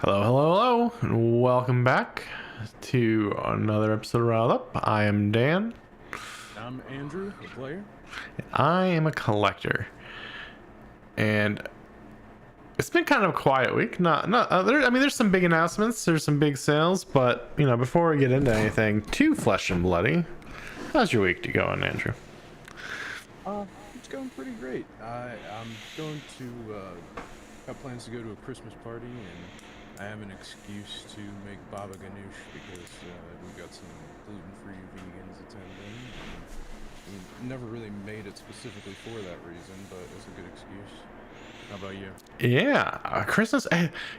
Hello, hello, hello, and welcome back to another episode of Riled Up. I am Dan. I'm Andrew, the player. I am a collector, and it's been kind of a quiet week. There's some big announcements, there's some big sales, but before we get into anything too flesh and bloody, how's your week going, Andrew? It's going pretty great. I'm going to have plans to go to a Christmas party, and I have an excuse to make baba ganoush because we've got some gluten-free vegans attending. And we never really made it specifically for that reason, but it's a good excuse. How about you? Yeah, Christmas.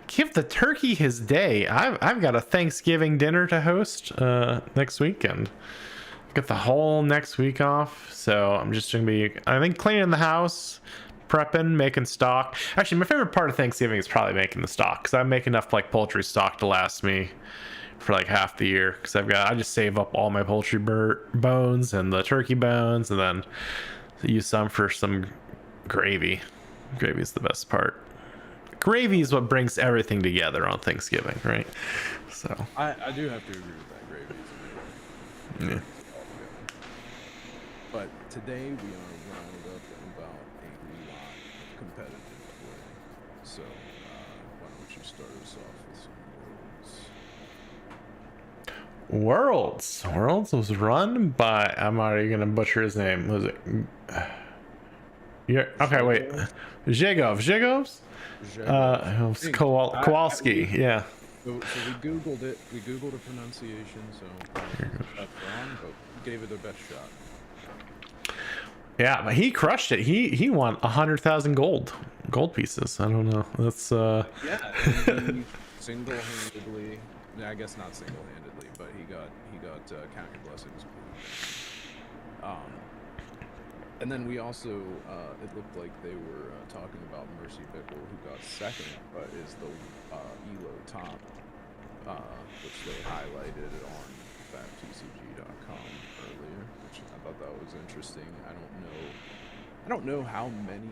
Give the turkey his day. I've got a Thanksgiving dinner to host next weekend. Got the whole next week off, so I'm just gonna be, I think, cleaning the house, prepping, making stock. Actually, my favorite part of Thanksgiving is probably making the stock, because I make enough like poultry stock to last me for like half the year. Because I just save up all my poultry bones and the turkey bones, and then use some for some gravy. Gravy is the best part. Gravy is what brings everything together on Thanksgiving, right? So I do have to agree with that. Gravy is amazing. yeah. But today we are rounded up about a lot of competitive play. So why don't you start us off with some worlds? Worlds was run by, I'm already gonna butcher his name. Was it? Yeah. Okay. Wait. Zhegovs. It was Kowalski. Yeah. So we Googled it. We Googled a pronunciation. So that's wrong, but gave it the best shot. Yeah, but he crushed it. He won 100,000 gold pieces. I don't know. That's Yeah, and he single-handedly. I guess not single-handedly, but he got count your blessings. And then we also it looked like they were talking about Mercy Bickle, who got second, but is the Elo top, which they highlighted on FabTCG.com earlier, which I thought that was interesting. I don't know how many,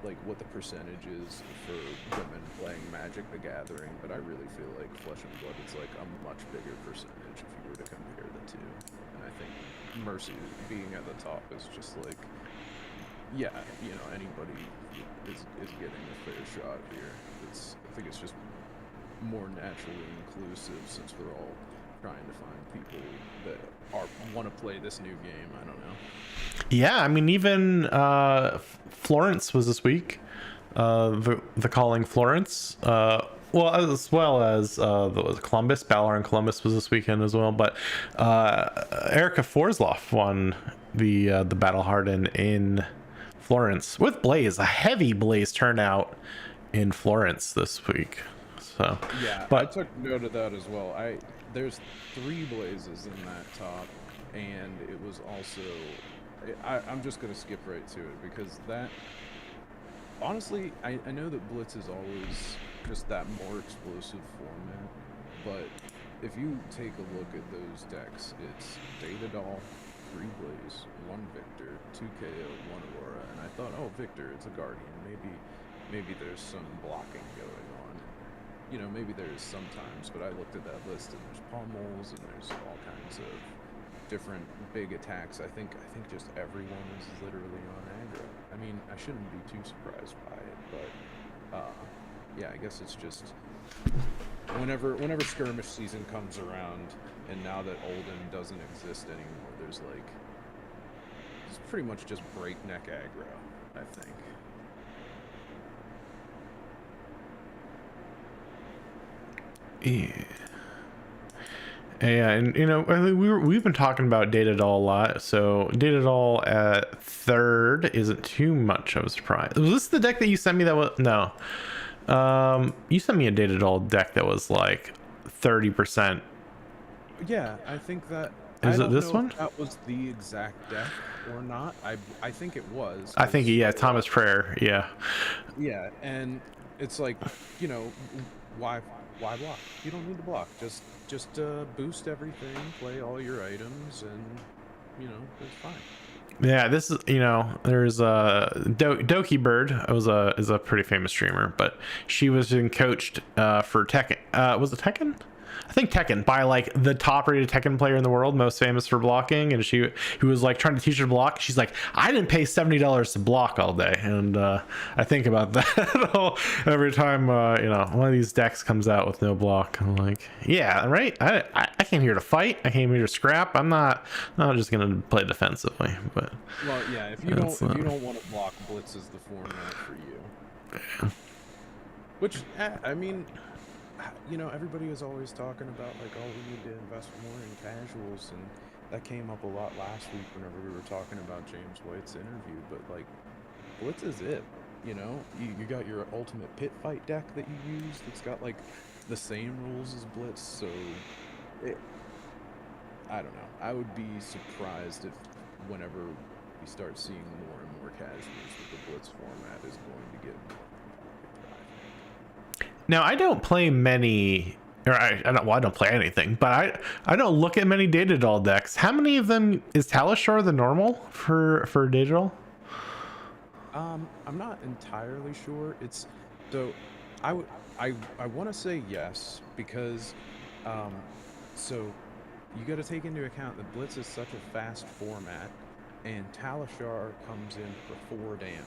like what the percentage is for women playing Magic the Gathering, but I really feel like Flesh and Blood is like a much bigger percentage if you were to compare the two. And I think Mercy being at the top is just like, yeah, anybody is getting a fair shot here. I think it's just more naturally inclusive since we're all trying to find people that want to play this new game. I don't know. Yeah, I mean, even Florence was this week. The Calling Florence. Well, as well as the Columbus, Balor and Columbus was this weekend as well. But Erica Forsloff won the Battle Harden in Florence with Blaze, a heavy Blaze turnout in Florence this week. So yeah, but I took note of that as well. There's 3 Blazes in that top, and it was also I'm just gonna skip right to it because that honestly I know that Blitz is always just that more explosive format, but if you take a look at those decks, it's Data Doll, 3 Blaze, 1 Victor, 2 KO, 1 Aurora, and I thought, oh, Victor, it's a Guardian. Maybe there's some blocking going on. Maybe there is sometimes, but I looked at that list and there's pommels and there's all kinds of different big attacks. I think just everyone is literally on aggro. I mean, I shouldn't be too surprised by it, but yeah, I guess it's just whenever skirmish season comes around, and now that Olden doesn't exist anymore, it's pretty much just breakneck aggro, I think. yeah. Yeah, and I think we've been talking about Data Doll a lot. So Data Doll at 3rd isn't too much of a surprise. Was this the deck that you sent me? That was no. You sent me a Data Doll deck that was like 30%. Yeah, I think that. Is it this one? If that was the exact deck or not. I think it was. I think Thomas Prayer. Yeah. Yeah, and it's like, why block? You don't need to block. Just boost everything, play all your items, and it's fine. Yeah, this is, there's Doki Bird is a pretty famous streamer, but she was being coached for Tekken. Was it Tekken? I think Tekken, by like the top rated Tekken player in the world, most famous for blocking, and she who was like trying to teach her to block. She's like, I didn't pay $70 to block all day, and I think about that every time one of these decks comes out with no block. I'm like, yeah, right. I came here to fight. I came here to scrap. I'm not just gonna play defensively. But well, yeah, if you don't want to block, Blitz is the format for you. Yeah. Which I mean. Everybody is always talking about like, oh, we need to invest more in casuals, and that came up a lot last week whenever we were talking about James White's interview. But like, Blitz is it. You got your ultimate pit fight deck that you use that's got like the same rules as Blitz. So, I don't know. I would be surprised if whenever we start seeing more and more casuals that the Blitz format is going to get more. Now, I don't play many, or I don't play anything, but I don't look at many Data Doll decks. How many of them is Talishar the normal for Data Doll? I'm not entirely sure. I want to say yes, because so you got to take into account that Blitz is such a fast format, and Talishar comes in for 4 damage,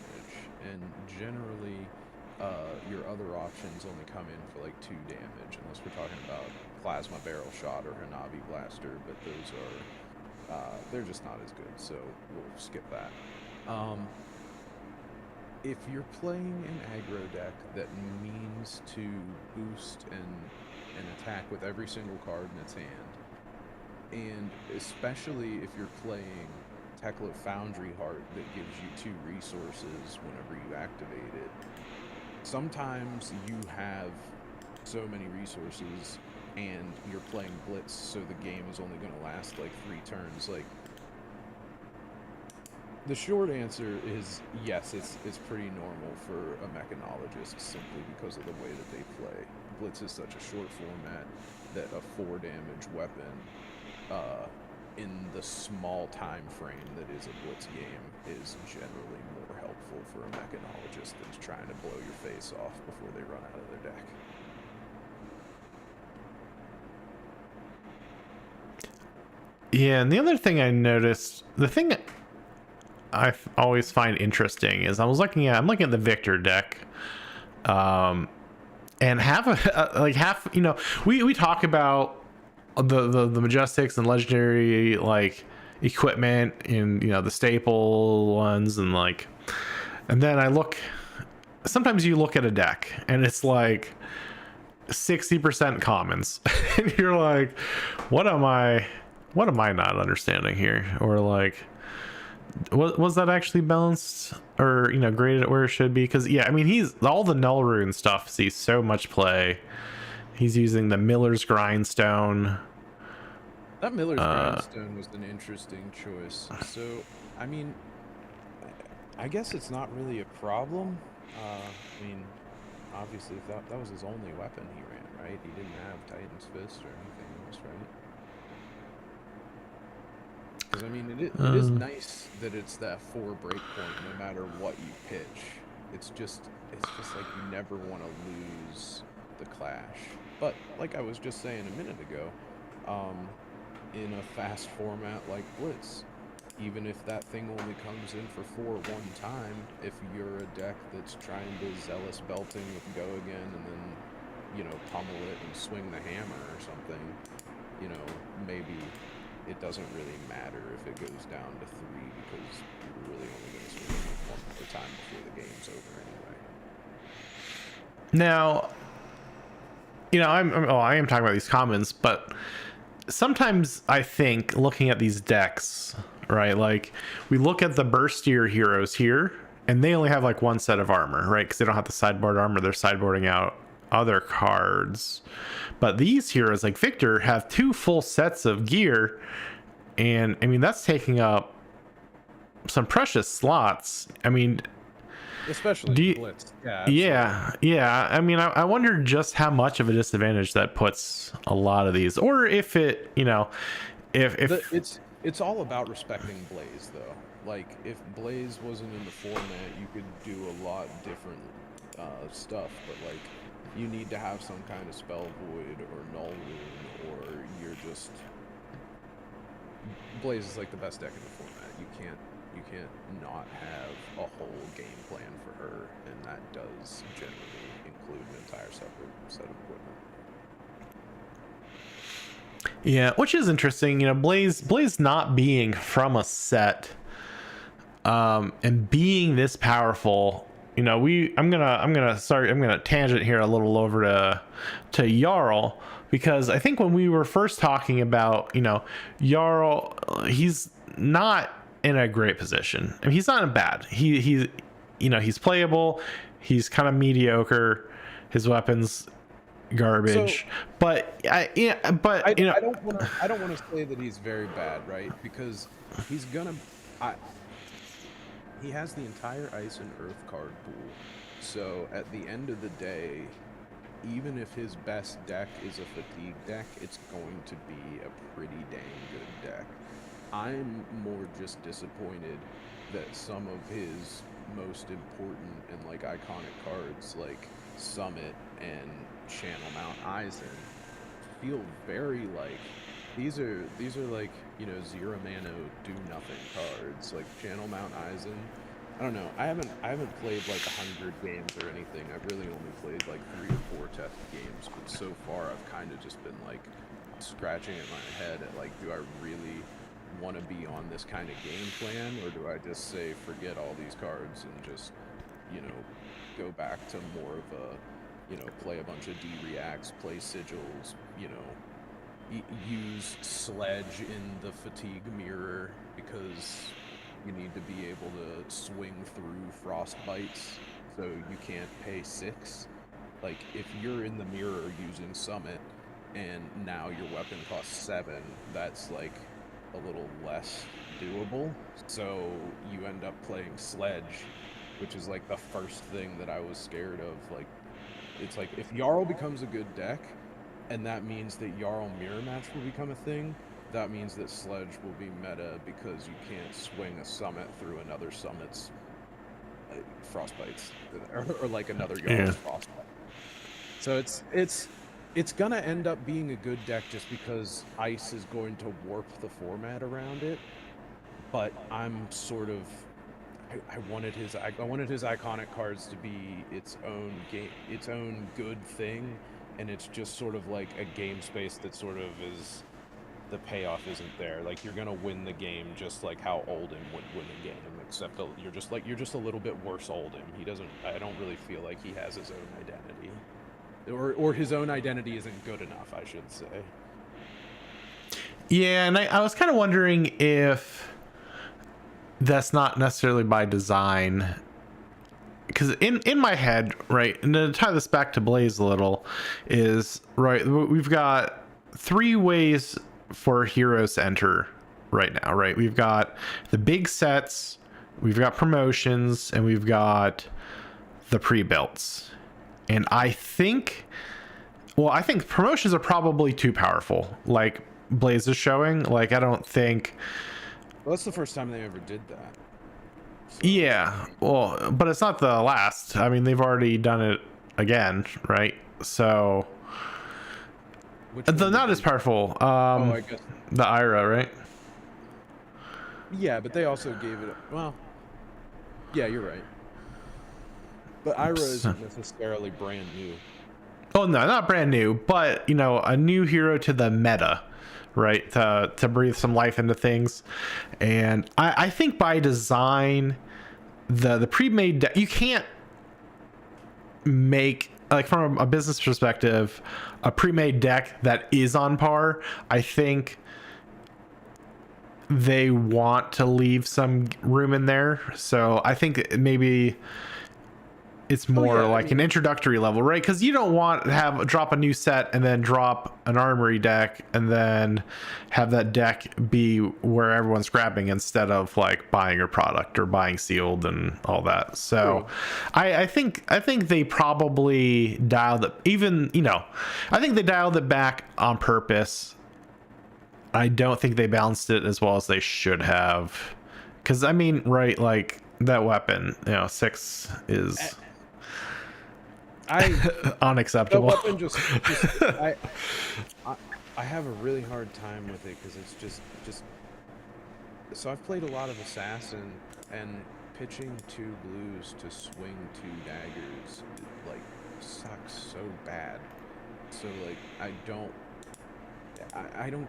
and generally your other options only come in for like 2 damage, unless we're talking about Plasma Barrel Shot or Hanabi Blaster, but those are they're just not as good, so we'll skip that. If you're playing an aggro deck that means to boost and attack with every single card in its hand, and especially if you're playing Tekla Foundry Heart that gives you 2 resources whenever you activate it, sometimes you have so many resources and you're playing Blitz, so the game is only going to last like 3 turns. Like, the short answer is yes, it's pretty normal for a mechanologist simply because of the way that they play. Blitz is such a short format that a 4 damage weapon in the small time frame that is a Blitz game is generally more helpful for a mechanologist that's trying to blow your face off before they run out of their deck. Yeah, and the other thing I noticed, the thing I always find interesting is I'm looking at the Victor deck, and half we talk about the Majestics and legendary like equipment and the staple ones, and then I look, sometimes you look at a deck and it's like 60% commons and you're like, what am I not understanding here? Or like, was that actually balanced or graded where it should be? Because he's all the null rune stuff sees so much play. He's using the Miller's Grindstone. That Miller's Grindstone was an interesting choice. So I guess it's not really a problem. Obviously if that was his only weapon he ran, right? He didn't have Titan's Fist or anything else, right? Because it is nice that it's that 4 breakpoint no matter what you pitch. It's just like you never want to lose the clash. But like I was just saying a minute ago, in a fast format like Blitz, even if that thing only comes in for 4 one time, if you're a deck that's trying to Zealous Belting with Go Again and then pummel it and swing the hammer or something, maybe it doesn't really matter if it goes down to 3 because you're really only going to swing it 1 more time before the game's over anyway. Now, I am talking about these commons, but sometimes I think looking at these decks, right? Like we look at the burstier heroes here, and they only have like 1 set of armor, right? Because they don't have the sideboard armor; they're sideboarding out other cards. But these heroes, like Victor, have 2 full sets of gear, and that's taking up some precious slots. Especially Blitz. Yeah. I wonder just how much of a disadvantage that puts a lot of these, or if it, if It's all about respecting Blaze, though. Like, if Blaze wasn't in the format, you could do a lot different stuff, but like, you need to have some kind of spell void or null rune, or you're just Blaze is like the best deck in the format. You can't not have a whole game plan for her, and that does generally include an entire separate set of equipment. Yeah, which is interesting. Blaze not being from a set, and being this powerful. I'm gonna tangent here a little over to Jarl, because I think when we were first talking about Jarl, he's not in a great position. I mean, he's not in bad. He's playable. He's kind of mediocre. His weapons garbage, but I don't want to say that he's very bad, right? Because he has the entire Ice and Earth card pool. So at the end of the day, even if his best deck is a fatigue deck, it's going to be a pretty dang good deck. I'm more just disappointed that some of his most important and like iconic cards, like Summit and Channel Mount Eisen, feel very like these are like 0 mana do nothing cards. Like Channel Mount Eisen, I don't know, I haven't played like 100 games or anything. I've really only played like 3 or 4 test games, but so far I've kind of just been like scratching at my head at like, do I really want to be on this kind of game plan, or do I just say forget all these cards and just go back to more of a play a bunch of D-reacts, play sigils, use Sledge in the fatigue mirror because you need to be able to swing through frostbites, so you can't pay 6. Like, if you're in the mirror using Summit and now your weapon costs 7, that's like a little less doable. So you end up playing Sledge, which is like the first thing that I was scared of. Like, it's like, if Jarl becomes a good deck, and that means that Jarl Mirror Match will become a thing, that means that Sledge will be meta because you can't swing a Summit through another Summit's frostbites, or like another Jarl's frostbite. So it's gonna end up being a good deck just because Ice is going to warp the format around it. But I'm sort of, I wanted his iconic cards to be its own game, its own good thing, and it's just sort of like a game space that sort of is, the payoff isn't there. Like, you're gonna win the game just like how Oldhim would win the game, except you're just a little bit worse Oldhim. I don't really feel like he has his own identity, or his own identity isn't good enough, I should say. Yeah, and I was kind of wondering if that's not necessarily by design, because in my head, right, and to tie this back to Blaze a little, is right, we've got 3 ways for heroes to enter right now, right? We've got the big sets, we've got promotions, and we've got the pre-builds. And I think promotions are probably too powerful, like Blaze is showing. Like, I don't think, well, that's the first time they ever did that. So. Yeah, well, but it's not the last. I mean, they've already done it again, right? So not as powerful. I guess the Ira, right? Yeah, but they also gave it. Well, yeah, you're right. But Ira isn't necessarily brand new. Oh no, not brand new, but a new hero to the meta, right? To breathe some life into things. And I think by design, the pre-made deck, you can't make, like, from a business perspective, a pre-made deck that is on par. I think they want to leave some room in there, so I think maybe it's more like an introductory level, right? Because you don't want to drop a new set and then drop an armory deck and then have that deck be where everyone's grabbing instead of like buying your product or buying sealed and all that. So I think they probably dialed it, even I think they dialed it back on purpose. I don't think they balanced it as well as they should have. Because I mean, right, like that weapon, 6 is I that unacceptable. weapon just I I have a really hard time with it because it's just so I've played a lot of assassin, and pitching 2 blues to swing 2 daggers like sucks so bad. So like I don't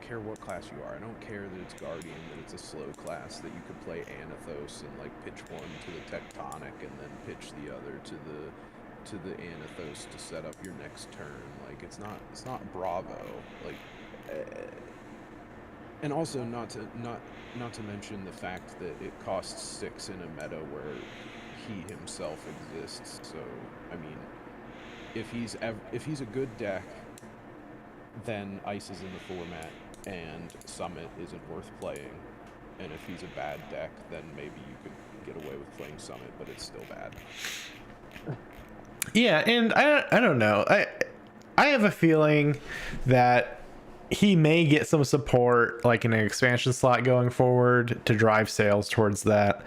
care what class you are. I don't care that it's Guardian, that it's a slow class, that you could play Anathos and like pitch one to the Tectonic and then pitch the other to the Anathos to set up your next turn. Like it's not Bravo. Like and also not to mention the fact that it costs 6 in a meta where he himself exists. So I mean, if he's a good deck, then Ice is in the format and Summit isn't worth playing. And if he's a bad deck, then maybe you could get away with playing Summit, but it's still bad. Yeah, and I don't know. I have a feeling that he may get some support like in an expansion slot going forward to drive sales towards that.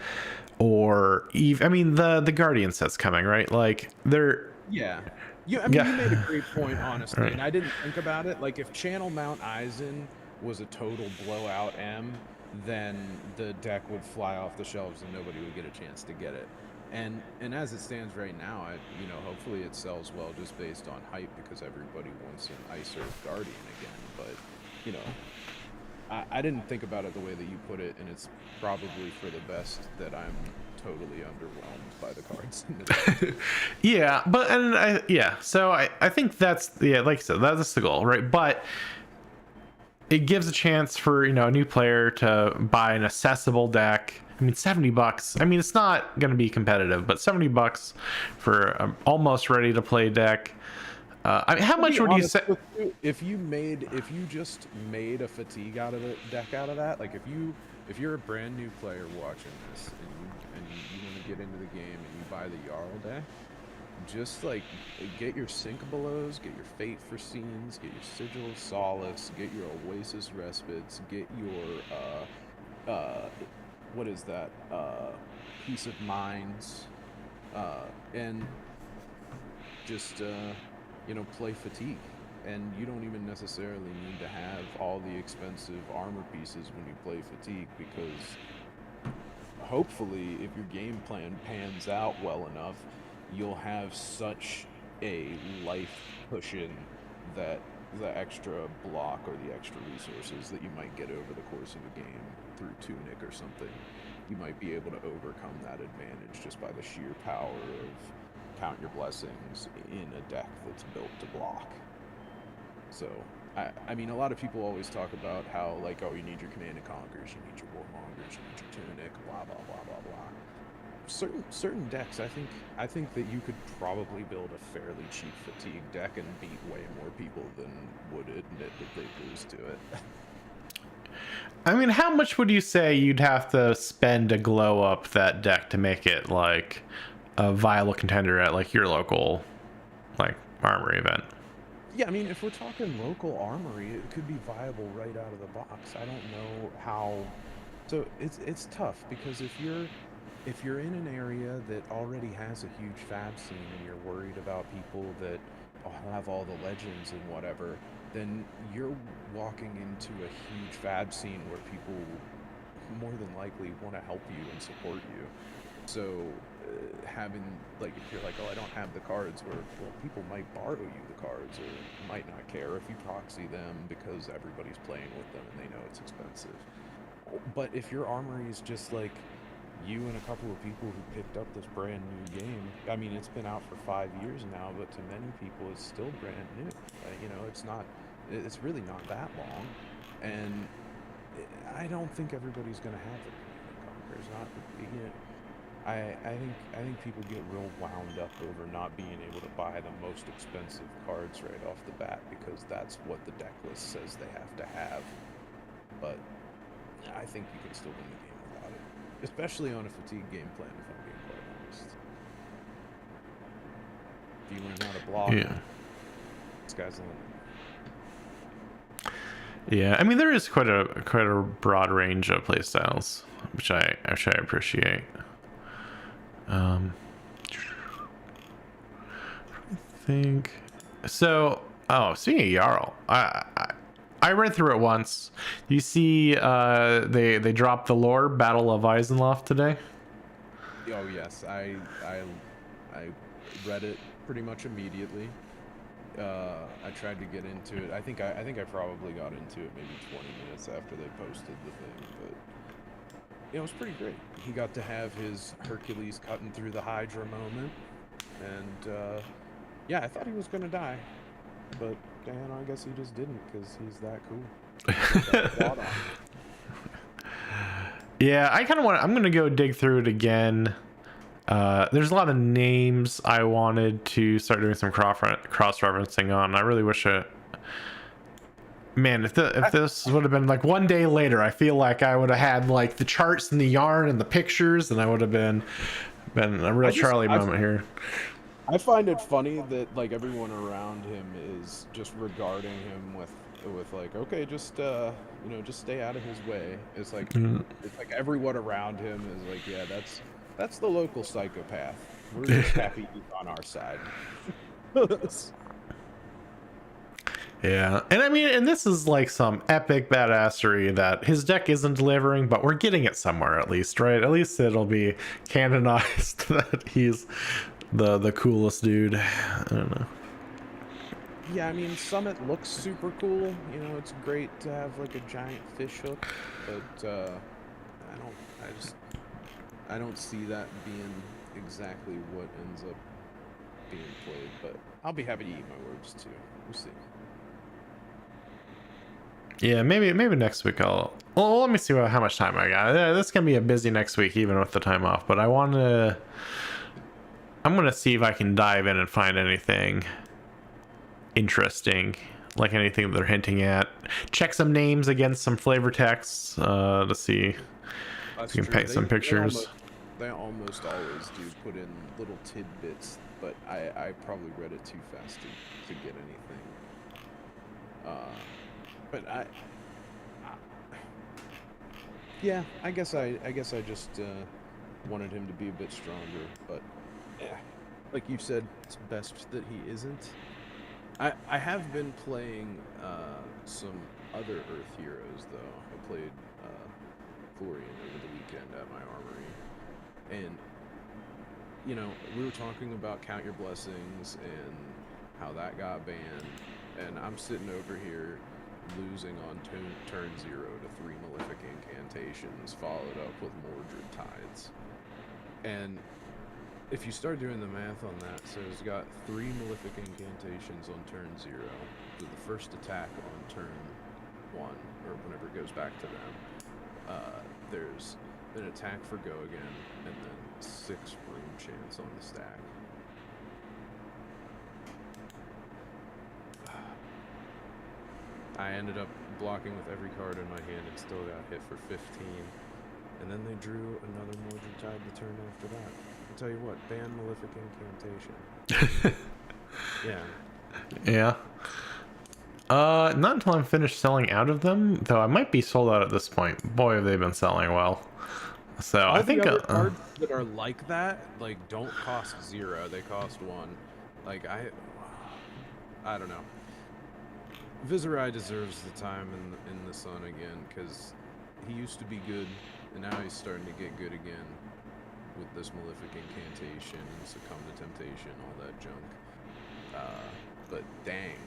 Or I mean the Guardian set's coming, right? Like they're Yeah. I mean, you made a great point, honestly, Right. and I didn't think about it. Like, if Channel Mount Eisen was a total blowout M, then the deck would fly off the shelves and nobody would get a chance to get it. And as it stands right now, hopefully it sells well just based on hype because everybody wants an Ice Earth Guardian again. But I didn't think about it the way that you put it, and it's probably for the best that I'm totally underwhelmed by the cards in the deck. Yeah, but so I think that's like I said, that's the goal, right? But it gives a chance for a new player to buy an accessible deck. I mean, $70. I mean, it's not going to be competitive, but $70 for an almost ready to play deck. I mean, how much would you say? If you just made a fatigue out of the deck out of that, like if you're a brand new player watching this and you want to get into the game and you buy the Jarl deck, just like get your Syncabelos, get your Fate Foreseens, get your Sigil of Solace, get your Oasis Respites, get your what is that? Peace of Minds, and just play Fatigue. And you don't even necessarily need to have all the expensive armor pieces when you play Fatigue, because hopefully if your game plan pans out well enough, you'll have such a life cushion that the extra block or the extra resources that you might get over the course of a game through Tunic or something, you might be able to overcome that advantage just by the sheer power of Count Your Blessings in a deck that's built to block. So, I mean, a lot of people always talk about how, like, oh, you need your Command and Conquers, you need your Warmongers, you need your Tunic, blah, blah, blah, blah, blah. Certain decks, I think that you could probably build a fairly cheap Fatigue deck and beat way more people than would admit that they lose to it. I mean, how much would you say you'd have to spend to glow up that deck to make it like a viable contender at like your local like armory event? Yeah, I mean, if we're talking local armory, it could be viable right out of the box. I don't know how. So it's tough because if you're in an area that already has a huge fab scene and you're worried about people that have all the legends and whatever, then you're walking into a huge fab scene where people more than likely want to help you and support you. So having, like, if you're like, oh, I don't have the cards, well, people might borrow you the cards or might not care if you proxy them because everybody's playing with them and they know it's expensive. But if your armory is just like you and a couple of people who picked up this brand new game, I mean, it's been out for 5 years now, but to many people it's still brand new. It's really not that long, and I don't think everybody's going to have it. I think people get real wound up over not being able to buy the most expensive cards right off the bat because that's what the deck list says they have to have. But I think you can still win the game without it, especially on a Fatigue game plan, if I'm being quite honest. If you learn how to block, Yeah. this guy's the limit. Yeah, I mean there is quite a broad range of playstyles, which I appreciate. Um, I think so. Oh, speaking of Jarl, I read through it once. You see, they dropped the lore Battle of Eisenloft today. Oh yes, I read it pretty much immediately. I tried to get into it. I think I probably got into it maybe 20 minutes after they posted the thing, but it was pretty great. He got to have his Hercules cutting through the Hydra moment, and yeah, I thought he was gonna die, but Dan, I guess he just didn't because he's that cool. He's got that quad on. Yeah, I kind of want. I'm gonna go dig through it again. There's a lot of names I wanted to start doing some cross-referencing on. I really wish it. Man, if this would have been like one day later, I feel like I would have had like the charts and the yarn and the pictures, and I would have been a real Charlie moment here. I find it funny that like everyone around him is just regarding him with like, okay, just you know, just stay out of his way. It's like everyone around him is like, yeah, that's the local psychopath. We're just happy he's on our side. Yeah, and I mean, and this is like some epic badassery that his deck isn't delivering, but we're getting it somewhere at least, right? At least it'll be canonized that he's the coolest dude. I don't know. Yeah, I mean, Summit looks super cool. You know, it's great to have like a giant fish hook, but I don't see that being exactly what ends up being played. But I'll be happy to eat my words too. We'll see. Yeah, maybe next week I'll. Well, let me see how much time I got. This can be a busy next week, even with the time off. But I'm gonna see if I can dive in and find anything interesting, like anything they're hinting at. Check some names against some flavor texts to see if you can paint some pictures. They almost always do put in little tidbits, but I probably read it too fast to get anything. But yeah, I guess I just wanted him to be a bit stronger. But yeah, like you said, it's best that he isn't. I have been playing some other Earth heroes though. I played Florian over the weekend at my armory, and you know, we were talking about Count Your Blessings and how that got banned, and I'm sitting over here losing on turn 0 to 3 Malefic Incantations, followed up with Mordred Tides. And if you start doing the math on that, so he's got 3 Malefic Incantations on turn 0, with the first attack on turn 1, or whenever it goes back to them. There's an attack for go again, and then 6 room chance on the stack. I ended up blocking with every card in my hand and still got hit for 15. And then they drew another Mordred Tide the turn after that. I'll tell you what, ban Malefic Incantation. Yeah. Yeah. Not until I'm finished selling out of them, though I might be sold out at this point. Boy, have they been selling well. So All I think the other cards that are like that, like, don't cost 0, they cost 1. Like, I don't know. Viserai deserves the time in the sun again, because he used to be good, and now he's starting to get good again with this Malefic Incantation and Succumb to Temptation, all that junk. But dang,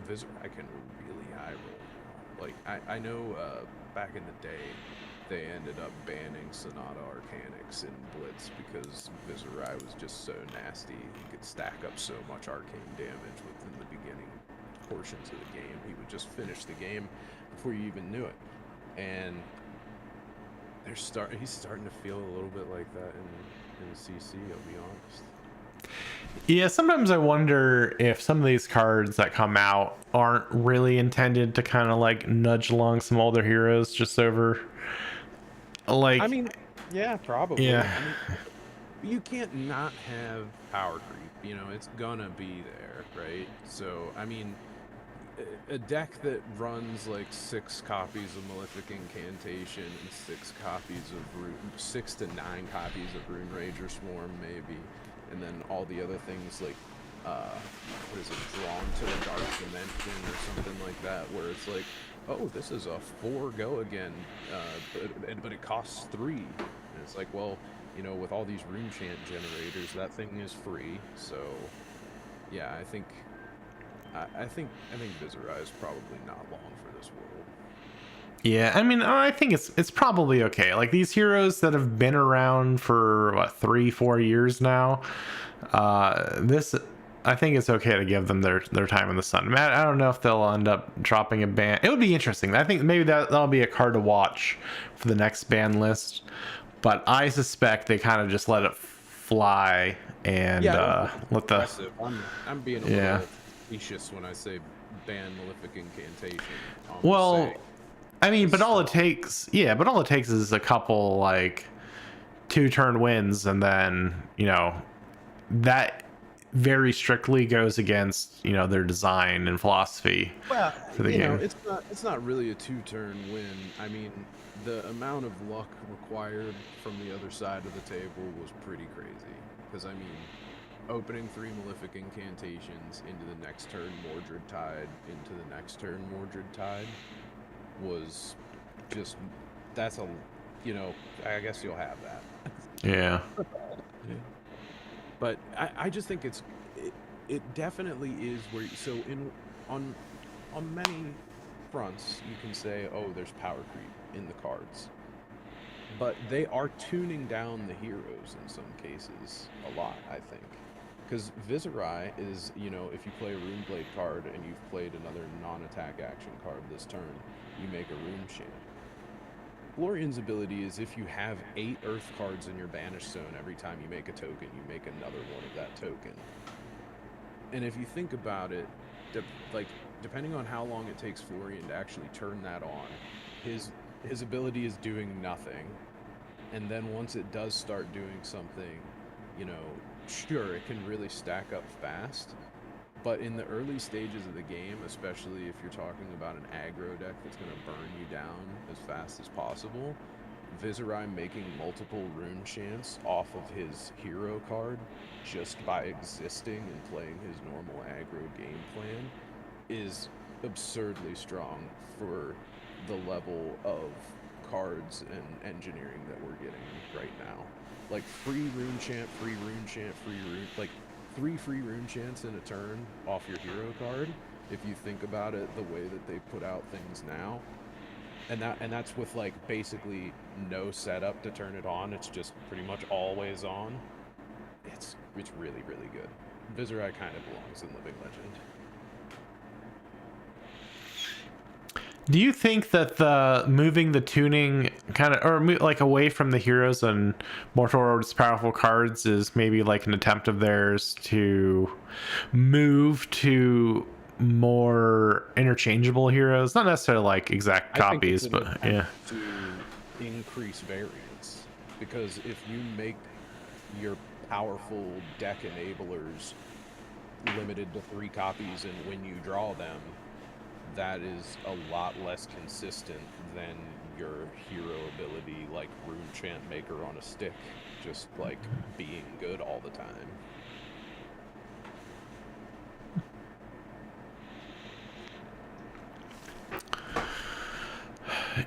Viserai can really high roll. Like, I know back in the day, they ended up banning Sonata Arcanix in Blitz because Viserai was just so nasty. He could stack up so much arcane damage within the beginning portions of the game. He would just finish the game before you even knew it. And he's starting to feel a little bit like that in CC, I'll be honest. Yeah, sometimes I wonder if some of these cards that come out aren't really intended to kind of like nudge along some older heroes just over. Like, I mean, yeah, probably. Yeah. I mean, you can't not have power creep. You know, it's gonna be there, right? So, I mean, a deck that runs like 6 copies of Malefic Incantation and 6 to 9 copies of Rune Rage or Swarm, maybe, and then all the other things like what is it, Drawn to the Dark Dimension or something like that, where it's like, oh, this is a 4 go again, but it costs 3. And it's like, well, with all these rune chant generators, that thing is free. So, yeah, I think Viserai is probably not long for this world. Yeah, I mean, I think it's probably okay. Like these heroes that have been around for what 3-4 years now, this I think it's okay to give them their time in the sun. Matt, I don't know if they'll end up dropping a ban. It would be interesting. I think maybe that'll be a card to watch for the next ban list. But I suspect they kind of just let it fly and let the. I'm being a little facetious when I say ban Malefic Incantation. Well, I mean, but all it takes is a couple like 2-turn wins, and then that very strictly goes against their design and philosophy for the game. It's not really a 2-turn win. I mean, the amount of luck required from the other side of the table was pretty crazy. Because I mean, opening 3 Malefic Incantations into the next turn Mordred Tide, into the next turn Mordred Tide was just, that's a, I guess you'll have that. Yeah. But I just think it definitely is where, so on many fronts you can say, oh, there's power creep in the cards. But they are tuning down the heroes in some cases a lot, I think. Because Viserai is, if you play a Runeblade card and you've played another non-attack action card this turn, you make a Rune Chant. Glorian's ability is if you have 8 Earth cards in your Banish Zone, every time you make a token, you make another one of that token. And if you think about it, depending on how long it takes Florian to actually turn that on, his ability is doing nothing. And then once it does start doing something, sure, it can really stack up fast. But in the early stages of the game, especially if you're talking about an aggro deck that's going to burn you down as fast as possible, Viserai making multiple rune chants off of his hero card just by existing and playing his normal aggro game plan is absurdly strong for the level of cards and engineering that we're getting right now. Like free rune chant, free rune chant, free rune, like 3 free rune chants in a turn off your hero card, if you think about it the way that they put out things now, and that's with like basically no setup to turn it on, it's just pretty much always on. It's really, really good. Viserai kind of belongs in Living Legend. Do you think that the moving the tuning kind of, or like away from the heroes and more towards powerful cards is maybe like an attempt of theirs to move to more interchangeable heroes? Not necessarily like exact copies, but yeah. To increase variance. Because if you make your powerful deck enablers limited to 3 copies and when you draw them, that is a lot less consistent than your hero ability, like Rune Chant Maker on a stick, just like being good all the time.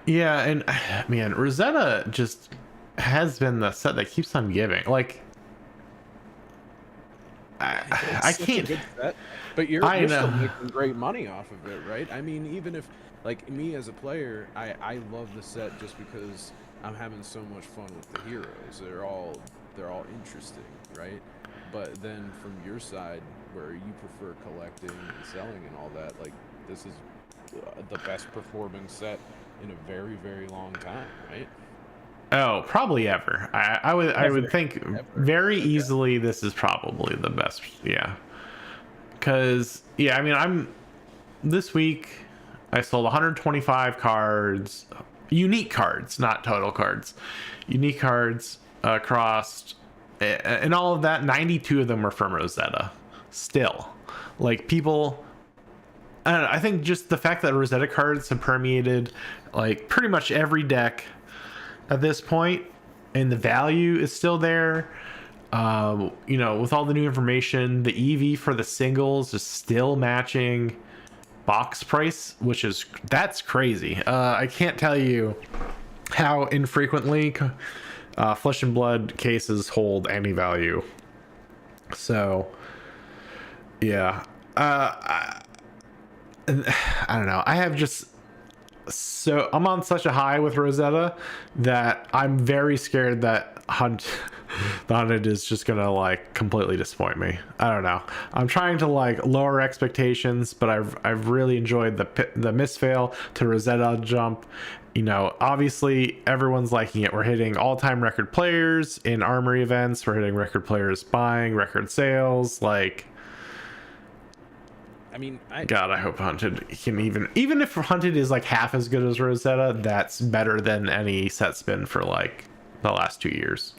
Yeah, and man, Rosetta just has been the set that keeps on giving. Like, I can't. A good set, but you're still making great money off of it, right? I mean, even if, like me as a player, I love the set just because I'm having so much fun with the heroes. They're all interesting, right? But then from your side, where you prefer collecting and selling and all that, like this is the best performing set in a very, very long time, right? Oh, probably ever. I would think very easily this is probably the best. Yeah. Because, yeah, I mean, this week I sold 125 cards, unique cards, not total cards, unique cards across, and all of that, 92 of them were from Rosetta. Still, like, people I think just the fact that Rosetta cards have permeated like pretty much every deck at this point, and the value is still there. You know, with all the new information, the EV for the singles is still matching box price, which is that's crazy. I can't tell you how infrequently Flesh and Blood cases hold any value. So, yeah, I don't know. I have just so I'm on such a high with Rosetta that I'm very scared that the Hunted is just gonna like completely disappoint me. I don't know. I'm trying to like lower expectations, but I've really enjoyed the Misfail to Rosetta jump. You know, obviously everyone's liking it. We're hitting all-time record players in armory events. We're hitting record players buying, record sales. Like, I mean, God, I hope Hunted can even if Hunted is like half as good as Rosetta, that's better than any set's been for like the last 2 years.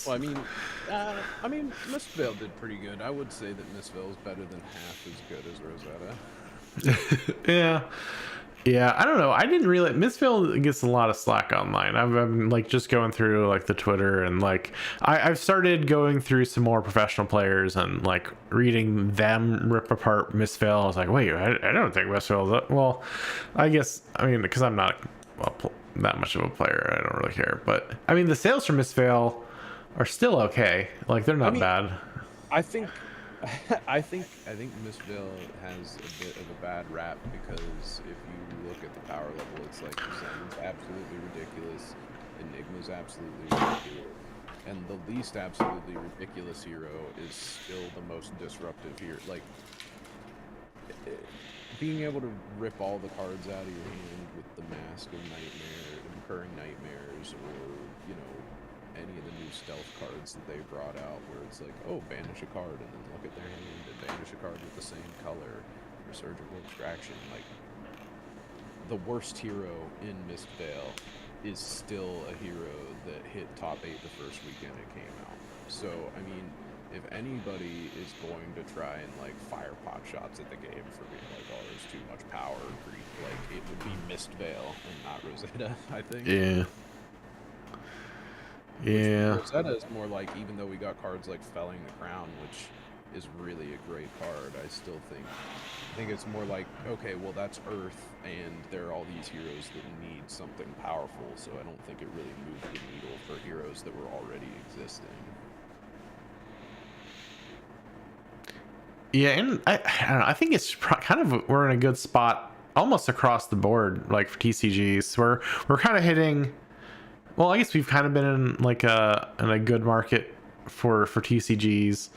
well, I mean, Mistveil did pretty good. I would say that Mistveil is better than half as good as Rosetta. Yeah, I don't know. I didn't really. Mistveil gets a lot of slack online. I'm like just going through like the Twitter and like I've started going through some more professional players and like reading them rip apart Mistveil. I was like, wait, I don't think Mistveil is that well. I guess I mean because I'm not that much of a player. I don't really care. But I mean the sales for Mistveil are still okay. Like they're not bad. I think I think Mistveil has a bit of a bad rap because if you look at the power level, it's like Zen's absolutely ridiculous, Enigma's absolutely ridiculous, and the least absolutely ridiculous hero is still the most disruptive hero. Like being able to rip all the cards out of your hand with the Mask of Nightmare, Incurring Nightmares, or you know, any of the new stealth cards that they brought out where it's like, oh, banish a card and then look at their hand and banish a card with the same color or surgical extraction. Like, the worst hero in Mistveil is still a hero that hit top 8 the first weekend it came out. So, I mean, if anybody is going to try and like fire pot shots at the game for being like, oh, there's too much power, like it would be Mistveil and not Rosetta, I think. Yeah. Yeah. Rosetta is more like, even though we got cards like Felling the Crown, which is really a great card, I think it's more like, okay, well that's Earth, and there are all these heroes that need something powerful, so I don't think it really moved the needle for heroes that were already existing. Yeah, and I don't know. I think it's kind of we're in a good spot almost across the board, like for TCGs. We're kind of hitting. Well, I guess we've kind of been in like in a good market for TCGs,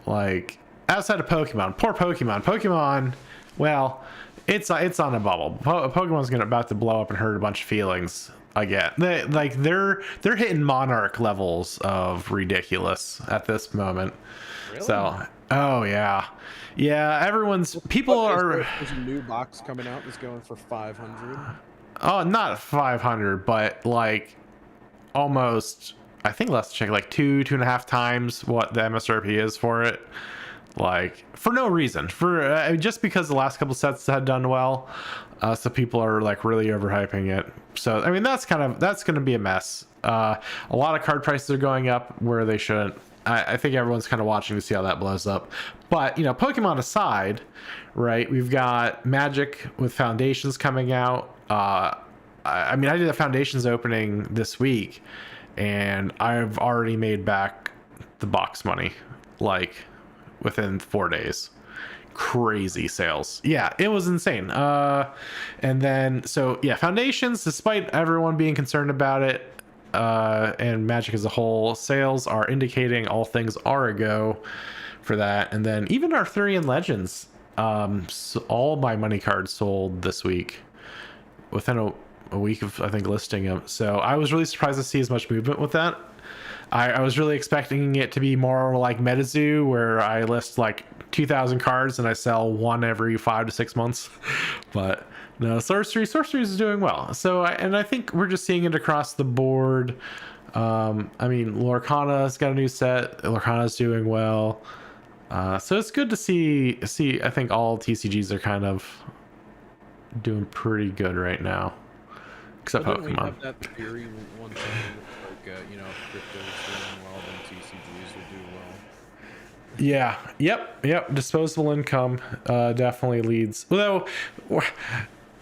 like outside of Pokemon. Poor Pokemon. Well, it's on a bubble. Pokemon's about to blow up and hurt a bunch of feelings. I get they're hitting Monarch levels of ridiculous at this moment. Really? So, oh yeah. There's a new box coming out that's going for 500. Oh, not 500, but like almost, I think let's check like two and a half times what the MSRP is for it. Like for no reason, just because the last couple sets had done well, so people are like really overhyping it. So I mean that's going to be a mess. A lot of card prices are going up where they shouldn't. I think everyone's kind of watching to see how that blows up. But, you know, Pokemon aside, right, we've got Magic with Foundations coming out. I mean, I did a Foundations opening this week, and I've already made back the box money, like, within 4 days. Crazy sales. Yeah, it was insane. And then, so, yeah, Foundations, despite everyone being concerned about it, and Magic as a whole, sales are indicating all things are a go for that. And then even Arthurian Legends, so all my money cards sold this week within a week of, I think, listing them. So I was really surprised to see as much movement with that. I was really expecting it to be more like MetaZoo, where I list like 2,000 cards and I sell one every 5 to 6 months. But no, Sorcery is doing well. So, I think we're just seeing it across the board. I mean, Lorcana's got a new set. Lorcana's doing well. So it's good to see. I think all TCGs are kind of doing pretty good right now, except Well, didn't we Pokemon. have that theory one time? It's like, you know, if crypto's doing well, then TCGs will do well. Yeah. Yep. Disposable income definitely leads. Although,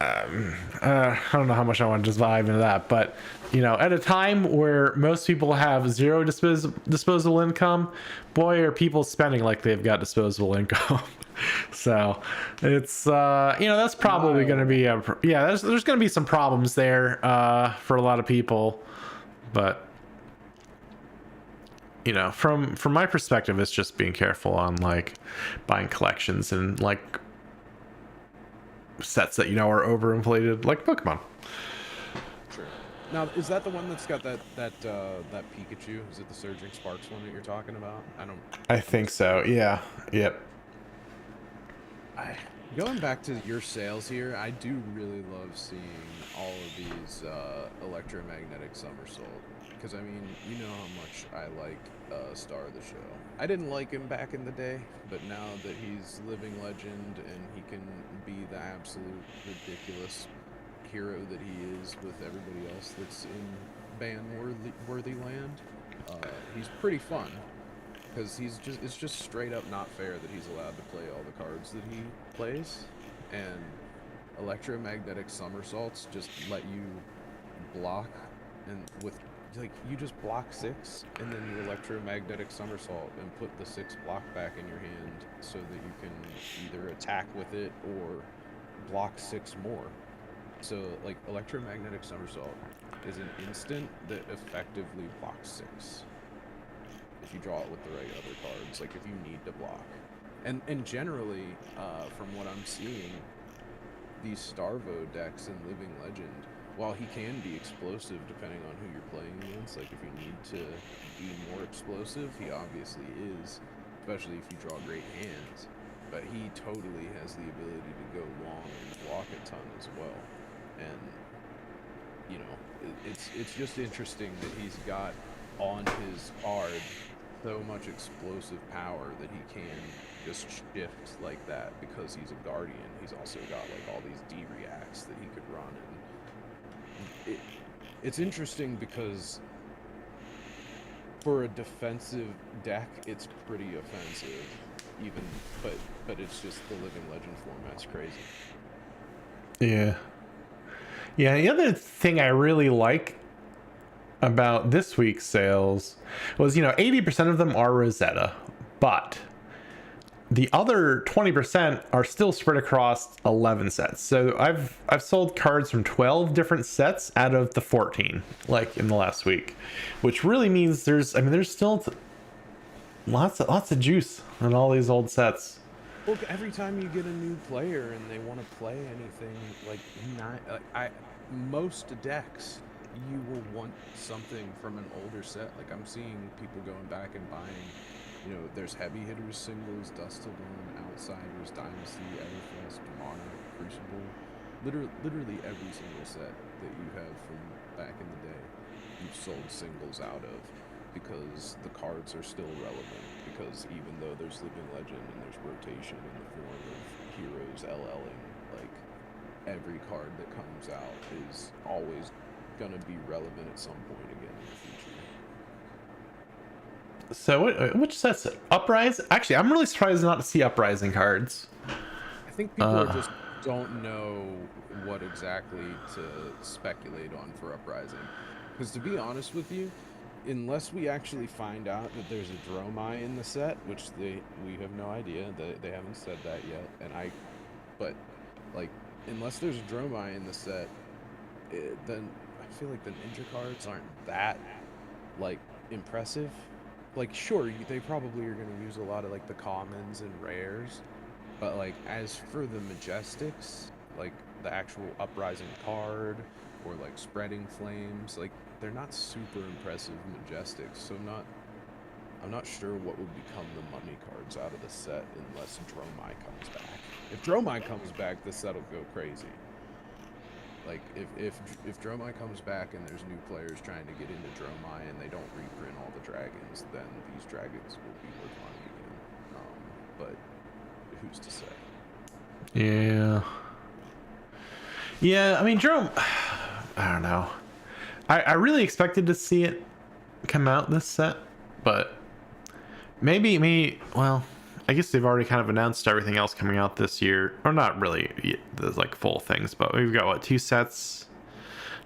I don't know how much I want to just vibe into that, but at a time where most people have zero disposable income, boy, are people spending like they've got disposable income. So it's that's probably going to Mile. be there's going to be some problems there for a lot of people, but from my perspective, it's just being careful on like buying collections and like sets that are overinflated, like Pokemon. Sure. Now, is that the one that's got that Pikachu? Is it the Surging Sparks one that you're talking about? I I'm think just so. Yeah. Yep. I, going back to your sales here, I do really love seeing all of these electromagnetic somersault. Because, I mean, you know how much I like Star of the Show. I didn't like him back in the day, but now that he's living legend and he can be the absolute ridiculous hero that he is with everybody else that's in ban-worthy land, he's pretty fun. Because it's just straight up not fair that he's allowed to play all the cards that he plays. And electromagnetic somersaults just let you block, and with, like, you just block 6, and then you electromagnetic somersault and put the 6 block back in your hand so that you can either attack with it or block 6 more. So, like, electromagnetic somersault is an instant that effectively blocks 6. If you draw it with the right other cards, like if you need to block. And generally, from what I'm seeing, these Starvo decks in Living Legend, while he can be explosive depending on who you're playing against, like if you need to be more explosive, he obviously is, especially if you draw great hands. But he totally has the ability to go long and block a ton as well. And, it's just interesting that he's got on his card so much explosive power that he can just shift like that because he's a guardian. He's also got like all these D-reacts that he could run, and it's interesting because for a defensive deck, it's pretty offensive, even, but it's just the Living Legend format's crazy. Yeah. Yeah. The other thing I really like about this week's sales was 80% of them are Rosetta, but the other 20% are still spread across 11 sets. So I've sold cards from 12 different sets out of the 14 like in the last week, which really means there's still lots of juice in all these old sets. Well, every time you get a new player and they want to play anything, like, most decks, you will want something from an older set. Like, I'm seeing people going back and buying, there's Heavy Hitters singles, Dust Till Dawn, Outsiders, Dynasty, Everfest, Monarch, Crucible. Literally every single set that you have from back in the day, you've sold singles out of, because the cards are still relevant. Because even though there's Living Legend and there's rotation in the form of heroes LLing, like, every card that comes out is always gonna be relevant at some point again in the future. So which sets? Uprise? Actually, I'm really surprised not to see Uprising cards. I think people just don't know what exactly to speculate on for Uprising. Because to be honest with you, unless we actually find out that there's a Dromai in the set, which we have no idea, they haven't said that yet, but like, unless there's a Dromai in the set, then I feel like the ninja cards aren't that, like, impressive. Like, sure, they probably are going to use a lot of, like, the commons and rares, but, like, as for the Majestics, like, the actual Uprising card, or, like, Spreading Flames, like, they're not super impressive Majestics, so I'm not sure what would become the money cards out of the set unless Dromai comes back. If Dromai comes back, the set will go crazy. Like, if Dromai comes back and there's new players trying to get into Dromai and they don't reprint all the dragons, then these dragons will be worth money again. but who's to say? Yeah. Yeah, I mean, Jerome, I don't know. I really expected to see it come out this set, but maybe, well, I guess they've already kind of announced everything else coming out this year. Or not really, there's like full things, but we've got, what, 2 sets?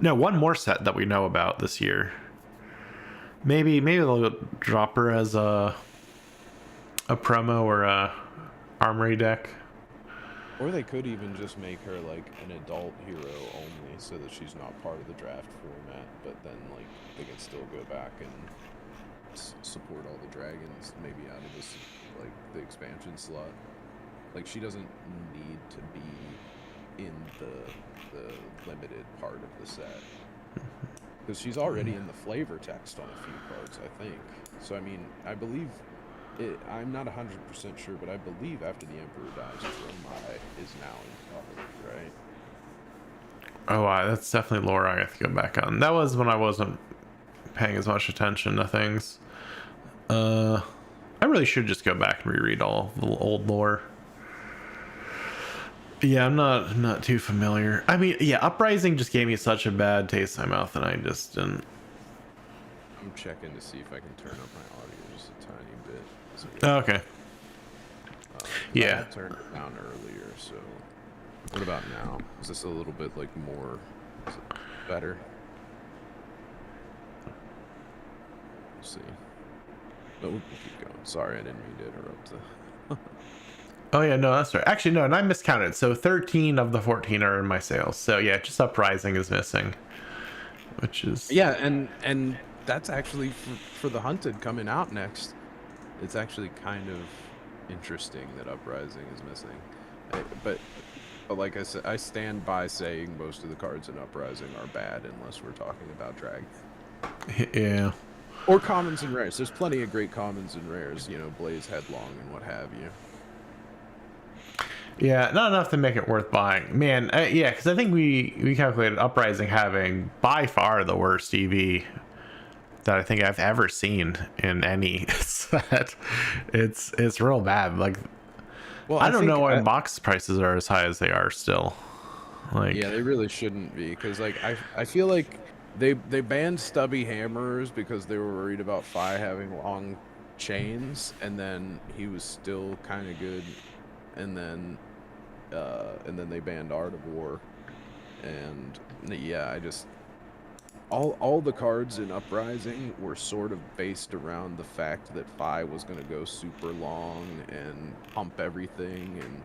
No, 1 more set that we know about this year. Maybe they'll drop her as a promo or a armory deck. Or they could even just make her like an adult hero only, so that she's not part of the draft format. But then like they can still go back and support all the dragons, maybe out of this like the expansion slot. Like she doesn't need to be in the limited part of the set, because she's already in the flavor text on a few cards, I think. So I mean, I believe. I'm not 100% sure, but I believe after the Emperor dies, Dromai is now in coverage, right? Oh, that's definitely lore I have to go back on. That was when I wasn't paying as much attention to things. I really should just go back and reread all the old lore. Yeah, I'm not too familiar. I mean, yeah, Uprising just gave me such a bad taste in my mouth, and I just didn't. I'm checking to see if I can turn up my audio just a tiny bit. Oh, okay. Yeah. I turned it down earlier, so what about now? Is this a little bit like more? Is it better? Let's see. But we'll keep going. Sorry, I didn't mean to interrupt. Oh yeah, no, that's right. Actually, no, and I miscounted. So 13 of the 14 are in my sales. So yeah, just Uprising is missing, which is yeah, and that's actually for the Hunted coming out next. It's actually kind of interesting that Uprising is missing. But like I said, I stand by saying most of the cards in Uprising are bad unless we're talking about drag. Yeah. Or commons and rares. There's plenty of great commons and rares, you know, Blaze Headlong and what have you. Yeah, not enough to make it worth buying. Man, yeah, because I think we calculated Uprising having by far the worst EV that I think I've ever seen in any set. It's real bad. Like, well, I don't know why box prices are as high as they are still. Like, yeah, they really shouldn't be, because like I feel like they banned stubby hammers because they were worried about Fi having long chains, and then he was still kind of good, and then they banned Art of War, and yeah, I just. All the cards in Uprising were sort of based around the fact that Fi was going to go super long and pump everything, and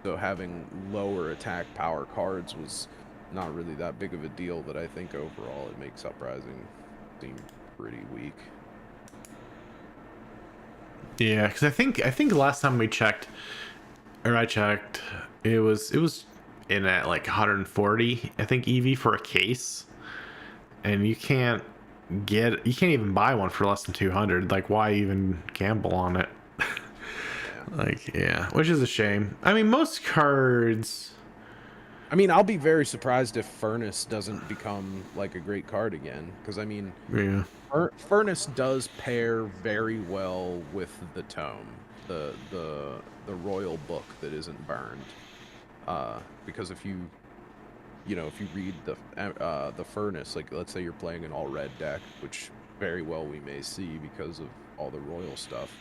so having lower attack power cards was not really that big of a deal, but I think overall it makes Uprising seem pretty weak. Yeah, because I think last time we checked, or I checked, it was in at like 140, I think, EV for a case. And you can't even buy one for less than 200. Like, why even gamble on it? Like, yeah, which is a shame. I mean, most cards. I mean, I'll be very surprised if Furnace doesn't become like a great card again, because I mean, yeah, Furnace does pair very well with the tome, the royal book that isn't burned, because if you read the Furnace, like let's say you're playing an all red deck, which very well we may see because of all the royal stuff.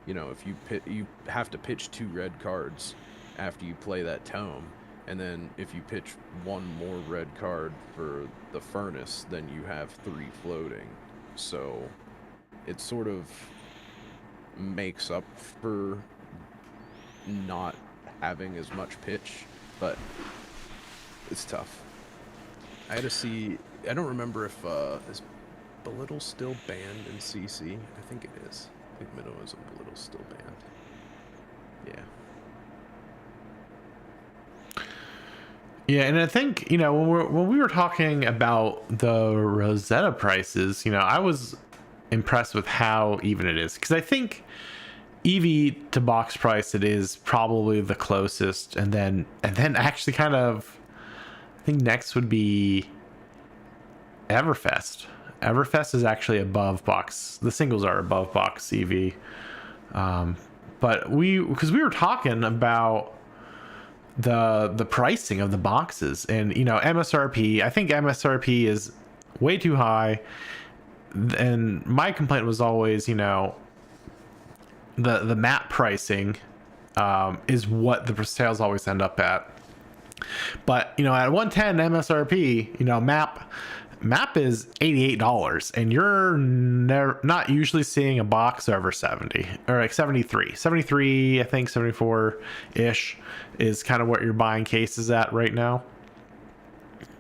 You know, if you have to pitch 2 red cards after you play that tome, and then if you pitch 1 more red card for the Furnace, then you have 3 floating. So it sort of makes up for not having as much pitch, but it's tough. I had to see. I don't remember if is Belittle still banned in CC. I think it is. I think Minnows and Belittle still banned. Yeah. Yeah, and I think, you know, when we were talking about the Rosetta prices, you know, I was impressed with how even it is, because I think EV to box price, it is probably the closest, and then actually kind of, I think next would be Everfest. Everfest is actually above box. The singles are above box EV, but because we were talking about the pricing of the boxes, and MSRP. I think MSRP is way too high, and my complaint was always the map pricing is what the sales always end up at. But at 110 MSRP, map is $88, and you're not usually seeing a box over 70 or like 73, I think 74 ish is kind of what you're buying cases at right now.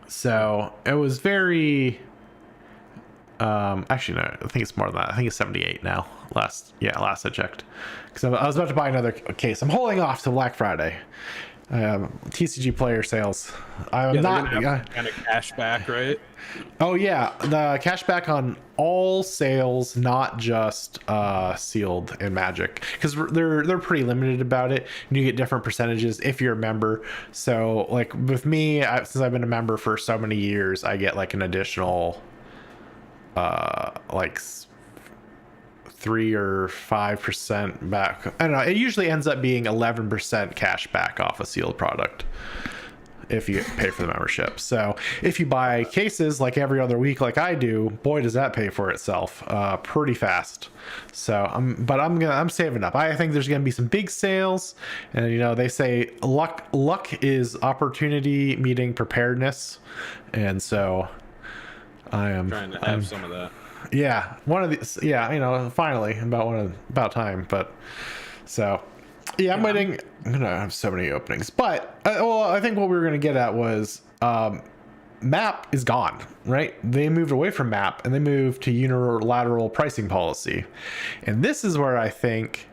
So it was very actually no, I think it's more than that. I think it's 78 now. Last I checked, because I was about to buy another case. I'm holding off to Black Friday. TCG player sales. I'm not kind of cash back, right? Oh yeah, the cashback on all sales, not just sealed and Magic, because they're pretty limited about it, and you get different percentages if you're a member. So like with me, since I've been a member for so many years, I get like an additional like 3 or 5% back. I don't know. It usually ends up being 11% cash back off a sealed product if you pay for the membership. So if you buy cases like every other week, like I do, boy, does that pay for itself pretty fast. So I'm saving up. I think there's going to be some big sales, and they say luck is opportunity meeting preparedness, and so I am trying to have some of that. Yeah, one of these. Yeah, finally about time. But so, yeah, I'm waiting. I'm gonna have so many openings, but I think what we were gonna get at was map is gone, right? They moved away from map and they moved to unilateral pricing policy, and this is where I think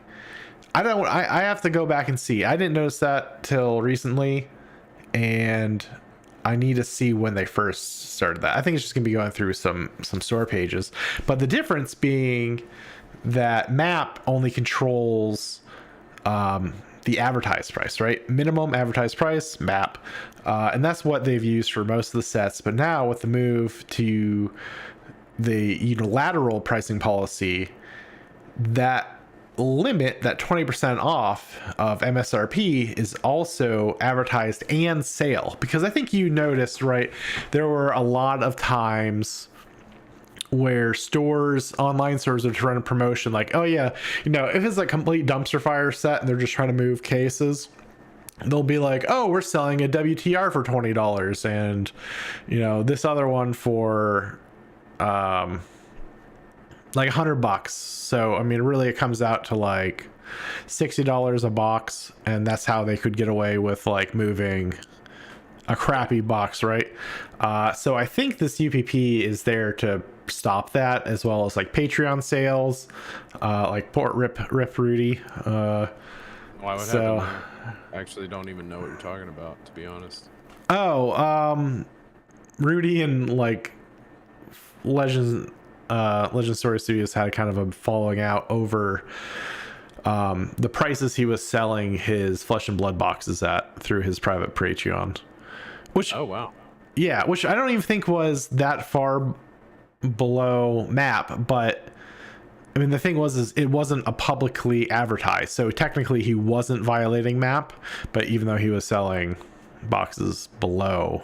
I have to go back and see. I didn't notice that till recently, and I need to see when they first started that. I think it's just gonna be going through some store pages, but the difference being that map only controls the advertised price, right? Minimum advertised price, map, and that's what they've used for most of the sets. But now with the move to the unilateral pricing policy, that limit, that 20% off of MSRP, is also advertised and sale. Because I think you noticed, right, there were a lot of times where online stores are trying to promotion like, oh yeah, if it's a complete dumpster fire set and they're just trying to move cases, they'll be like, oh, we're selling a WTR for $20, and this other one for like $100. So I mean, really, it comes out to like $60 a box, and that's how they could get away with like moving a crappy box, right? So I think this UPP is there to stop that, as well as like Patreon sales, like port rip Rudy. Why would happen? I actually don't even know what you're talking about, to be honest. Oh, Rudy and like Legend Story Studios had kind of a falling out over the prices he was selling his Flesh and Blood boxes at through his private Patreon. Which, oh wow, yeah, which I don't even think was that far below map, but I mean the thing is it wasn't a publicly advertised, so technically he wasn't violating map, but even though he was selling boxes below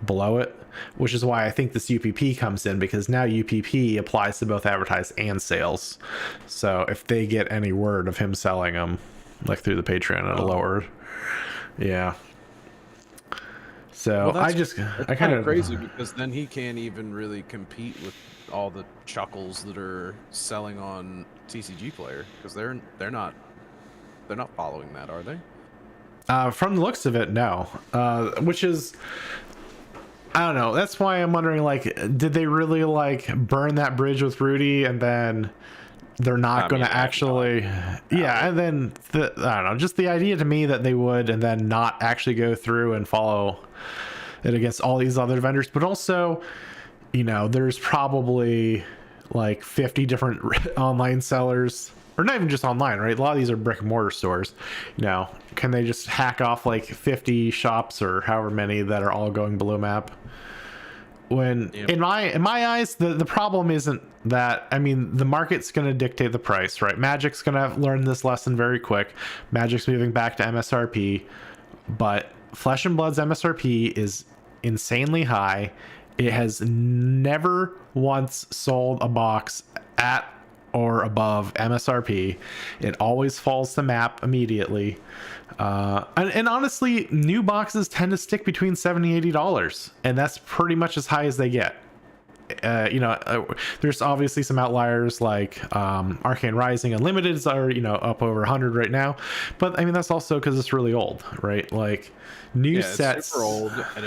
it, which is why I think this UPP comes in, because now UPP applies to both advertised and sales. So if they get any word of him selling them like through the Patreon at a lower, yeah. So well, I kind of crazy, because then he can't even really compete with all the chuckles that are selling on TCG Player, because they're not following that, are they? From the looks of it, no. Which is, I don't know. That's why I'm wondering, like, did they really like burn that bridge with Rudy, and then they're not going to actually, yeah. And then I don't know, just the idea to me that they would, and then not actually go through and follow it against all these other vendors. But also, there's probably like 50 different online sellers, or not even just online, right? A lot of these are brick and mortar stores. Can they just hack off like 50 shops or however many that are all going below map? when Yep. in my eyes, the problem isn't that. I mean, the market's going to dictate the price, right? Magic's going to learn this lesson very quick. Magic's moving back to MSRP, but Flesh and Blood's MSRP is insanely high. It has never once sold a box at or above MSRP. It always falls to map immediately. And honestly, new boxes tend to stick between $70-$80, and that's pretty much as high as they get. There's obviously some outliers like Arcane Rising Unlimiteds are up over 100 right now, but I mean that's also because it's really old, right? Like new sets. It's super old, and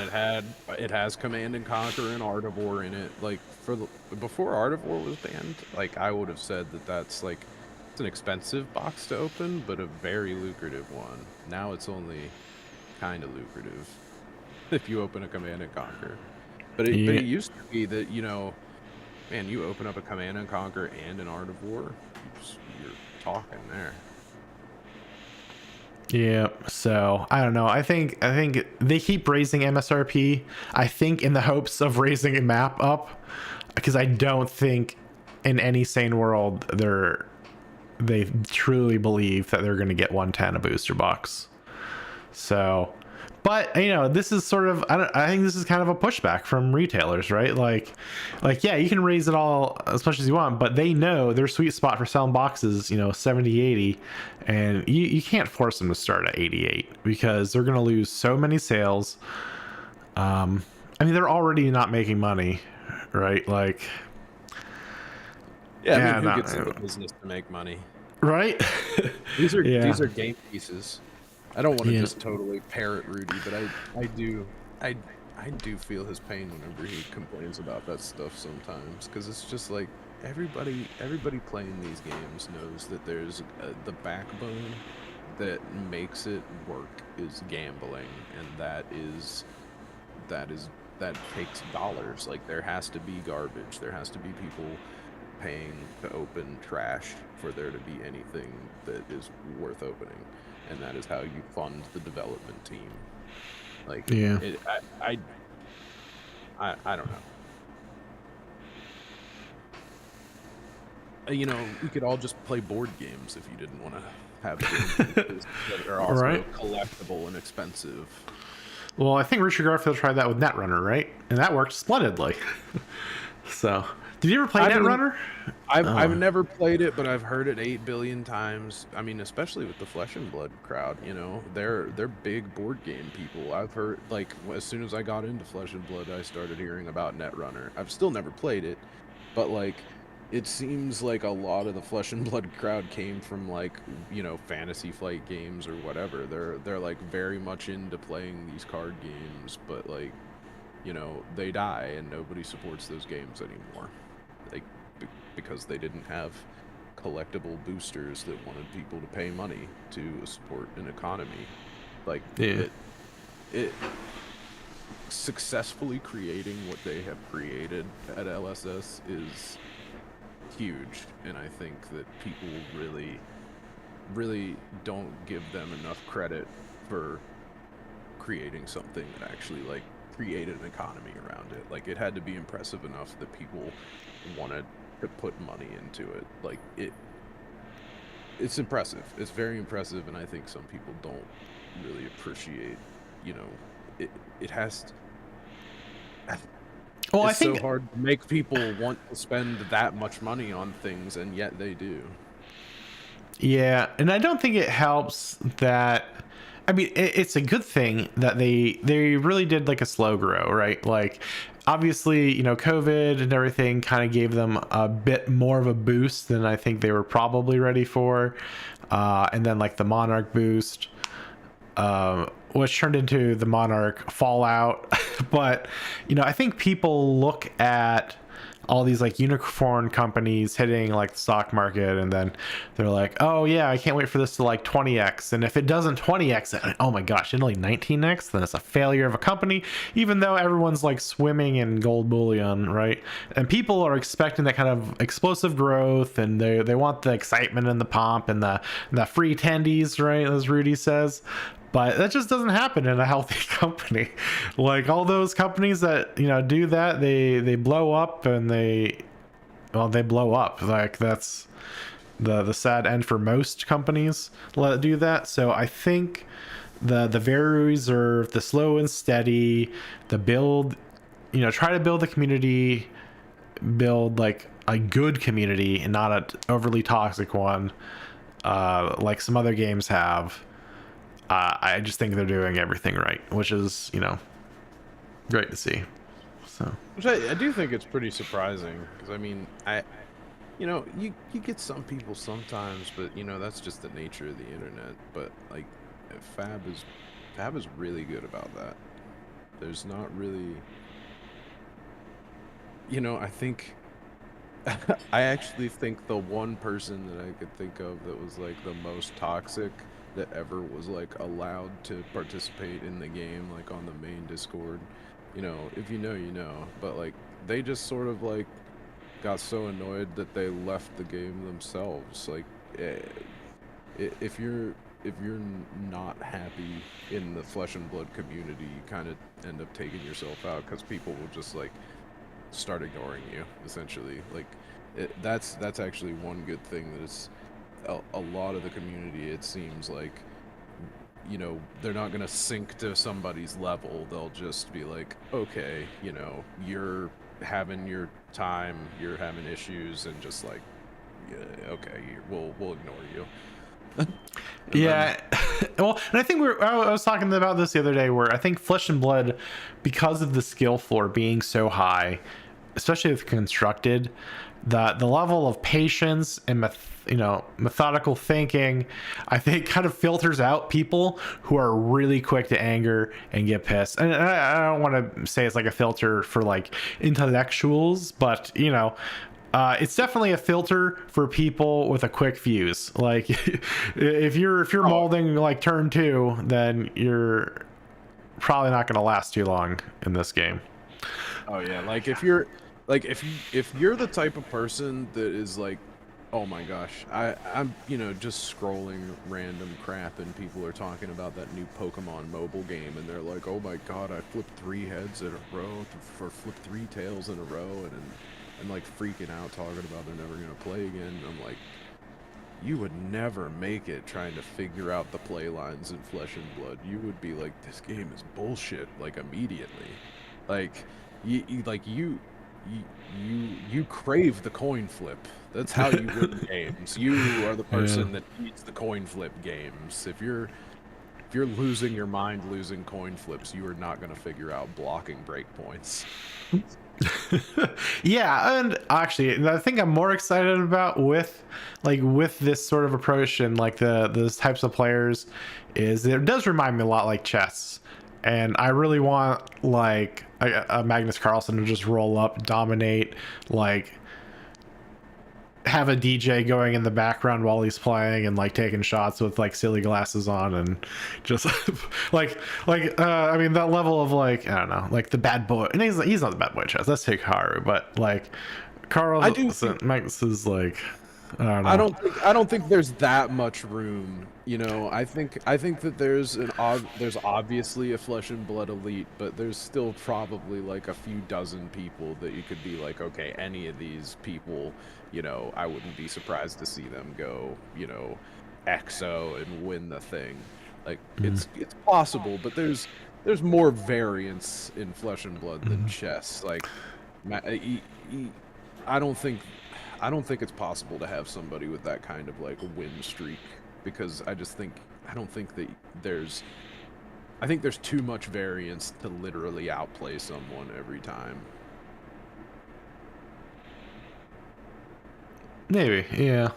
it has Command and Conquer and Art of War in it. Like before Art of War was banned, like I would have said that's like it's an expensive box to open, but a very lucrative one. Now it's only kind of lucrative if you open a Command and Conquer. But it used to be that, man, you open up a Command and Conquer and an Art of War, you're talking there. Yeah, so I don't know. I think they keep raising MSRP. I think in the hopes of raising a map up, because I don't think in any sane world they truly believe that they're going to get 110 a booster box. So. But this is sort of I think this is kind of a pushback from retailers, right? Like yeah, you can raise it all as much as you want, but they know their sweet spot for selling boxes, 70, 80, and you can't force them to start at 88 because they're going to lose so many sales. I mean, they're already not making money, right? Like, yeah, I mean, who gets into business to make money, right? These are game pieces. I don't want to just totally parrot Rudy, but I do feel his pain whenever he complains about that stuff sometimes, because it's just like everybody playing these games knows that there's the backbone that makes it work is gambling, and that takes dollars. Like there has to be garbage, there has to be people paying to open trash for there to be anything that is worth opening. And that is how you fund the development team. Like, I don't know. We could all just play board games if you didn't want to have games that are also collectible and expensive. Well, I think Richard Garfield tried that with Netrunner, right? And that worked splendidly. So, did you ever play Netrunner? I've never played it, but I've heard it 8 billion times. I mean, especially with the Flesh and Blood crowd, they're big board game people. I've heard, like, as soon as I got into Flesh and Blood, I started hearing about Netrunner. I've still never played it, but like, it seems like a lot of the Flesh and Blood crowd came from like, Fantasy Flight games or whatever. They're like very much into playing these card games, but like, they die and nobody supports those games anymore. Like, because they didn't have collectible boosters that wanted people to pay money to support an economy. Like, it successfully creating what they have created at LSS is huge, and I think that people really don't give them enough credit for creating something that actually like created an economy around it. Like, it had to be impressive enough that people wanted to put money into it. Like, it's impressive. It's very impressive, and I think some people don't really appreciate, it has to, well, it's so hard to make people want to spend that much money on things, and yet they do. Yeah, and I don't think it helps that. I mean, it's a good thing that they really did like a slow grow, right? Like, obviously, COVID and everything kind of gave them a bit more of a boost than I think they were probably ready for. And then like the Monarch boost, which turned into the Monarch Fallout. But, I think people look at all these like unicorn companies hitting like the stock market, and then they're like, oh yeah, I can't wait for this to like 20x, and if it doesn't 20x, oh my gosh, only 19x, then it's a failure of a company, even though everyone's like swimming in gold bullion, right? And people are expecting that kind of explosive growth, and they want the excitement and the pomp and the free tendies, right, as Rudy says. but that just doesn't happen in a healthy company. Like all those companies that do that, they blow up, and they blow up. Like that's the sad end for most companies that do that. So I think the very reserved, the slow and steady, the build, try to build a community, build like a good community and not an overly toxic one, like some other games have. I just think they're doing everything right, which is great to see. So Which I do think it's pretty surprising, because I mean, you get some people sometimes, but that's just the nature of the internet. But like, Fab is really good about that. There's not really, I think, I actually think the one person that I could think of that was like the most toxic that ever was like allowed to participate in the game, like on the main Discord, if you know, but like they just sort of like got so annoyed that they left the game themselves. Like, if you're not happy in the Flesh and Blood community, you kind of end up taking yourself out, because people will just like start ignoring you, essentially. Like, that's actually one good thing, that it's a lot of the community, it seems like, they're not gonna sink to somebody's level. They'll just be like, okay, you're having your time, you're having issues, and just like, yeah, okay, we'll ignore you. yeah. Well, and I think I was talking about this the other day, where I think Flesh and Blood, because of the skill floor being so high, especially with constructed, the level of patience and methodical thinking, I think, kind of filters out people who are really quick to anger and get pissed. And I don't want to say it's like a filter for like intellectuals, but it's definitely a filter for people with a quick fuse. Like, if you're molding like turn 2, then you're probably not going to last too long in this game. Oh yeah, like if you're the type of person that is like, oh my gosh, I'm just scrolling random crap, and people are talking about that new Pokemon mobile game, and they're like, oh my god, I flipped 3 heads in a row, or flipped 3 tails in a row, and like freaking out, talking about they're never gonna play again. I'm like, you would never make it trying to figure out the play lines in Flesh and Blood. You would be like, this game is bullshit, like immediately. Like, you crave the coin flip. That's how you win games. You are the person that needs the coin flip games. If you're losing your mind losing coin flips, you are not going to figure out blocking breakpoints. Yeah, and actually, the thing I'm more excited about with this sort of approach and like those types of players is it does remind me a lot like chess. And I really want like a Magnus Carlsen to just roll up, dominate, like have a DJ going in the background while he's playing and like taking shots with like silly glasses on, and just I mean, that level of like, I don't know, like the bad boy. And he's not the bad boy chess. That's Hikaru, but like Carlsen, Magnus is like, I don't know. I don't think there's that much room. I think that there's obviously a Flesh and Blood elite, but there's still probably like a few dozen people that you could be like, okay, any of these people, I wouldn't be surprised to see them go, EXO and win the thing. Like, it's possible, but there's more variance in Flesh and Blood than chess. Like, I don't think it's possible to have somebody with that kind of like win streak, because I don't think that there's too much variance to literally outplay someone every time. Maybe, yeah.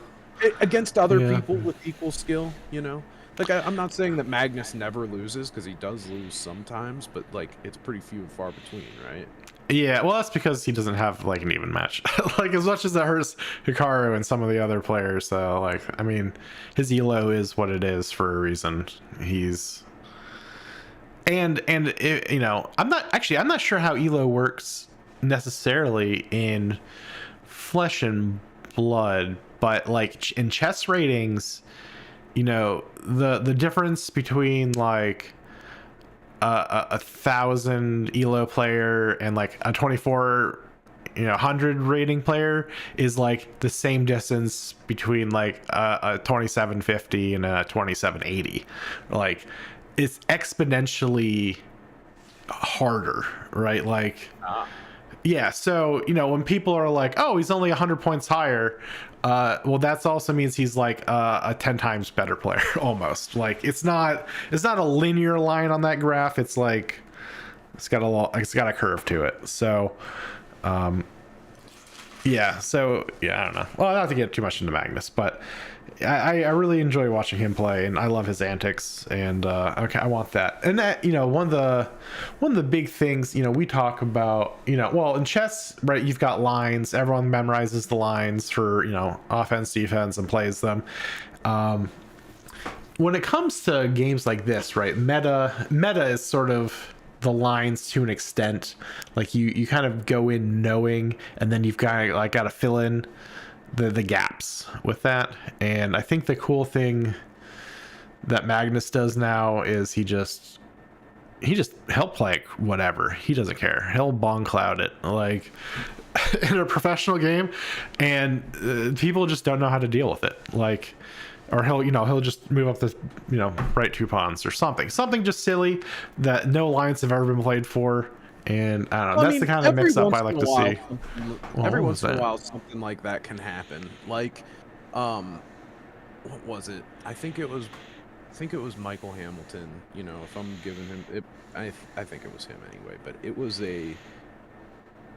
Against other people with equal skill, Like, I'm not saying that Magnus never loses, because he does lose sometimes, but like, it's pretty few and far between, right? Yeah, well, that's because he doesn't have like an even match. Like, as much as it hurts Hikaru and some of the other players, so like, I mean, his elo is what it is for a reason. He's and it, I'm not sure how elo works necessarily in Flesh and Blood, but like in chess ratings, you know, the difference between like a 1,000 elo player and like a 24 100 rating player is like the same distance between like a 2750 and a 2780. Like it's exponentially harder, right? Like yeah, so when people are like, oh, he's only 100 points higher, well, that's also means he's like a 10 times better player almost. Like it's not a linear line on that graph. It's like it's got a curve to it. So yeah, I don't know. Well, not to get too much into Magnus, but I really enjoy watching him play, and I love his antics, and okay, I want that. And that one of the big things we talk about, well, in chess, right, you've got lines. Everyone memorizes the lines for offense, defense, and plays them. When it comes to games like this, right, meta is sort of the lines to an extent. Like you kind of go in knowing, and then you've got to fill in the gaps with that. And I think the cool thing that Magnus does now is he'll play whatever. He doesn't care. He'll bong cloud it like in a professional game, and people just don't know how to deal with it. Like, or he'll just move up the right 2 pawns or something just silly that no lines have ever been played for. And I don't know, that's the kind of mix up I like to see. Every once in a while something like that can happen. Like what was it? I think it was Michael Hamilton, if I'm giving him it, I think it was him anyway, but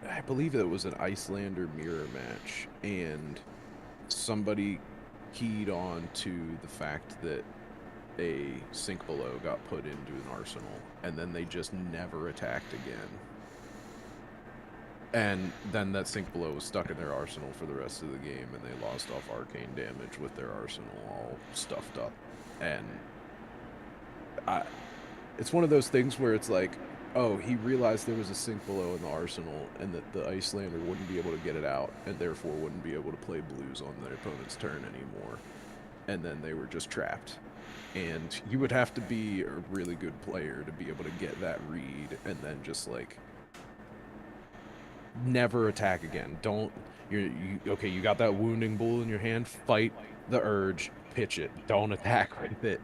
I believe it was an Icelander mirror match, and somebody keyed on to the fact that a sink below got put into an arsenal, and then they just never attacked again. And then that sink below was stuck in their arsenal for the rest of the game, and they lost off arcane damage with their arsenal all stuffed up. And it's one of those things where it's like, oh, he realized there was a sink below in the arsenal, and that the Icelander wouldn't be able to get it out, and therefore wouldn't be able to play blues on their opponent's turn anymore. And then they were just trapped. And you would have to be a really good player to be able to get that read, and then just like never attack again. Okay, you got that wounding bull in your hand, fight the urge, pitch it, don't attack with it.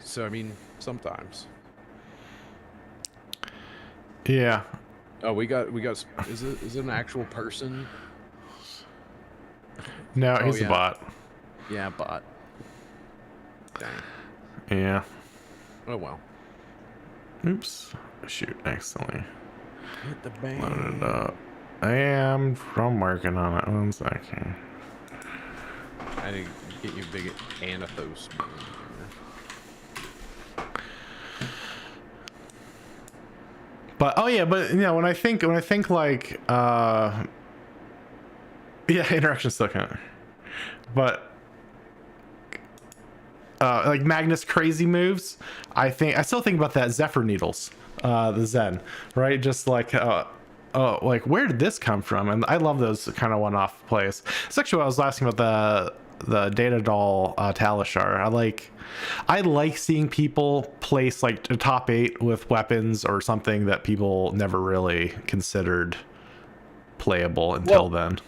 So I mean, sometimes. Yeah. Oh, we got is it an actual person? No, he's a bot. Yeah, bot. Dang. Yeah. Oh well. Oops. Shoot, accidentally Hit the bang. loaded it up. I'm working on it. 1 second. I didn't get you big Anathos. But when I think like yeah, interaction still count. But like Magnus crazy moves, I still think about that Zephyr Needles, the Zen, right? Just like like where did this come from? And I love those kind of one-off plays. It's actually what I was asking about the Data Doll Talishar. I like seeing people place like a top 8 with weapons or something that people never really considered playable until then.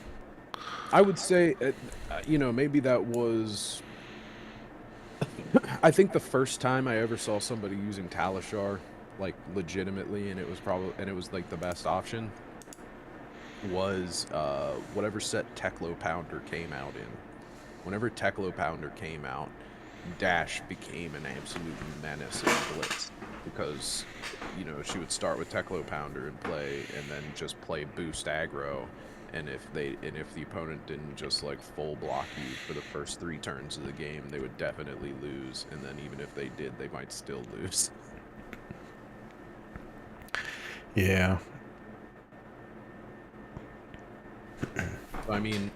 I would say, maybe that was. I think the first time I ever saw somebody using Talishar, like legitimately, and it was like the best option, was whatever set Teklo Pounder came out in. Whenever Teklo Pounder came out, Dash became an absolute menace in Blitz, because she would start with Teklo Pounder and then just play boost aggro, and if the opponent didn't just like full block you for the first 3 turns of the game, they would definitely lose, and then even if they did, they might still lose. Yeah. I mean,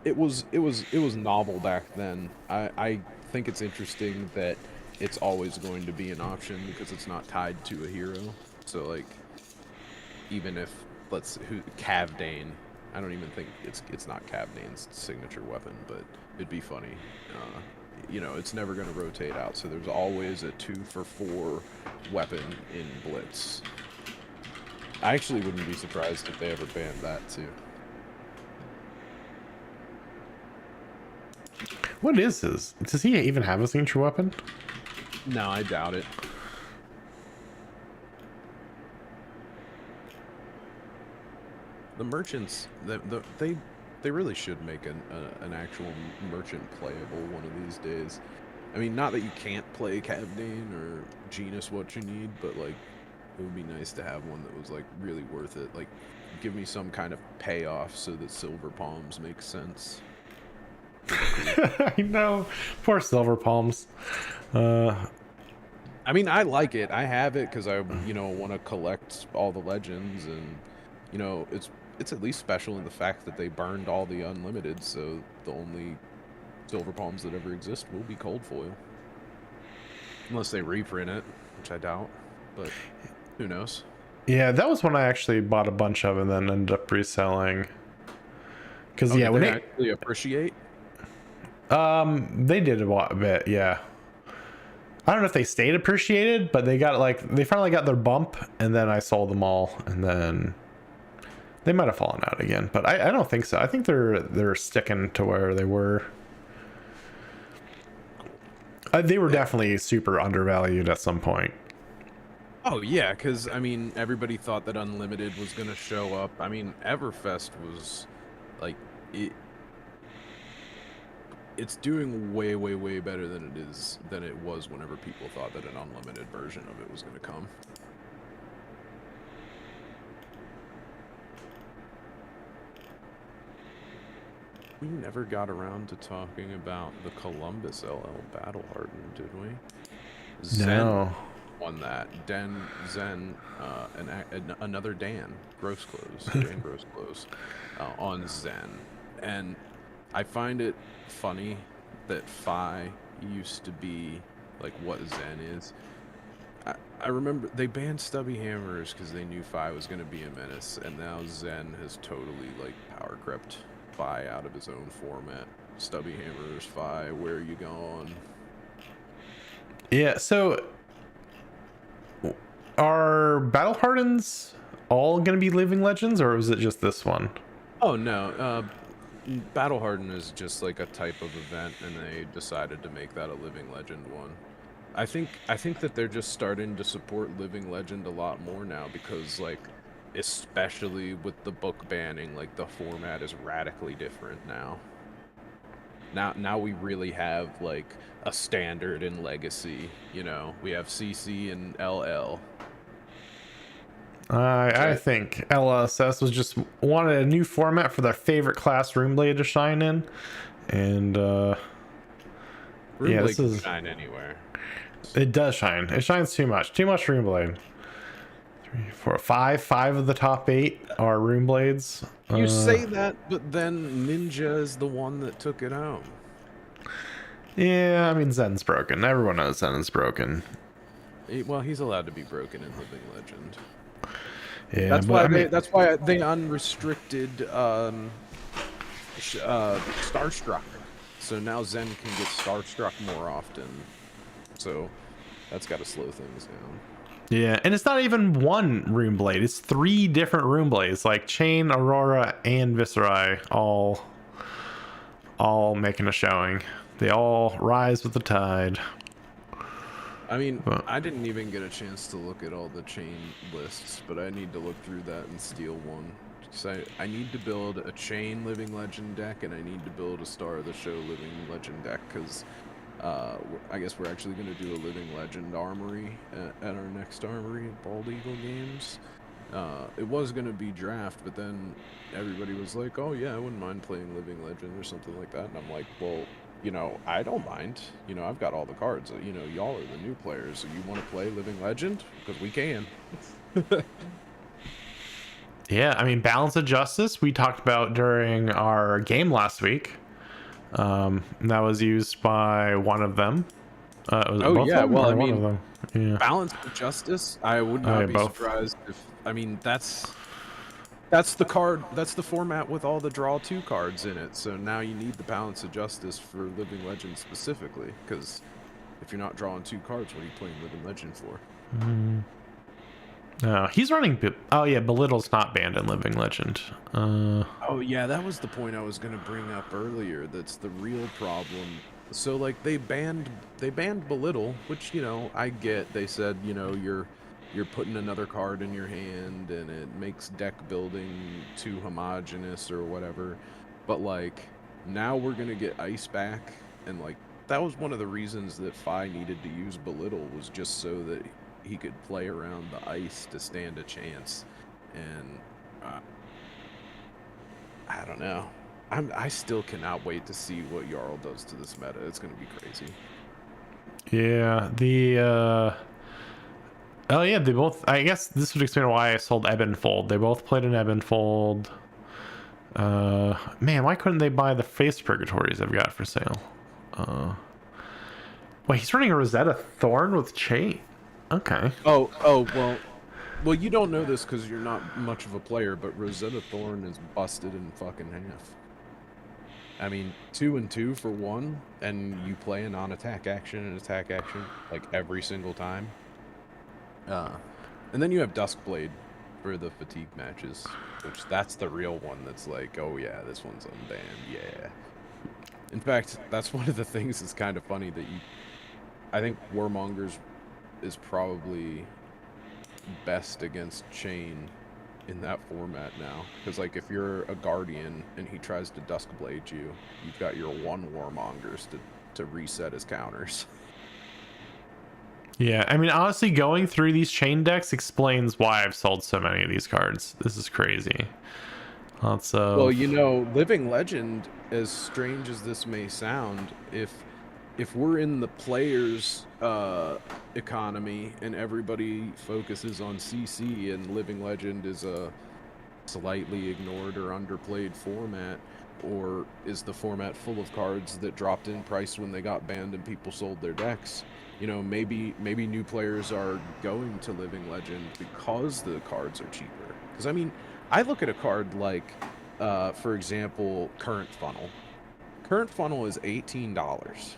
it was novel back then. I think it's interesting that it's always going to be an option because it's not tied to a hero. So like, even if Cavdane I don't even think it's not Cavnane's signature weapon, but it'd be funny. You know, it's never going to rotate out, so there's always a 2-for-4 weapon in Blitz. I actually wouldn't be surprised if they ever banned that too. What is his? Does he even have a signature weapon? No, I doubt it. The merchants, they really should make an actual merchant playable one of these days. I mean, not that you can't play Cavnane or Genus what you need, but like, it would be nice to have one that was like really worth it. Like, give me some kind of payoff so that Silver Palms makes sense. I know, poor Silver Palms. I mean, I like it. I have it because I, you know, want to collect all the legends, and you know, it's at least special in the fact that they burned all the unlimited, so the only Silver Palms that ever exist will be cold foil, unless they reprint it, which I doubt. But who knows? Yeah, that was one I actually bought a bunch of and then ended up reselling. Because yeah, when they actually appreciate. They did a bit, yeah. I don't know if they stayed appreciated, but they got they finally got their bump, and then I sold them all, and then they might have fallen out again, but I don't think so. I think they're sticking to where they were. They were definitely super undervalued at some point. Oh yeah, because I mean, everybody thought that Unlimited was gonna show up. I mean, Everfest was like it's doing way better than it was whenever people thought that an unlimited version of it was going to come. We never got around to talking about the Columbus LL Battle Hardened, did we? No. Zen won that. Zen, another Dan Grossclothes, Dan Grossclothes, on Zen, and I find it funny that Phi used to be like what Zen is. I remember they banned Stubby Hammers because they knew Phi was going to be a menace, and now Zen has totally like power crept Phi out of his own format. Stubby Hammers, Phi, where are you going? Yeah, so are Battle Hardens all going to be living legends, or was it just this one? Oh no, Battle Harden is just like a type of event, and they decided to make that a living legend one. I think that they're just starting to support living legend a lot more now because, like, especially with the book banning, like the format is radically different now. Now we really have like a standard in Legacy. You know, we have CC and LL. I think LSS was just wanted a new format for their favorite class, Runeblade, to shine in, and Runeblade can shine anywhere. It does shine. It shines too much. Too much Runeblade. 3, 4, 5. 5 of the top 8 are Runeblades. You say that, but then Ninja is the one that took it out. Yeah, I mean Zen's broken. Everyone knows Zen is broken. Well, he's allowed to be broken in Living Legend. Yeah, that's why they unrestricted Starstruck. So now Zen can get Starstruck more often. So that's got to slow things down. Yeah, and it's not even one Runeblade. It's 3 different Runeblades, like Chain, Aurora, and Viserai, all making a showing. They all rise with the tide. I mean, I didn't even get a chance to look at all the chain lists, but I need to look through that and steal one. So I need to build a chain Living Legend deck, and I need to build a Star of the Show Living Legend deck, because I guess we're actually going to do a Living Legend armory at our next armory at Bald Eagle Games. It was going to be draft, but then everybody was like, oh yeah, I wouldn't mind playing Living Legend or something like that, and I'm like, well, you know, I don't mind. You know, I've got all the cards. You know, y'all are the new players, so you want to play Living Legend? Because we can. Yeah, I mean, Balance of Justice, we talked about during our game last week. That was used by one of them. Oh, yeah, well, I mean, yeah. Balance of Justice, I would not be surprised if, I mean, that's That's the card. That's the format with all the draw 2 cards in it. So now you need the Balance of Justice for Living Legend specifically, because if you're not drawing 2 cards, what are you playing Living Legend for? No, he's running. Oh yeah, Belittle's not banned in Living Legend. Oh yeah, that was the point I was gonna bring up earlier. That's the real problem. So like they banned Belittle, which I get. They said you're putting another card in your hand and it makes deck building too homogenous or whatever. But like now we're gonna get Ice back, and like that was one of the reasons that Fi needed to use Belittle, was just so that he could play around the ice to stand a chance. And I don't know. I still cannot wait to see what Jarl does to this meta. It's gonna be crazy. Yeah, oh yeah, they both. I guess this would explain why I sold Ebb and Fold. They both played an Ebb and Fold. Man, why couldn't they buy the face purgatories I've got for sale? Wait, he's running a Rosetta Thorn with Chain. Okay. Well, you don't know this because you're not much of a player, but Rosetta Thorn is busted in fucking half. I mean, 2 and 2 for 1, and you play a non-attack action and attack action like every single time. And then you have Duskblade for the fatigue matches, which that's the real one that's like, oh yeah, this one's unbanned, yeah. In fact, that's one of the things that's kind of funny that I think Warmongers is probably best against Chain in that format now, because like if you're a Guardian and he tries to Duskblade you, you've got your 1 Warmongers to reset his counters. Yeah, I mean, honestly, going through these Chain decks explains why I've sold so many of these cards. This is crazy. Lots of... Well, Living Legend, as strange as this may sound, if we're in the players economy and everybody focuses on CC and Living Legend is a slightly ignored or underplayed format, or is the format full of cards that dropped in price when they got banned and people sold their decks, maybe new players are going to Living Legend because the cards are cheaper. Because I mean, I look at a card like for example, Current Funnel. Current Funnel is $18.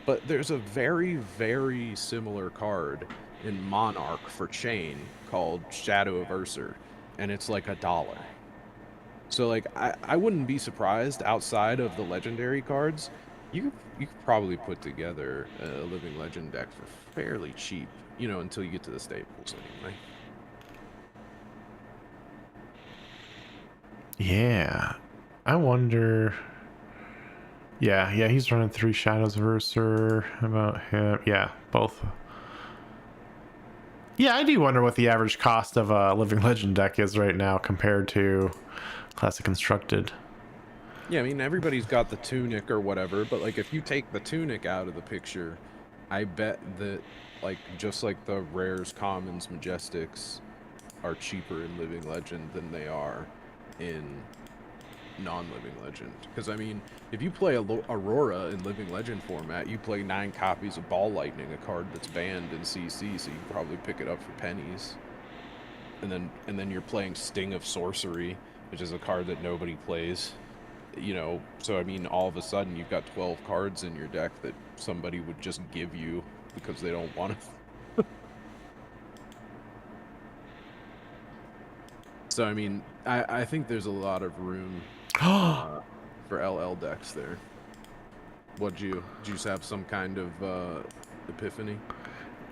But there's a very, very similar card in Monarch for Chain called Shadow of Ursa, and it's like $1. So like I wouldn't be surprised, outside of the legendary cards, you could probably put together a Living Legend deck for fairly cheap, until you get to the staples anyway. Yeah, I wonder... Yeah, he's running 3 Shadows of Ursa. How about him? Yeah, both. Yeah, I do wonder what the average cost of a Living Legend deck is right now compared to Classic Constructed. Yeah, I mean, everybody's got the Tunic or whatever, but like if you take the Tunic out of the picture, I bet that like just like the rares, commons, majestics are cheaper in Living Legend than they are in non-Living Legend. Because I mean, if you play Aurora in Living Legend format, you play 9 copies of Ball Lightning, a card that's banned in CC, so you can probably pick it up for pennies. And then you're playing Sting of Sorcery, which is a card that nobody plays. So I mean, all of a sudden you've got 12 cards in your deck that somebody would just give you because they don't want to. So I mean, I think there's a lot of room for LL decks there. Did you just have some kind of epiphany?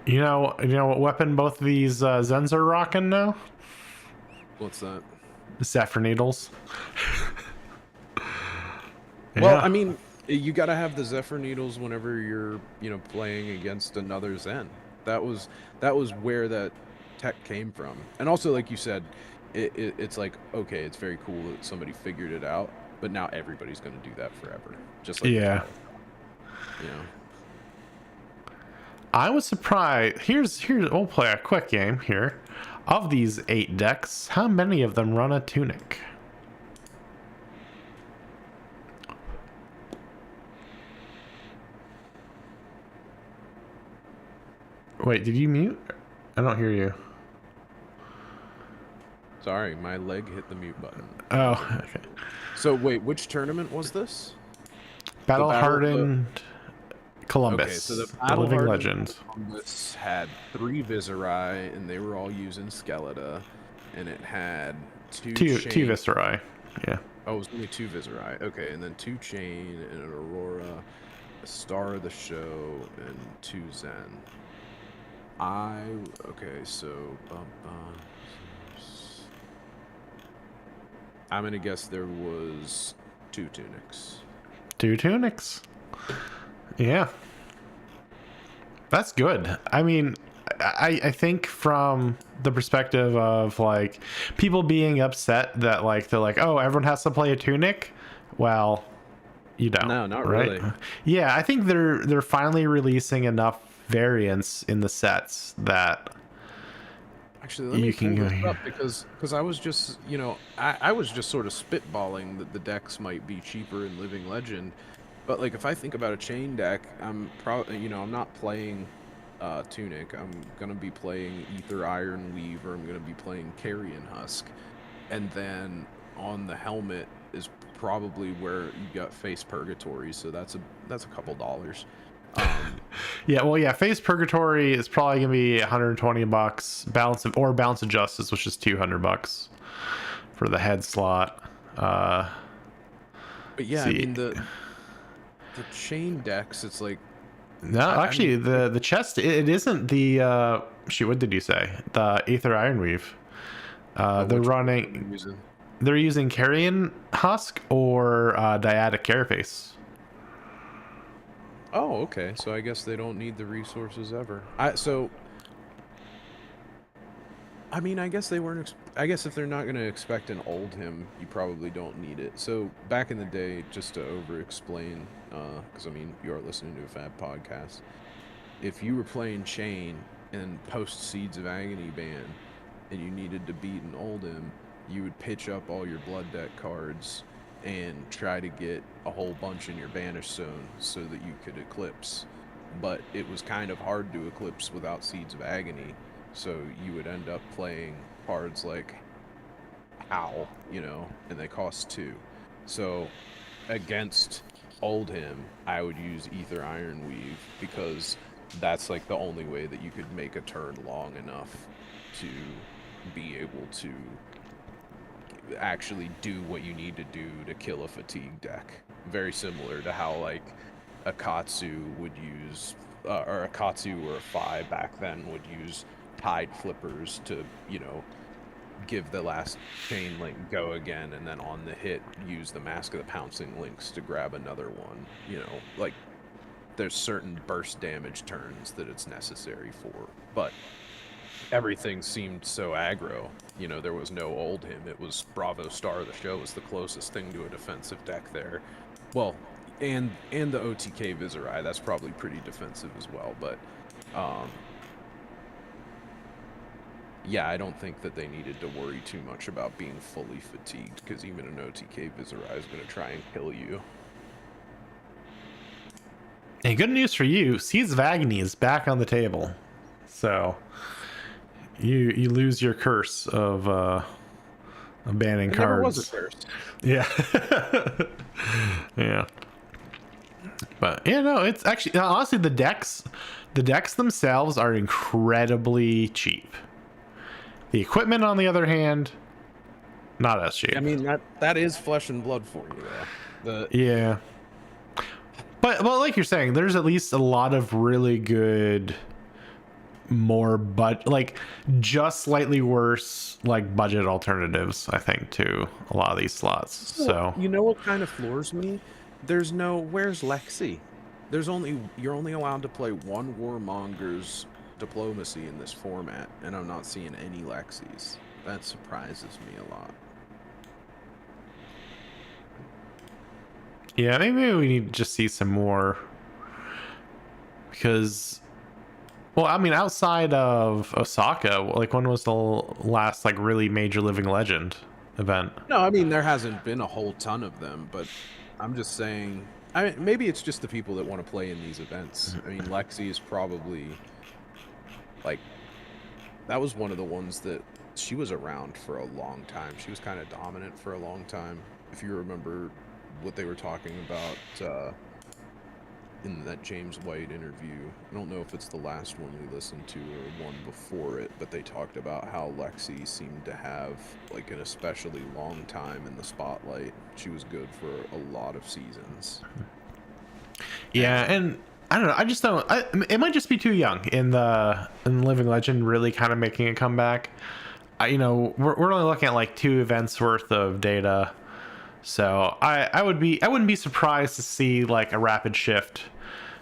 You know what weapon both of these Zens are rocking now? What's that? Zephyr Needles. Well, Yeah. I mean, you got to have the Zephyr Needles whenever you're, playing against another Zen. That was where that tech came from. And also, like you said, it's like, okay, it's very cool that somebody figured it out, but now everybody's going to do that forever. Just like Yeah. I was surprised. Here's we'll play a quick game here. Of these 8 decks, how many of them run a Tunic? Wait, did you mute? I don't hear you. Sorry, my leg hit the mute button. Oh, As I mentioned. okay. So wait, which tournament was this? The Battle battle. Hardened Okay, so the Columbus, the battle living hardened legend. Columbus had 3 Visceri, and they were all using Skeleta, and it had 2 Two chain. Visceri. Yeah. Oh, it was only 2 Visceri. Okay, and then 2 chain, and an Aurora, a Star of the Show, and 2 Zen. Okay, so I'm gonna guess there was 2 Tunics. 2 tunics. Yeah. That's good. I mean, I think from the perspective of like people being upset that like they're like, oh, everyone has to play a tunic. Well, you don't. No, not right? really. Yeah, I think they're finally releasing enough variants in the sets that Actually, let me you pull can go this here. up because I was just, I was just sort of spitballing that the decks might be cheaper in Living Legend. But like if I think about a chain deck, I'm probably, I'm not playing Tunic. I'm gonna be playing Ether Iron Weave, or I'm gonna be playing Carrion Husk. And then on the helmet is probably where you got Face Purgatory, so that's a couple dollars. Yeah, well, yeah, Face Purgatory is probably gonna be $120. Balance of Justice, which is $200 for the head slot. But yeah, I See. mean the chain decks, it's like No, I actually, mean, the chest it isn't the shoot. What did you say? The Aether Ironweave. They're which one are you running. using? They're using Carrion Husk or Dyadic Carapace. Oh, okay. So I guess they don't need the resources ever. I mean, I guess they weren't. I guess if they're not going to expect an old him, you probably don't need it. So back in the day, just to over-explain, because I mean, you are listening to a Fab podcast. If you were playing Chain and post Seeds of Agony ban, and you needed to beat an old him, you would pitch up all your blood deck cards and try to get a whole bunch in your banish zone so that you could eclipse. But it was kind of hard to eclipse without Seeds of Agony, so you would end up playing cards like Howl, and they cost 2. So against Oldhim, I would use Ether Iron Weave because that's like the only way that you could make a turn long enough to be able to actually do what you need to do to kill a fatigue deck. Very similar to how like Akatsu would use, or Akatsu or a Phi back then would use Tide Flippers to, give the last chain link go again, and then on the hit use the Mask of the Pouncing Links to grab another one. Like there's certain burst damage turns that it's necessary for, but everything seemed so aggro. There was no old him. It was Bravo Star of the Show was the closest thing to a defensive deck there. Well, and the OTK Visceri, that's probably pretty defensive as well. But yeah, I don't think that they needed to worry too much about being fully fatigued, because even an OTK Visceri is going to try and kill you. Hey, good news for you. Seeds of Agony is back on the table. So you lose your curse of banning It cards. never was a curse. Yeah. Yeah. But it's actually honestly the decks themselves are incredibly cheap. The equipment, on the other hand, not as cheap. I mean, that is flesh and blood for you, though. Yeah. But like you're saying, there's at least a lot of really good, just slightly worse budget alternatives, I think, to a lot of these slots. So you know what kind of floors me? Where's Lexi? You're only allowed to play one Warmonger's Diplomacy in this format, and I'm not seeing any Lexis. That surprises me a lot. yeah, maybe we need to just see some more, because, well, I mean, outside of Osaka, when was the last really major Living Legend event? No, I mean, there hasn't been a whole ton of them, but I'm just saying, maybe it's just the people that want to play in these events. I mean, Lexi is probably that was one of the ones that she was around for a long time. She was kind of dominant for a long time. If you remember what they were talking about in that James White interview, I don't know if it's the last one we listened to or one before it, but they talked about how Lexi seemed to have like an especially long time in the spotlight. She was good for a lot of seasons. Yeah, and I don't know. I just don't. It might just be too young in the Living Legend really kind of making a comeback. We're only looking at like 2 events worth of data, so I wouldn't be surprised to see like a rapid shift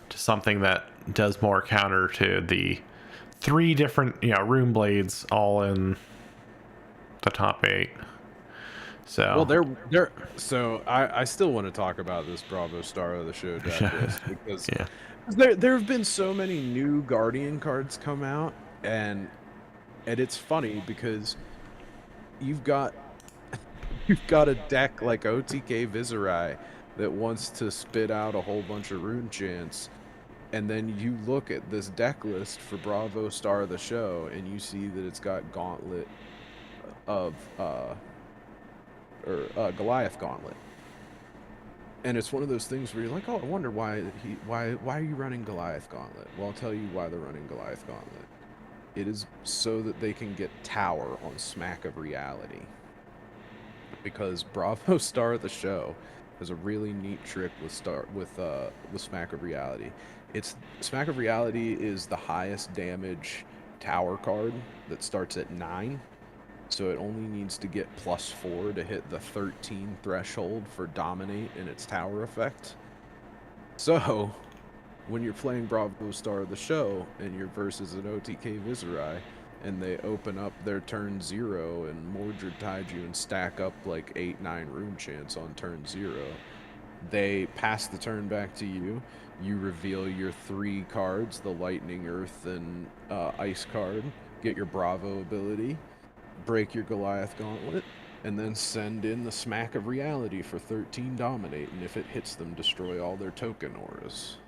to something that does more counter to the 3 different rune blades all in the top 8. So Well, so I still want to talk about this Bravo Star of the Show deck list because yeah. there have been so many new Guardian cards come out, and it's funny because you've got a deck like OTK Viserai that wants to spit out a whole bunch of rune chants, and then you look at this deck list for Bravo Star of the Show and you see that it's got Gauntlet of Goliath Gauntlet, and it's one of those things where you're like, oh, I wonder why are you running Goliath Gauntlet? Well, I'll tell you why they're running Goliath Gauntlet. It is so that they can get Tower on Smack of Reality, because Bravo Star of the Show has a really neat trick with Smack of Reality. Smack of Reality is the highest damage Tower card that starts at 9. So it only needs to get +4 to hit the 13 threshold for Dominate in its Tower effect. So, when you're playing Bravo Star of the Show and you're versus an OTK Viserai, and they open up their turn 0 and Mordred Tide you and stack up like 8-9 rune chants on turn 0, they pass the turn back to you. You reveal your 3 cards, the Lightning, Earth, and Ice card, get your Bravo ability, break your Goliath Gauntlet, and then send in the Smack of Reality for 13 Dominate, and if it hits them, destroy all their token auras.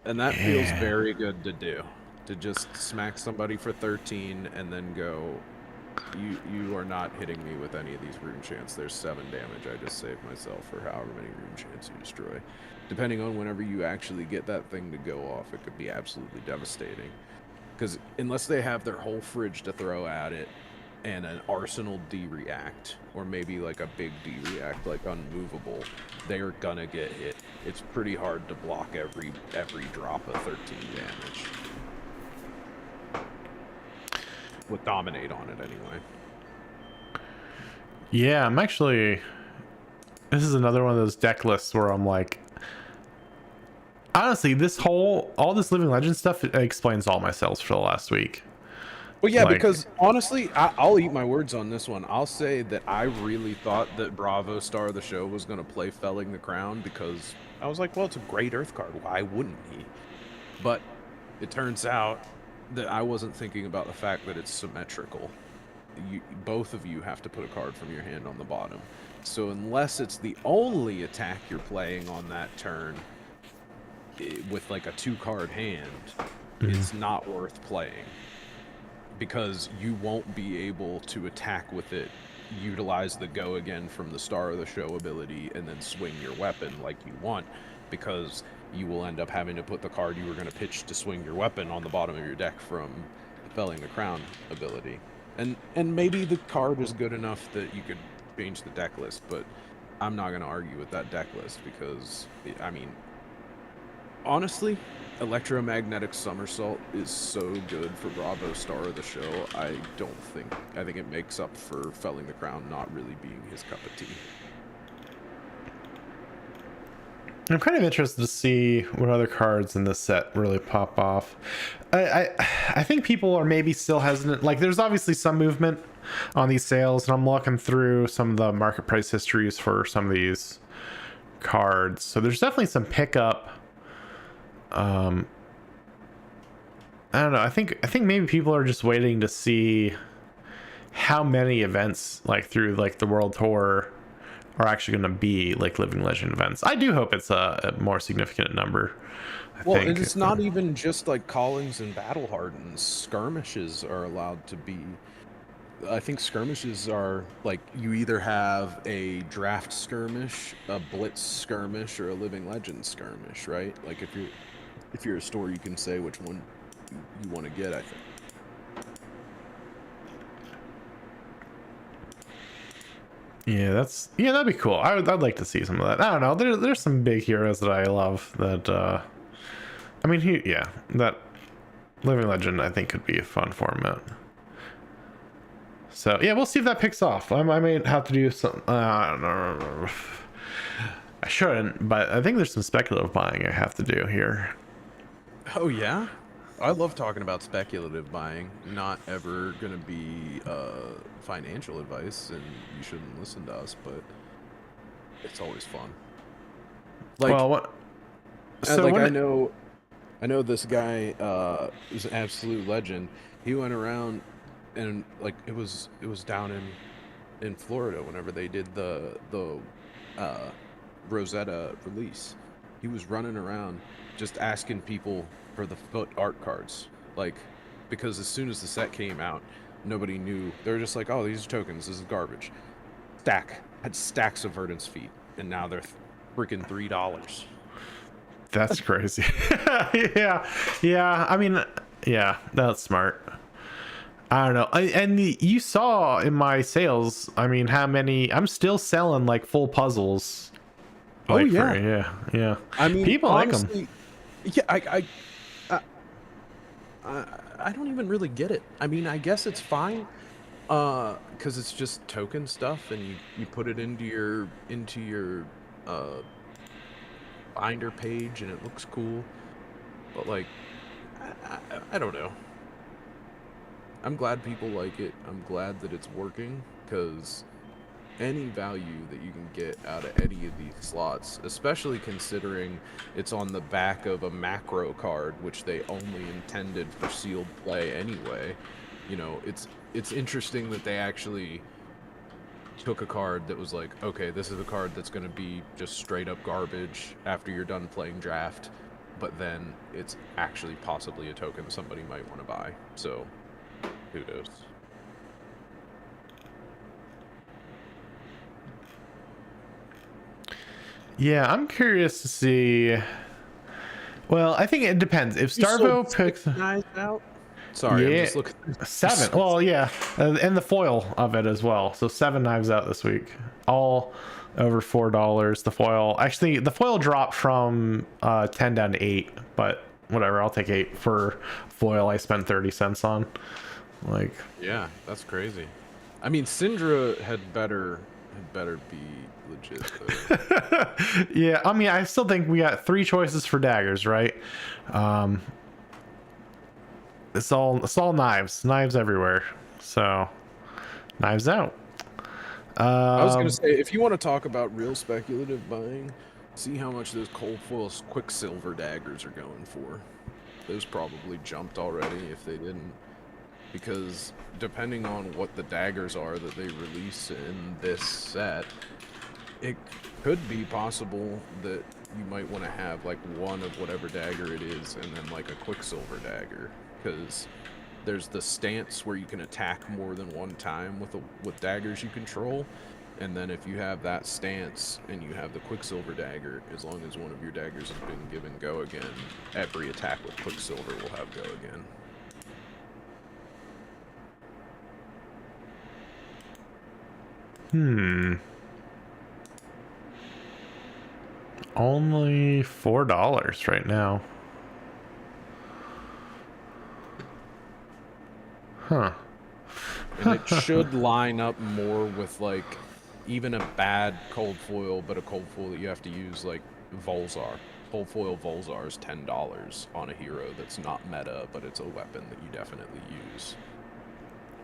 And that feels very good to do. To just smack somebody for 13 and then go, you are not hitting me with any of these rune chants. There's 7 damage I just saved myself for however many rune chants you destroy. Depending on whenever you actually get that thing to go off, it could be absolutely devastating. Because unless they have their whole fridge to throw at it and an arsenal D-react, or maybe like a big D-react like Unmovable, they are gonna get hit. It's pretty hard to block every drop of 13 damage. With Dominate on it anyway. Yeah, I'm actually... This is another one of those deck lists where I'm like... Honestly, all this Living Legend stuff explains all my sales for the last week. Well, yeah, because honestly, I'll eat my words on this one. I'll say that I really thought that Bravo Star of the Show was going to play Felling the Crown, because I was like, well, it's a great Earth card. Why wouldn't he? But it turns out that I wasn't thinking about the fact that it's symmetrical. Both of you have to put a card from your hand on the bottom. So unless it's the only attack you're playing on that turn with like a 2-card hand, it's not worth playing, because you won't be able to attack with it, utilize the go again from the Star of the Show ability, and then swing your weapon like you want, because you will end up having to put the card you were going to pitch to swing your weapon on the bottom of your deck from Felling the Crown ability. And maybe the card is good enough that you could change the deck list, but I'm not going to argue with that deck list, because, I mean, honestly, Electromagnetic Somersault is so good for Bravo Star of the Show. I think it makes up for Felling the Crown not really being his cup of tea. I'm kind of interested to see what other cards in this set really pop off. I think people are maybe still hesitant. Like, there's obviously some movement on these sales, and I'm looking through some of the market price histories for some of these cards. So there's definitely some pickup. I don't know. I think maybe people are just waiting to see how many events like through like the World Tour are actually going to be like Living Legend events. I do hope it's a more significant number. I Well, and think. it's not even just like callings and battle hardens. Skirmishes are allowed to be. I think skirmishes are like you either have a draft skirmish, a blitz skirmish, or a living legend skirmish, right? Like if you're a store, you can say which one you want to get. I think. Yeah, that'd be cool. I'd like to see some of that. I don't know. There's some big heroes that I love that I mean that Living Legend I think could be a fun format. So yeah, we'll see if that picks off. I may have to do some I don't know. I shouldn't, but I think there's some speculative buying I have to do here. Oh yeah, I love talking about speculative buying. Not ever gonna be financial advice, and you shouldn't listen to us, but it's always fun. Like, Well, what? So like when I know this guy is an absolute legend. He went around and like it was down in Florida whenever they did the uh, Rosetta release. He was running around just asking people for the foot art cards, like because as soon as the set came out, nobody knew. They were just like, "Oh, these are tokens. This is garbage." Had stacks of Verdant's feet, and now they're freaking $3. That's crazy. Yeah. I mean, yeah, that's smart. I don't know. You saw in my sales. I mean, how many? I'm still selling like full puzzles. Oh Like yeah. yeah. I mean, People honestly, like them. yeah, I don't even really get it. I mean, I guess it's fine, because it's just token stuff, and you put it into your uh binder page, and it looks cool. But like, I don't know. I'm glad people like it. I'm glad that it's working, because any value that you can get out of any of these slots, especially considering it's on the back of a macro card, which they only intended for sealed play anyway. You know, it's interesting that they actually took a card that was like, okay, this is a card that's going to be just straight up garbage after you're done playing draft, but then it's actually possibly a token somebody might want to buy. So, kudos. Yeah, I'm curious to see. Well, I think it depends. If Starvo picks, knives out. Sorry, yeah, I'm just looking. 7. Well, yeah, and the foil of it as well. So 7 knives out this week, all over $4. The foil, actually, the foil dropped from 10 down to 8, but whatever. I'll take 8 for foil. I spent 30 cents on. Like, Yeah, that's crazy. I mean, Syndra had better be legit though. yeah. I mean, I still think we got 3 choices for daggers, right? It's all knives everywhere. So, knives out. I was gonna say, if you want to talk about real speculative buying, see how much those cold foil Quicksilver daggers are going for. Those probably jumped already if they didn't, because depending on what the daggers are that they release in this set, it could be possible that you might want to have like one of whatever dagger it is, and then like a Quicksilver dagger, because there's the stance where you can attack more than one time with daggers you control, and then if you have that stance and you have the Quicksilver dagger, as long as one of your daggers has been given go again, every attack with Quicksilver will have go again. Only $4 right now. Huh. And it should line up more with like even a bad cold foil, but a cold foil that you have to use like Volzar. Cold foil Volzar is $10 on a hero that's not meta, but it's a weapon that you definitely use.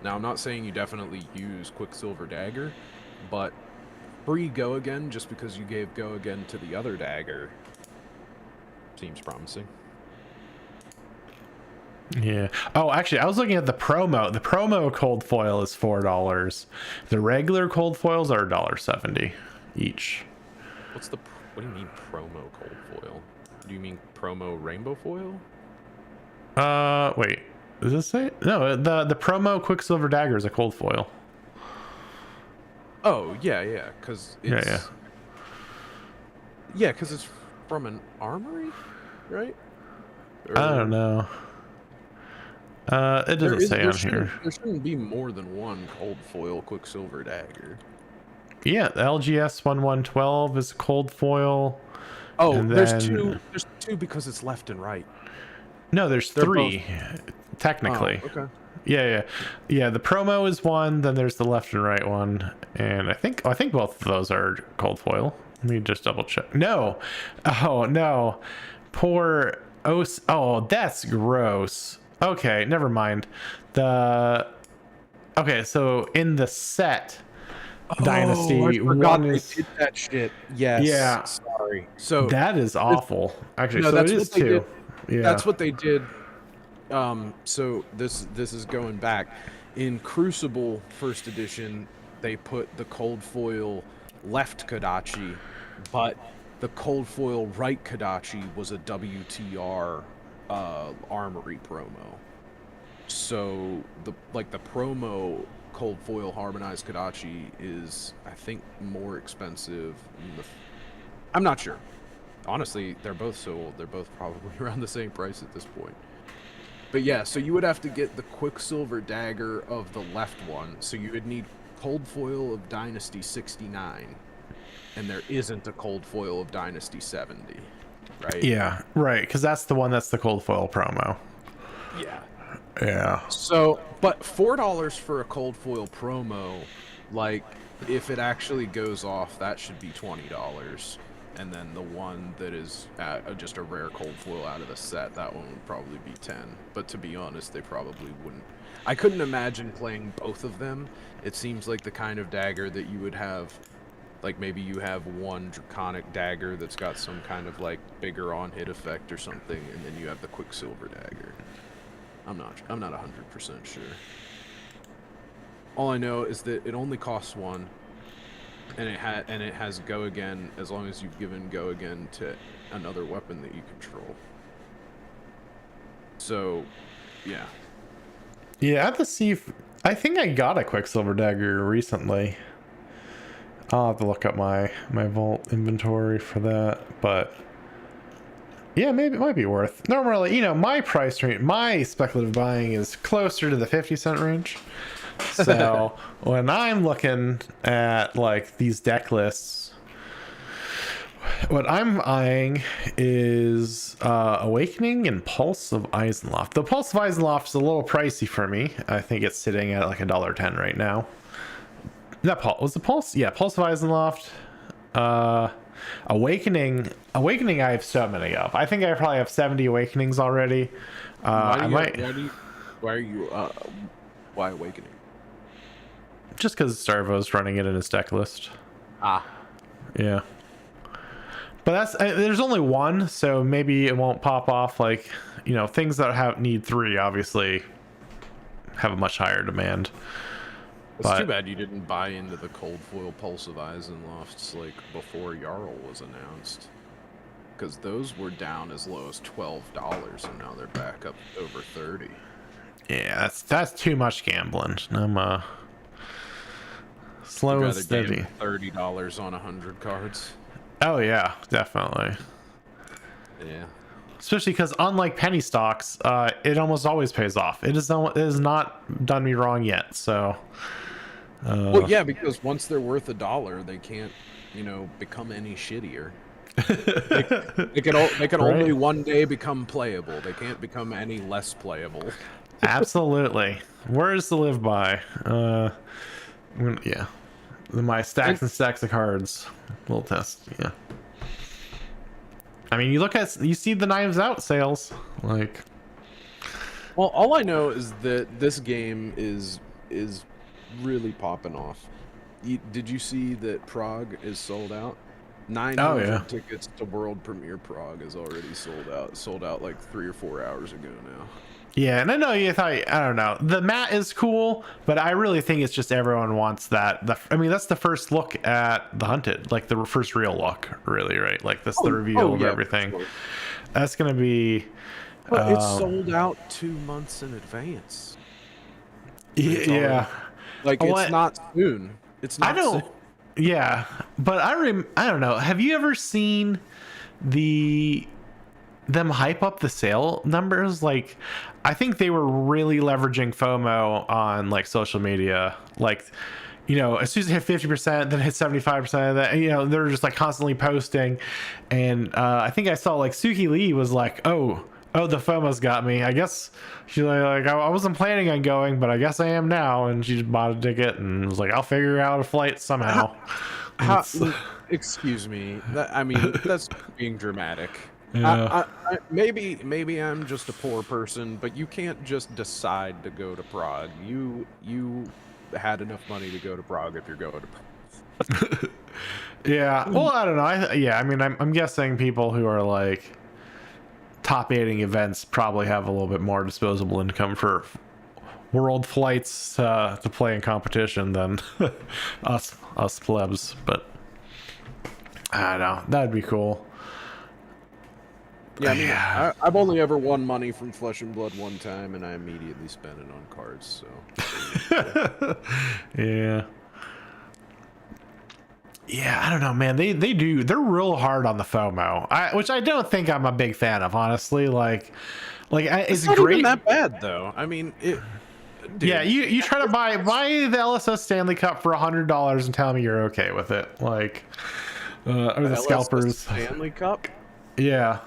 Now, I'm not saying you definitely use Quicksilver Dagger, but free go again just because you gave go again to the other dagger seems promising. Yeah. Oh, actually, I was looking at the promo. The promo cold foil is $4. The regular cold foils are $1.70 each. What do you mean promo cold foil? Do you mean promo rainbow foil? Wait. Does this say? No, the promo Quicksilver dagger is a cold foil. Oh, yeah, because it's... Yeah, because it's from an armory, right? I don't know. It doesn't say on here. There shouldn't be more than one cold foil Quicksilver dagger. Yeah, the LGS 1112 is cold foil. Oh, there's two. There's two because it's left and right. No, there's three, technically. Oh, okay. Yeah. The promo is one. Then there's the left and right one, and I think both of those are cold foil. Let me just double check. No, oh no, poor Os. Oh, that's gross. Okay, never mind. Okay, so in the set. Dynasty I forgot one they is did that shit. Yes. Yeah. Sorry. So that is awful. Actually, no, so that's it is what they two. did. Yeah. That's what they did. So this is going back. In Crucible First Edition, they put the cold foil left Kodachi, but the cold foil right Kodachi was a WTR armory promo. So the promo cold foil harmonized Kodachi is, I think, more expensive. I'm not sure. Honestly, they're both so old. They're both probably around the same price at this point. But yeah, so you would have to get the Quicksilver dagger of the left one. So you would need cold foil of Dynasty 69. And there isn't a cold foil of Dynasty 70, right? Yeah, right, because that's the one that's the cold foil promo. Yeah. Yeah. So, but $4 for a cold foil promo, like, if it actually goes off, that should be $20. And then the one that is just a rare cold foil out of the set, that one would probably be 10. But to be honest, they probably wouldn't. I couldn't imagine playing both of them. It seems like the kind of dagger that you would have, like maybe you have one draconic dagger that's got some kind of like bigger on-hit effect or something, and then you have the Quicksilver dagger. I'm not 100% sure. All I know is that it only costs one, and it has go again as long as you've given go again to another weapon that you control. So, yeah. Yeah, I have to see if I think I got a Quicksilver dagger recently. I'll have to look up my vault inventory for that, but yeah, maybe it might be worth. Normally, my price range, my speculative buying is closer to the 50-cent range. So when I'm looking at like these deck lists, what I'm eyeing is Awakening and Pulse of Eisenloft. The Pulse of Eisenloft is a little pricey for me. I think it's sitting at like $1.10 right now. That was the Pulse? Yeah, Pulse of Eisenloft. Awakening, I have so many of. I think I probably have 70 Awakenings already. Why Awakening? Just because Starvo's running it in his deck list. Yeah. But there's only one, so maybe it won't pop off. Like, things that need 3 obviously have a much higher demand. It's too bad you didn't buy into the cold foil Pulse of Eisenlofts like before Jarl was announced, because those were down as low as $12, and now they're back up over 30. Yeah, that's too much gambling. I'm slow and steady. $30 on 100 cards. Oh yeah, definitely. Yeah. Especially because unlike penny stocks, it almost always pays off. It has not done me wrong yet. So. Well, yeah, because once they're worth $1, they can't, become any shittier. They can only one day become playable. They can't become any less playable. Absolutely. Words to live by. Yeah. My stacks and stacks of cards. Little test. Yeah. I mean, you see the Knives Out sales. Like. Well, all I know is that this game is really popping off. Did you see that Prague is sold out? 900 tickets to World Premiere Prague is already sold out. Sold out like 3 or 4 hours ago now. Yeah, and I know you thought, I don't know, the mat is cool, but I really think it's just everyone wants that. That's the first look at the Hunted, like the first real look, really, right? Like that's the reveal of everything. That's gonna be. But it's sold out 2 months in advance. It's Yeah. already, like, it's not soon. It's not I don't. soon. Yeah, but I don't know. Have you ever seen them hype up the sale numbers? Like, I think they were really leveraging FOMO on like social media. Like, as soon as it hit 50%, then it hit 75% of that. They're just like constantly posting. And I think I saw like Suki Lee was like, oh, the FOMO's got me. I guess she's like, I wasn't planning on going, but I guess I am now. And she just bought a ticket and was like, I'll figure out a flight somehow. Excuse me. I mean, that's being dramatic. Yeah. Maybe I'm just a poor person, but you can't just decide to go to Prague. You had enough money to go to Prague if you're going to Prague. Yeah. Well, I don't know. I mean, I'm guessing people who are like top aiding events probably have a little bit more disposable income for world flights to play in competition than us plebs. But I don't know. That'd be cool. Yeah, I mean, I've only ever won money from Flesh and Blood one time, and I immediately spent it on cards. So yeah. Yeah, I don't know, man. They're real hard on the FOMO, which I don't think I'm a big fan of, honestly. It's not great. Even that bad though. I mean, Dude. Yeah, you try to buy the LSS Stanley Cup for $100 and tell me you're okay with it, like, or the LSS scalpers Stanley Cup. Yeah.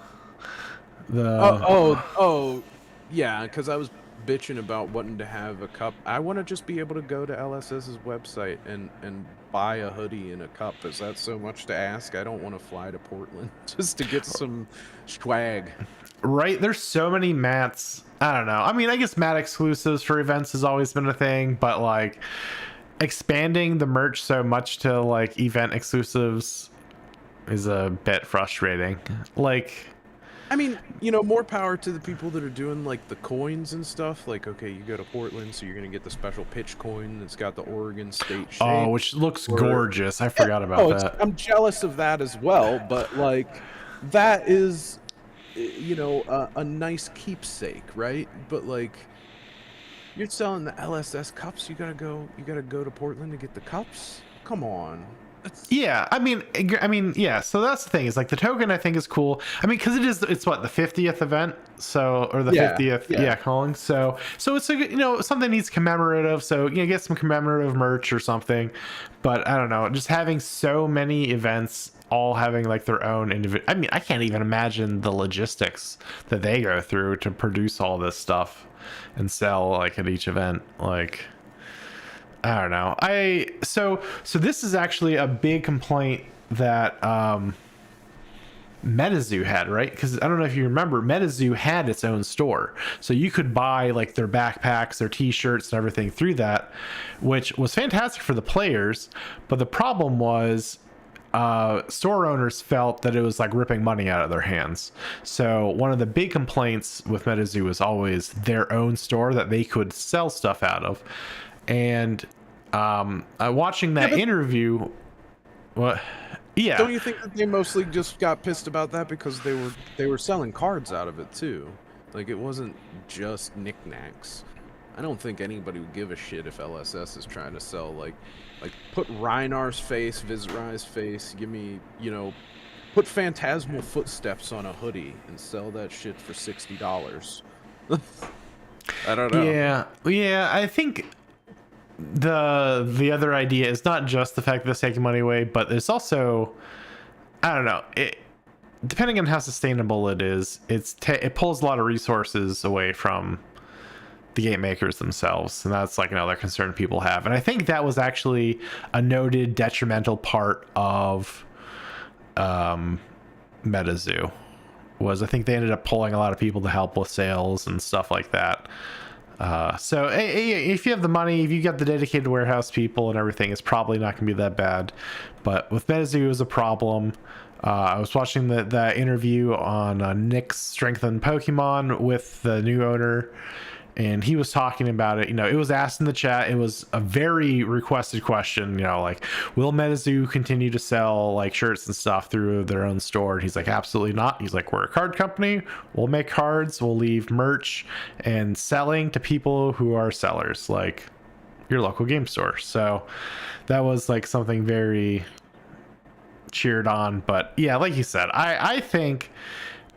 Yeah, because I was bitching about wanting to have a cup. I want to just be able to go to LSS's website and buy a hoodie and a cup. Is that so much to ask? I don't want to fly to Portland just to get some swag. Right, there's so many mats. I don't know. I mean, I guess mat exclusives for events has always been a thing, but like expanding the merch so much to like event exclusives is a bit frustrating. Like, I mean, more power to the people that are doing like the coins and stuff. Like, okay, you go to Portland, so you're gonna get the special pitch coin that's got the Oregon State shape. Oh, which looks gorgeous. I forgot about that. I'm jealous of that as well, but like, that is, a nice keepsake, right? But like, you're selling the LSS cups. You gotta go to Portland to get the cups. Come on. Yeah, I mean, yeah. So that's the thing. Is like the token I think is cool. I mean, because it's what, the 50th event, or the 50th calling. So it's a, something needs commemorative. So get some commemorative merch or something. But I don't know, just having so many events all having like their own individual. I mean, I can't even imagine the logistics that they go through to produce all this stuff and sell like at each event. Like, I don't know. So this is actually a big complaint that MetaZoo had, right? Because I don't know if you remember, MetaZoo had its own store, so you could buy like their backpacks, their T-shirts, and everything through that, which was fantastic for the players. But the problem was, store owners felt that it was like ripping money out of their hands. So one of the big complaints with MetaZoo was always their own store that they could sell stuff out of. And watching that interview, what? Yeah. Don't you think that they mostly just got pissed about that because they were selling cards out of it too? Like, it wasn't just knickknacks. I don't think anybody would give a shit if LSS is trying to sell like put Reinar's face, Vizrai's face, give me, put Phantasmal Footsteps on a hoodie and sell that shit for $60. I don't know. Yeah, I think the other idea is not just the fact that it's taking money away, but it's also, I don't know, depending on how sustainable it is, it pulls a lot of resources away from the game makers themselves, and that's like another concern people have. And I think that was actually a noted detrimental part of MetaZoo, was I think they ended up pulling a lot of people to help with sales and stuff like that. So if you have the money, if you got the dedicated warehouse people and everything, it's probably not going to be that bad. But with MetaZoo, it was a problem. I was watching the interview on Nick's Strength and Pokemon with the new owner, and he was talking about it. It was asked in the chat. It was a very requested question. Like, will MetaZoo continue to sell like shirts and stuff through their own store? And he's like, absolutely not. He's like, we're a card company. We'll make cards. We'll leave merch and selling to people who are sellers, like your local game store. So that was like something very cheered on. But yeah, like you said, I think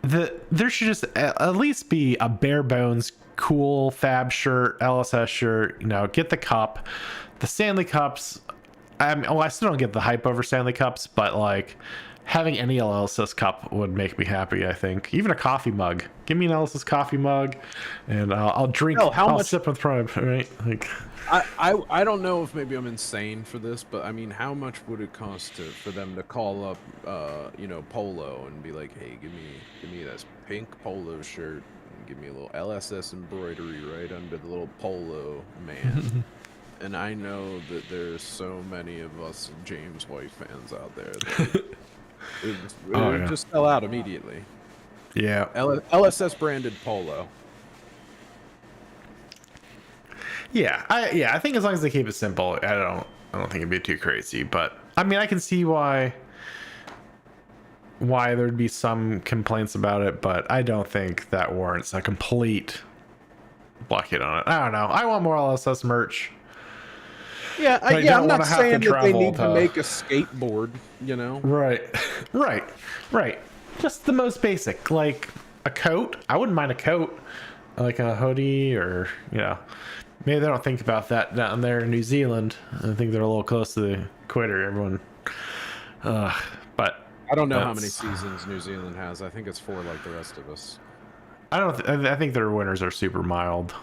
that there should just at least be a bare bones cool fab shirt, LSS shirt. Get the cup, the Stanley Cups. I still don't get the hype over Stanley Cups, but like having any LSS cup would make me happy. I think even a coffee mug. Give me an LSS coffee mug, and I'll drink. I'll sip with pride, right? Like, I don't know if maybe I'm insane for this, but I mean, how much would it cost for them to call up, Polo and be like, hey, give me this pink Polo shirt, and give me a little LSS embroidery right under the little Polo man. And I know that there's so many of us James White fans out there that it would just sell out immediately. Yeah. LSS branded Polo. Yeah, I think as long as they keep it simple, I don't think it'd be too crazy. But I mean, I can see why there'd be some complaints about it, but I don't think that warrants a complete bucket on it. I don't know. I want more LSS merch. Yeah, I'm not saying that they need to make a skateboard, Right. Just the most basic, like a coat. I wouldn't mind a coat, like a hoodie, or maybe they don't think about that down there in New Zealand. I think they're a little close to the equator, everyone. But I don't know how many seasons New Zealand has. I think it's 4 like the rest of us. I think their winters are super mild.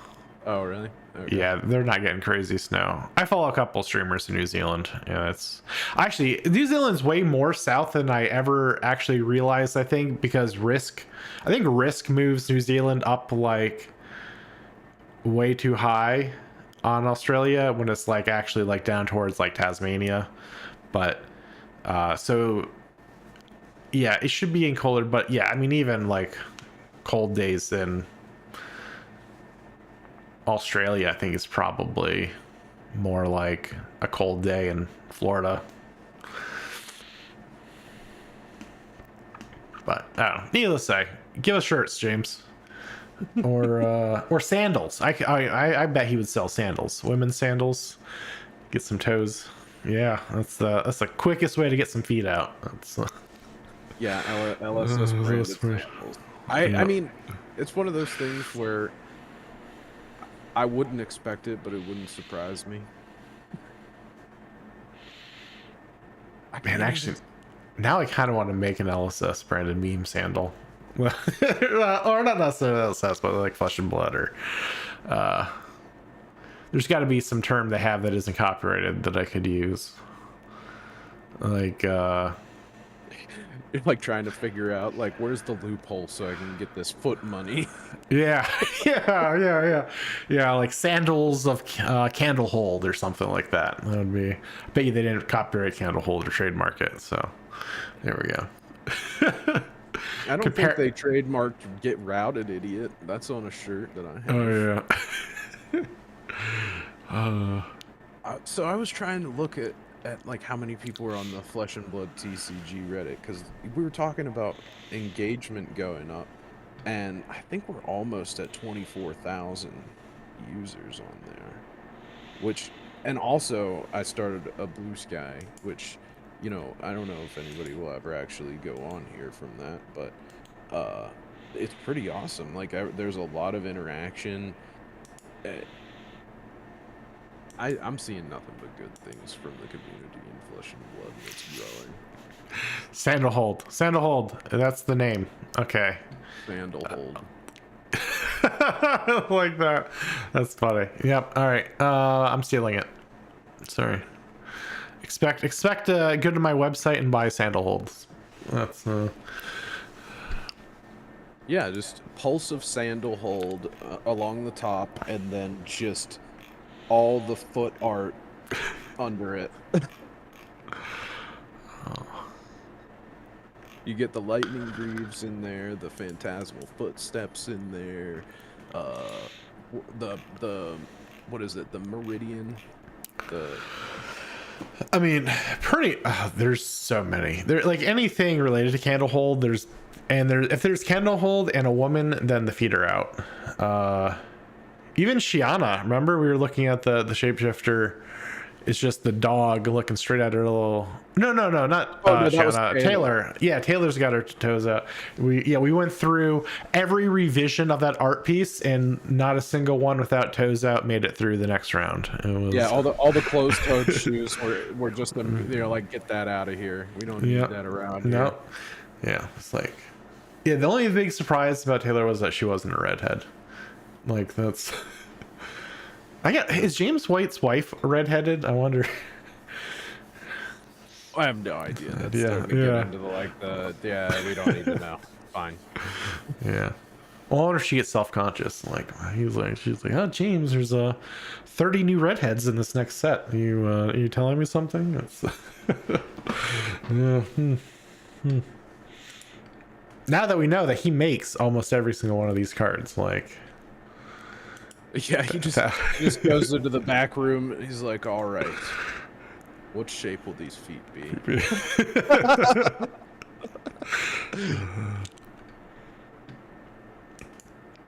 Oh, really? Okay. Yeah, they're not getting crazy snow. I follow a couple streamers in New Zealand. Yeah, it's actually New Zealand's way more south than I ever actually realized. I think because Risk moves New Zealand up like way too high on Australia when it's like actually like down towards like Tasmania. But so yeah, it should be in colder. But yeah, I mean, even like cold days in Australia, I think, is probably more like a cold day in Florida. But I don't know. Needless to say, give us shirts, James, or sandals. I bet he would sell sandals, women's sandals. Get some toes. Yeah, that's the quickest way to get some feet out. That's yeah, LSS branded sandals. I mean, it's one of those things where I wouldn't expect it, but it wouldn't surprise me. Man, actually, now I kind of want to make an LSS branded meme sandal. Or not necessarily LSS, but like Flesh and Blood, or there's got to be some term they have that isn't copyrighted that I could use. Like you're like trying to figure out like where's the loophole so I can get this foot money. Yeah, like sandals of Candlehold or something like that. That would be. I bet you they didn't copyright Candlehold or trademark it. So there we go. I don't think they trademarked "Get Routed, Idiot." That's on a shirt that I have. Oh yeah. So I was trying to look at like how many people were on the Flesh and Blood TCG Reddit, because we were talking about engagement going up, and I think we're almost at 24,000 users on there. Which, and also I started a Blue Sky, which, I don't know if anybody will ever actually go on here from that, but it's pretty awesome. Like there's a lot of interaction. I'm seeing nothing but good things from the community in Flesh and Blood that's growing. Sandalhold. That's the name. Okay. Sandalhold. Like that. That's funny. Yep. All right. I'm stealing it. Sorry. Expect to go to my website and buy Sandalholds. That's yeah, just pulse of Sandalhold along the top, and then just all the foot art under it. You get the lightning greaves in there, the phantasmal footsteps in there, the what is it? The Meridian. The I mean, pretty. There's so many. There, like anything related to Candlehold. If there's Candlehold and a woman, then the feet are out. Even Shiana. Remember we were looking at the shapeshifter. It's just the dog looking straight at her little. No, not Oh, no, that was Shiana. Taylor. Taylor. Yeah, Taylor's got her toes out. We went through every revision of that art piece, and not a single one without toes out made it through the next round. It was, Yeah, all the closed-toed shoes were just like, get that out of here. We don't need that around here. No. Yeah, it's like, yeah. The only big surprise about Taylor was that she wasn't a redhead. Like that's. Is James White's wife redheaded? I wonder. I have no idea. That's starting to get into we don't need to know. Fine. Yeah. Well, I wonder if she gets self-conscious. Like she's like, oh James, there's 30 new redheads in this next set. You telling me something? That's yeah. Now that we know that he makes almost every single one of these cards, like. Yeah, he just goes into the back room. He's like, all right, what shape will these feet be?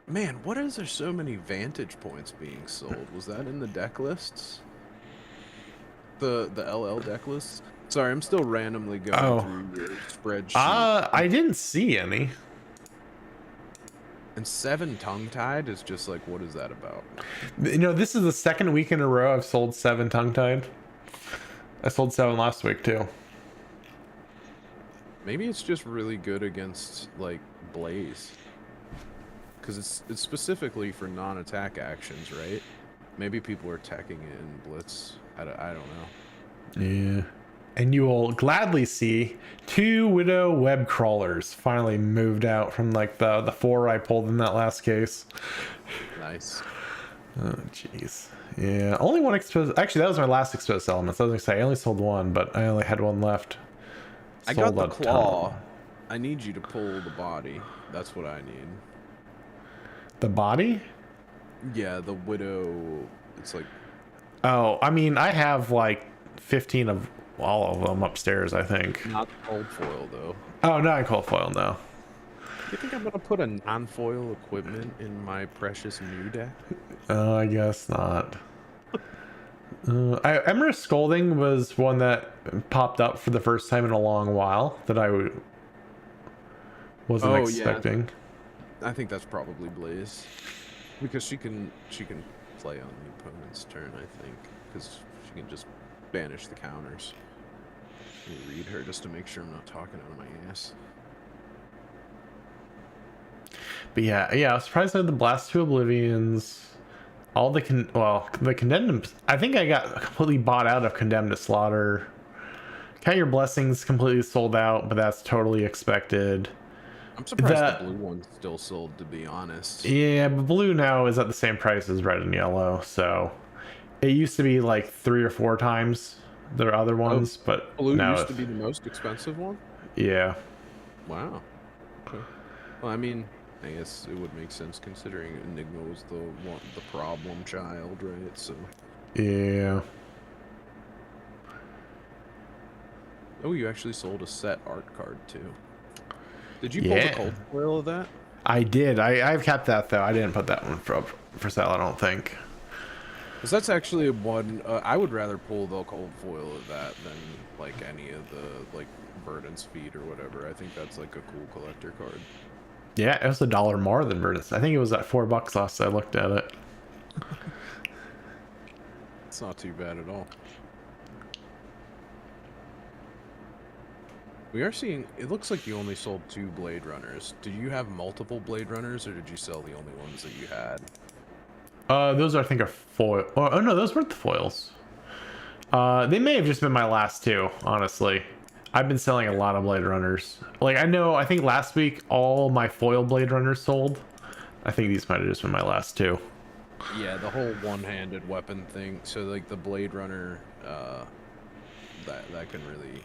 Man, what is there so many vantage points being sold? Was that in the deck lists? The LL deck lists? Sorry, I'm still randomly going through your spreadsheet. I didn't see any. And 7 tongue-tied is just like, what is that about? This is the second week in a row I've sold 7 tongue-tied. I sold 7 last week too. Maybe it's just really good against like Blaze, because it's specifically for non-attack actions, right? Maybe people are attacking it in Blitz. I don't know. Yeah. And you will gladly see 2 Widow web crawlers finally moved out from like the 4 I pulled in that last case. Nice. Oh jeez. Yeah, only one exposed. Actually, that was my last exposed elements. I was gonna say I only sold 1, but I only had 1 left. I got the claw. I need you to pull the body. That's what I need. The body? Yeah, the Widow. It's like. Oh, I mean, I have like 15 of all of them upstairs, I think. Not cold foil though. Oh, not in cold foil, no. You think I'm gonna put a non-foil equipment in my precious new deck? I guess not. Emerald Scolding was one that popped up for the first time in a long while that I wasn't expecting. Yeah. I think that's probably Blaze, because she can play on the opponent's turn. I think because she can just banish the counters. Let me read her just to make sure I'm not talking out of my ass. But yeah, I was surprised at the Blast to Oblivions. All the Condemned. I think I got completely bought out of Condemned to Slaughter. Count Your Blessings completely sold out, but that's totally expected. I'm surprised the blue one's still sold, to be honest. Yeah, but blue now is at the same price as red and yellow, so it used to be like 3 or 4 times their other ones, but blue now used to be the most expensive one. Yeah. Wow. Okay. Well, I mean, I guess it would make sense considering Enigma was the problem child, right? So. Yeah. Oh, you actually sold a set art card too. Did you pull the cold foil of that? I did. I've kept that though. I didn't put that one for sale, I don't think. Because that's actually one I would rather pull the cold foil of that than like any of the like Burden's Feet or whatever. I think that's like a cool collector card. Yeah, it was $1 more than Burden's. I think it was at $4 last I looked at it. It's not too bad at all. We are seeing, it looks like you only sold 2 Blade Runners. Did you have multiple Blade Runners, or did you sell the only ones that you had? Those I think are foil. Oh no, those weren't the foils. They may have just been my last 2, honestly. I've been selling a lot of Blade Runners. Like I think last week all my foil Blade Runners sold. I think these might have just been my last 2. Yeah, the whole one-handed weapon thing. So like the Blade Runner, that can really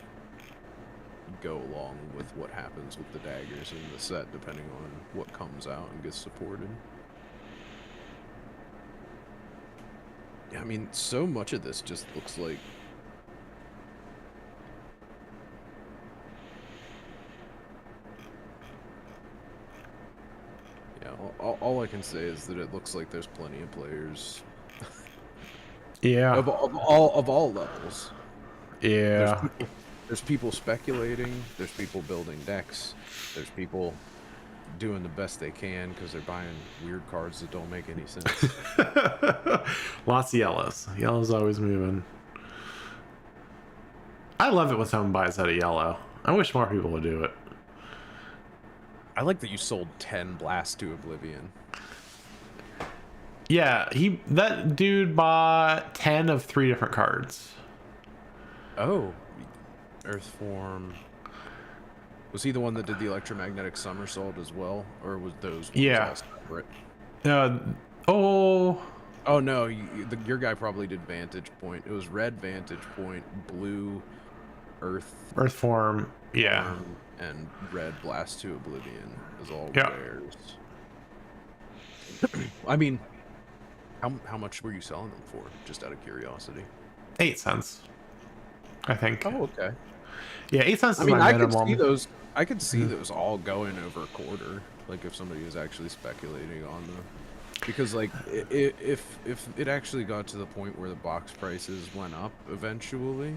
go along with what happens with the daggers in the set, depending on what comes out and gets supported. I mean, so much of this just looks like. Yeah, all I can say is that it looks like there's plenty of players Yeah. of all levels. There's Yeah. people, there's people speculating. There's people building decks. There's people doing the best they can because they're buying weird cards that don't make any sense. Lots of yellows. Yellow's always moving. I love it when someone buys out a yellow. I wish more people would do it. I like that you sold 10 Blast to Oblivion. Yeah, that dude bought 10 of 3 different cards. Oh, Earthform. Was he the one that did the electromagnetic somersault as well, or was those ones all separate? Oh. Oh no, your guy probably did Vantage Point. It was red Vantage Point, blue Earthform, yeah, and red Blast to Oblivion is all yeah. rares. I mean, how much were you selling them for? Just out of curiosity. 8 cents, I think. Oh, okay. Yeah, 8 cents is I mean, my I minimum. could see those. I could see those all going over a quarter. Like if somebody was actually speculating on them, because like if it actually got to the point where the box prices went up eventually,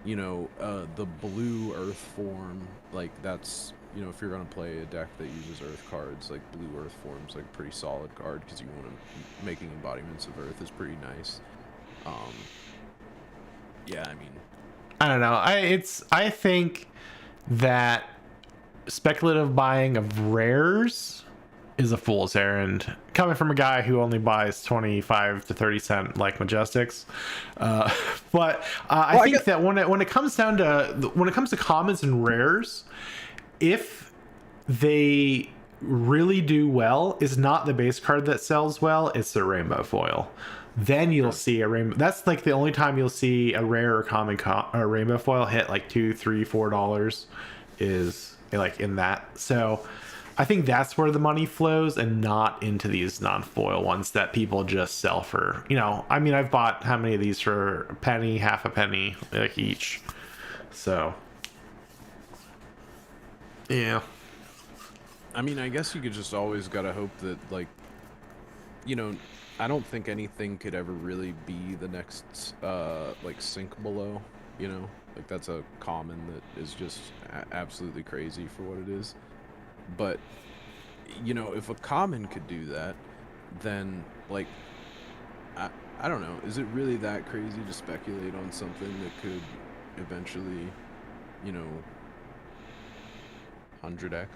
you know, the blue Earth form, like that's, you know, if you're gonna play a deck that uses Earth cards, like blue Earth form's like a pretty solid card because you want to making embodiments of Earth is pretty nice. Yeah, I mean, I don't know. I think that speculative buying of rares is a fool's errand. Coming from a guy who only buys 25 to 30 cent like Majestics, but I think that when it comes down to commons and rares, if they really do well, is not the base card that sells well, it's the rainbow foil. Then you'll see a rainbow. That's like the only time you'll see a rare or common rainbow foil hit like $2, $3, $4 is like in that. So I think that's where the money flows and not into these non-foil ones that people just sell for, you know, I mean, I've bought how many of these for a penny, half a penny, like each. So yeah. I mean, I guess you could just always gotta hope that, like, you know, I don't think anything could ever really be the next, like, Sink Below, you know? Like, that's a common that is just absolutely crazy for what it is. But, you know, if a common could do that, then, like, I don't know. Is it really that crazy to speculate on something that could eventually, you know, 100x?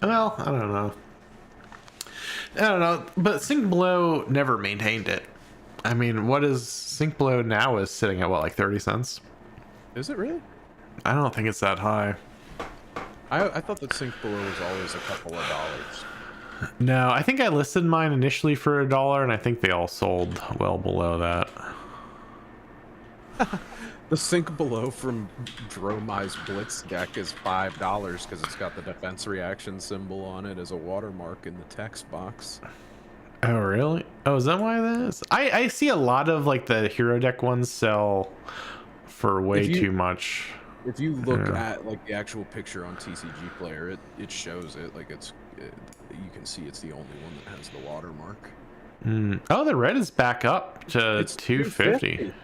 Well, I don't know, but Sink Below never maintained it. I mean, what is Sink Below now is sitting at what, like 30 cents? Is it really? I don't think it's that high. I thought that Sink Below was always a couple of dollars. No, I think I listed mine initially for $1, and I think they all sold well below that. The Sink Below from Dromai's Blitz deck is $5 because it's got the defense reaction symbol on it as a watermark in the text box. Oh, really? Oh, is that why that is? I see a lot of like the hero deck ones sell for way too much. If you look at like the actual picture on TCG Player, it shows it like you can see it's the only one that has the watermark. Oh, the red is back up to It's 250.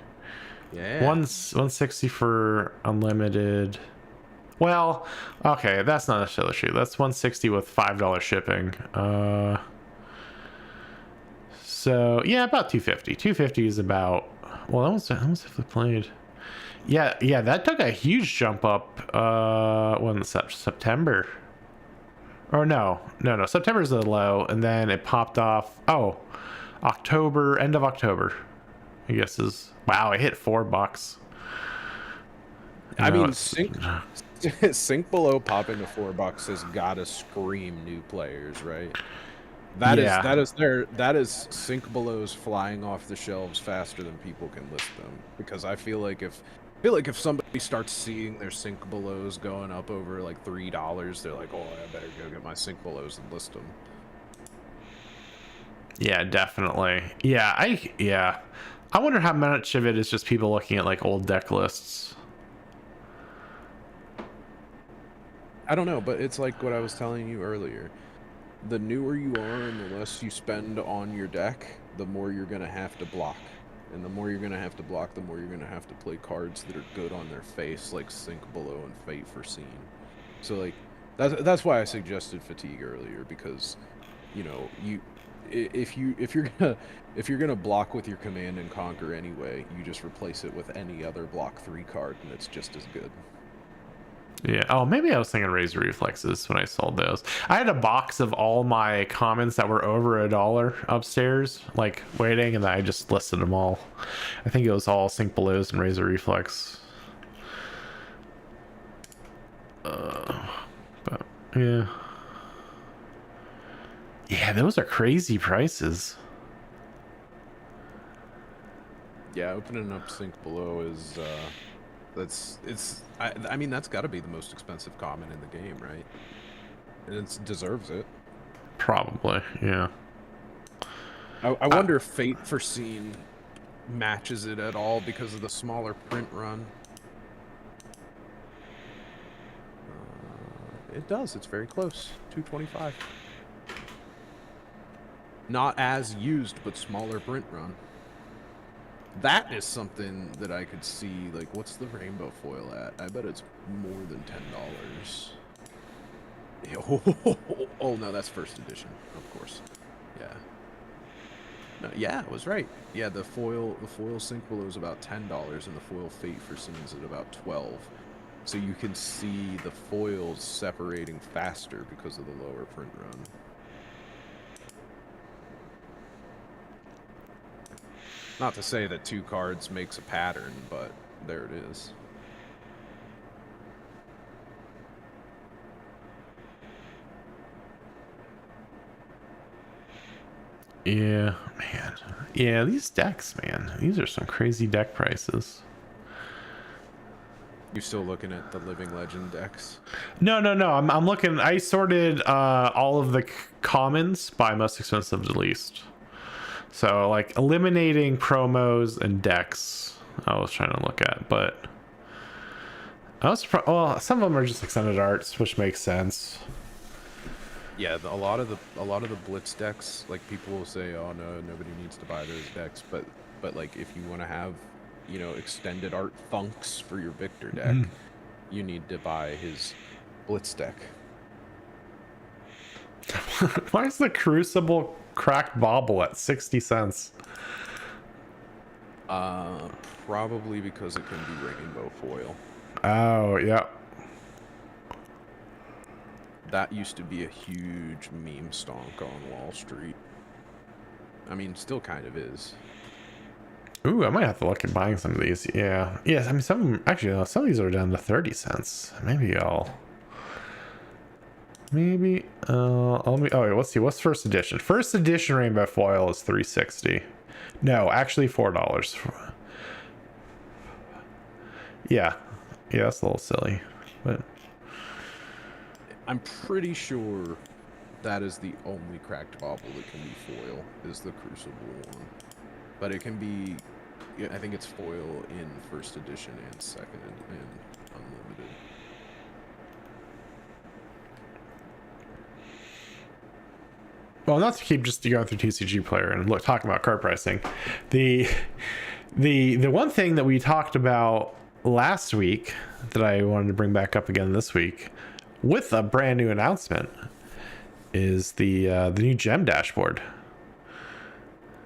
Yeah. 160 for unlimited. Well, okay, that's not necessarily true. That's 160 with $5 shipping. So yeah, about 250. 250 is about, well, that was if we played. Yeah, that took a huge jump up when September. Or no, September's the low, and then it popped off. Oh, October, end of October, I guess is, wow, it hit $4. I mean, Sink Below popping to $4 has gotta scream new players, right? That is Sink Below's flying off the shelves faster than people can list them. Because I feel like if somebody starts seeing their Sink Belows going up over like $3, they're like, oh, I better go get my Sink Belows and list them. Yeah, definitely. I wonder how much of it is just people looking at like old deck lists. I don't know, but it's like what I was telling you earlier. The newer you are and the less you spend on your deck, the more you're going to have to block. And the more you're going to have to block, the more you're going to have to play cards that are good on their face, like Sink Below and Fate Foreseen. So, like, that's why I suggested Fatigue earlier, because, you know, if you're gonna block with your Command and Conquer anyway, you just replace it with any other block 3 card, and it's just as good. Yeah. Oh, maybe I was thinking Razor Reflexes when I sold those. I had a box of all my commons that were over $1 upstairs, like waiting, and I just listed them all. I think it was all Sink Belows and Razor Reflex. But yeah. Yeah, those are crazy prices. Yeah, opening up Sink Below is I mean, that's got to be the most expensive common in the game, right? And it deserves it. Probably, yeah. I wonder if Fate Foreseen matches it at all because of the smaller print run. It does. It's very close. 225. Not as used, but smaller print run. That is something that I could see. Like, what's the rainbow foil at? I bet it's more than $10. Oh no, that's first edition, of course. Yeah. No, yeah, I was right. Yeah, the foil Sink Below is about $10, and the foil Fate Foreseen is at about 12. So you can see the foils separating faster because of the lower print run. Not to say that 2 cards makes a pattern, but there it is. Yeah, man. Yeah, these decks, man. These are some crazy deck prices. You still looking at the Living Legend decks? No. I'm looking. I sorted all of the commons by most expensive to least. So like eliminating promos and decks, I was trying to look at, but I was well, some of them are just extended arts, which makes sense. Yeah, a lot of the Blitz decks, like people will say, "Oh no, nobody needs to buy those decks," but like if you want to have, you know, extended art thunks for your Victor deck, you need to buy his Blitz deck. Why is the Crucible cracked bauble at 60 cents? Probably because it can be rainbow foil. Oh, yeah. That used to be a huge meme stonk on Wall Street. I mean, still kind of is. Ooh, I might have to look at buying some of these. Yeah. Yes, I mean, some of them, actually, no, some of these are down to 30 cents. Maybe I'll... Maybe, oh wait, let's see, what's first edition? First edition rainbow foil is $3.60. No, actually $4. Yeah, that's a little silly, but I'm pretty sure that is the only cracked bauble that can be foil, is the Crucible one. But it can be, I think it's foil in first edition and second and unlimited. well, not to keep just going through TCG Player and look talking about card pricing. The one thing that we talked about last week that I wanted to bring back up again this week with a brand new announcement is the new gem dashboard.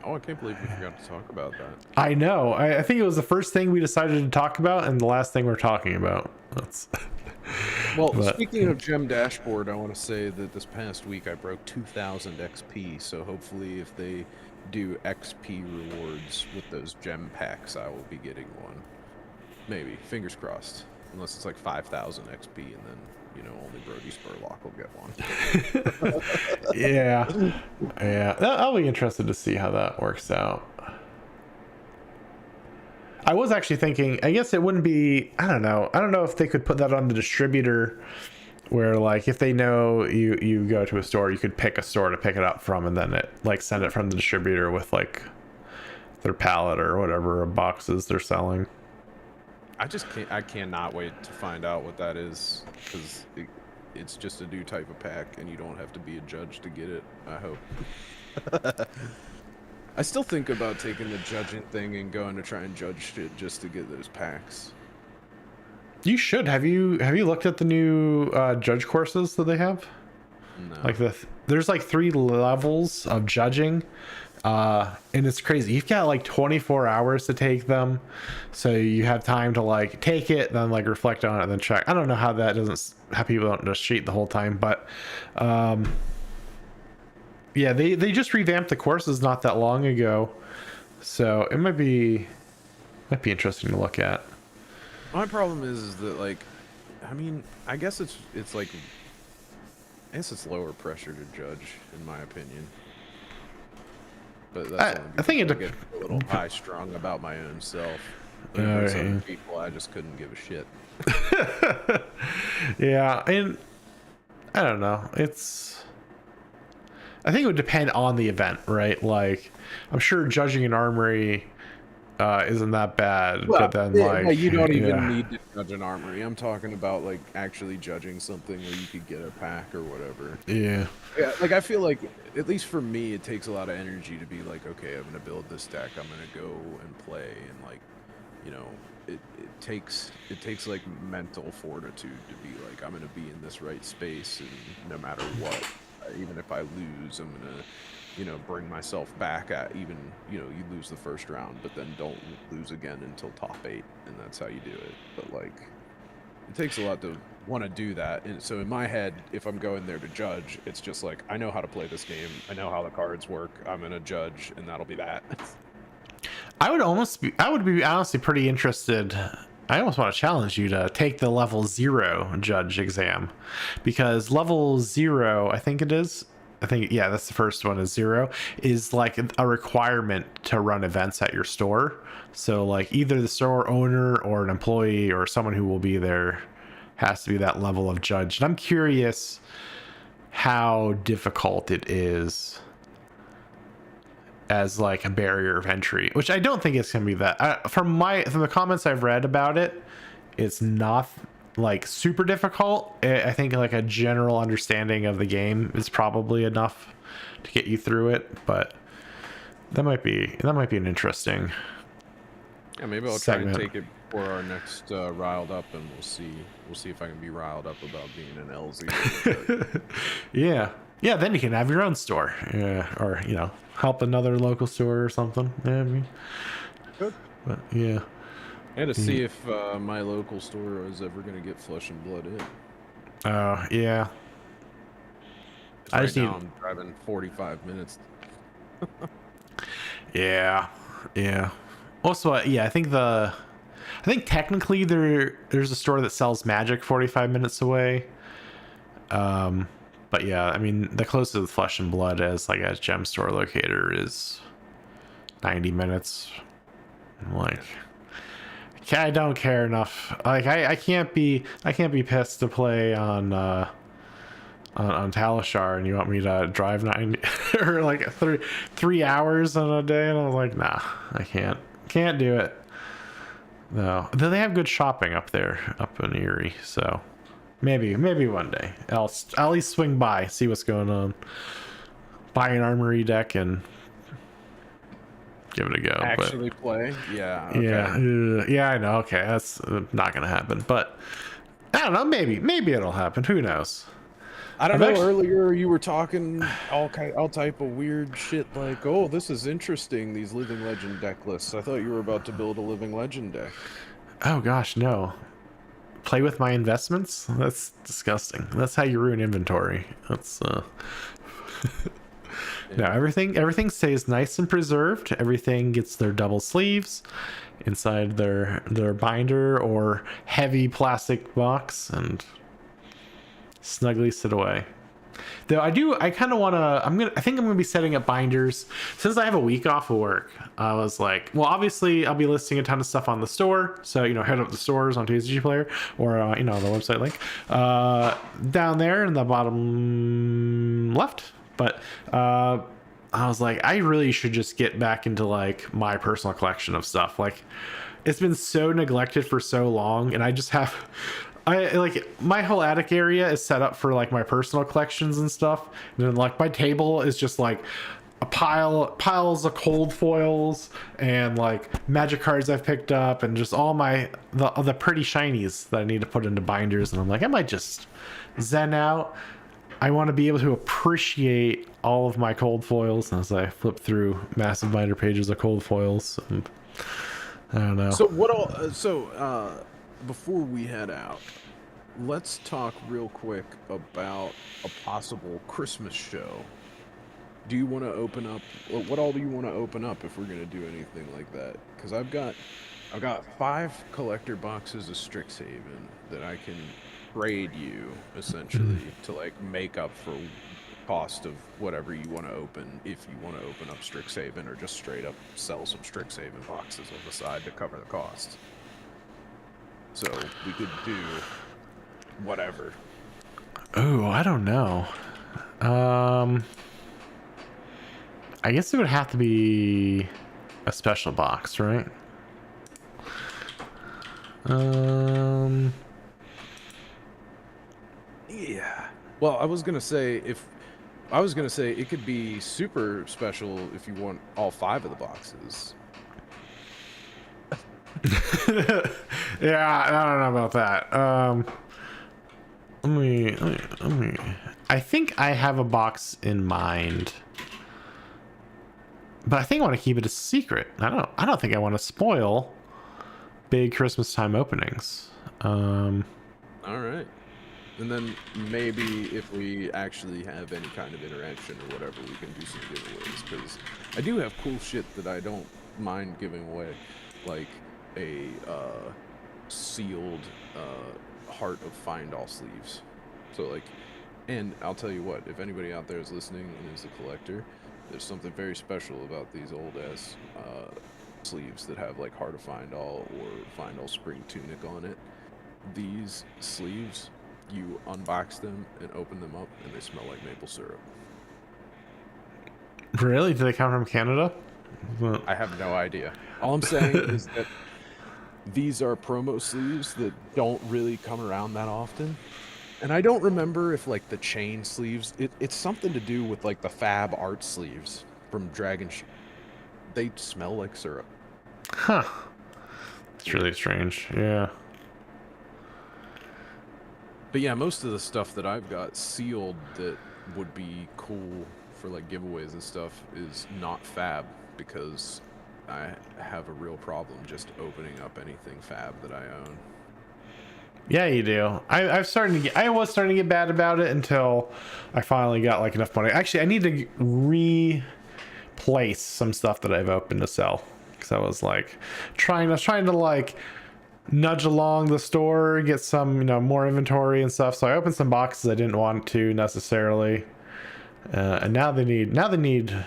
Oh, I can't believe we forgot to talk about that. I know. I think it was the first thing we decided to talk about and the last thing we're talking about. That's well, speaking of gem dashboard, I want to say that this past week I broke 2,000 XP, so hopefully if they do XP rewards with those gem packs, I will be getting one. Maybe. Fingers crossed. Unless it's like 5,000 XP and then, you know, only Brody Spurlock will get one. Yeah. I'll be interested to see how that works out. I was actually thinking, I guess it wouldn't be, I don't know if they could put that on the distributor where like if they know you go to a store, you could pick a store to pick it up from, and then it like send it from the distributor with like their pallet or whatever boxes they're selling. I cannot wait to find out what that is, because it's just a new type of pack, and you don't have to be a judge to get it. I hope. I still think about taking the judging thing and going to try and judge shit just to get those packs. You should. Have you looked at the new judge courses that they have? No. Like there's like 3 levels of judging, and it's crazy. You've got like 24 hours to take them, so you have time to like take it, then like reflect on it, and then check. I don't know how people don't just cheat the whole time, but yeah, they just revamped the courses not that long ago, so it might be interesting to look at. My problem is that, like, I mean, I guess it's like, I guess it's lower pressure to judge, in my opinion. But that's I think it get a little high strung about my own self. But for some people, I just couldn't give a shit. Yeah, and I don't know. I think it would depend on the event, right? Like, I'm sure judging an armory isn't that bad, Well, but then like you don't even need to judge an armory. I'm talking about like actually judging something where you could get a pack or whatever. Yeah. Yeah, like I feel like, at least for me, it takes a lot of energy to be like, okay, I'm gonna build this deck, I'm gonna go and play, and like, you know, it takes like mental fortitude to be like, I'm gonna be in this right space, and no matter what, even if I lose, I'm gonna, you know, bring myself back at, even, you know, you lose the first round, but then don't lose again until top 8, and that's how you do it. But like, it takes a lot to want to do that. And so in my head, if I'm going there to judge, it's just like, I know how to play this game, I know how the cards work, I'm gonna judge, and that'll be that. I would be honestly pretty interested. I almost want to challenge you to take the level 0 judge exam, because level 0, I think, yeah, that's the first one, is 0, is like a requirement to run events at your store. So like either the store owner or an employee or someone who will be there has to be that level of judge. And I'm curious how difficult it is as like a barrier of entry, which I don't think it's gonna be that. From the comments I've read about it, it's not like super difficult. I think like a general understanding of the game is probably enough to get you through it, but that might be an interesting. Yeah, maybe I'll segment. try and take it for our next Riled Up, and we'll see if I can be riled up about being an LZ. yeah, then you can have your own store, or you know, help another local store or something. Yeah, I mean, Good. but yeah. I had to see if my local store was ever going to get Flesh and Blood in. Oh, yeah. I'm driving 45 minutes. Yeah. Also, yeah, I think technically there's a store that sells Magic 45 minutes away. But yeah, I mean, the closest Flesh and Blood as like a gem store locator is 90 minutes. Like, I don't care enough. Like, I can't be pissed to play on Talishar, and you want me to drive 90 or like 3 hours in a day, and I was like, nah, I can't do it. No, though they have good shopping up there, up in Erie, so maybe one day I'll at least swing by, see what's going on, buy an armory deck, and give it a go. Actually play? Yeah. Okay. Yeah, I know. Okay, that's not gonna happen, but I don't know. Maybe it'll happen. Who knows? I don't know. Earlier you were talking all type of weird shit, like, oh, this is interesting, these Living Legend deck lists. I thought you were about to build a Living Legend deck. Oh gosh, no. Play with my investments? That's disgusting. That's how you ruin inventory. That's No, everything stays nice and preserved. Everything gets their double sleeves inside their binder or heavy plastic box and snugly sit away. Though I kind of want to. I think I'm gonna be setting up binders since I have a week off of work. I was like, well, obviously I'll be listing a ton of stuff on the store. So head up the stores on TSG Player or the website link down there in the bottom left. But I was like, I really should just get back into like my personal collection of stuff. Like, it's been so neglected for so long, and I just have. I like my whole attic area is set up for like my personal collections and stuff, and then like my table is just like a piles of cold foils and like magic cards I've picked up and just all the pretty shinies that I need to put into binders. And I'm like, I might just zen out. I want to be able to appreciate all of my cold foils as I flip through massive binder pages of cold foils. And I don't know. So what all? Before we head out, let's talk real quick about a possible Christmas show. Do you want to open up? What all do you want to open up if we're gonna do anything like that? Because I've got 5 collector boxes of Strixhaven that I can trade you essentially to like make up for cost of whatever you want to open, if you want to open up Strixhaven or just straight up sell some Strixhaven boxes on the side to cover the costs. So we could do whatever. Oh, I don't know. I guess it would have to be a special box, right? Yeah. Well, I was gonna say it could be super special if you want all 5 of the boxes. Yeah, I don't know about that. Let me. I think I have a box in mind, but I think I want to keep it a secret. I don't think I want to spoil big Christmas time openings. All right. And then maybe if we actually have any kind of interaction or whatever, we can do some giveaways. Because I do have cool shit that I don't mind giving away, like a sealed Heart of Find All sleeves. So like, and I'll tell you what, if anybody out there is listening and is a collector, there's something very special about these old ass sleeves that have like Heart of Find All or Find All Spring Tunic on it. These sleeves, you unbox them and open them up and they smell like maple syrup. Really? Do they come from Canada? I have no idea. All I'm saying is that these are promo sleeves that don't really come around that often. And I don't remember if like the chain sleeves, it's something to do with like the Fab art sleeves from they smell like syrup. Huh. It's really strange. Yeah. But yeah, most of the stuff that I've got sealed that would be cool for like giveaways and stuff is not Fab, because I have a real problem just opening up anything Fab that I own. Yeah, you do. I was starting to get bad about it until I finally got like enough money. Actually, I need to replace some stuff that I've opened to sell, because I was trying to like nudge along the store, get some more inventory and stuff. So I opened some boxes I didn't want to necessarily, and now they need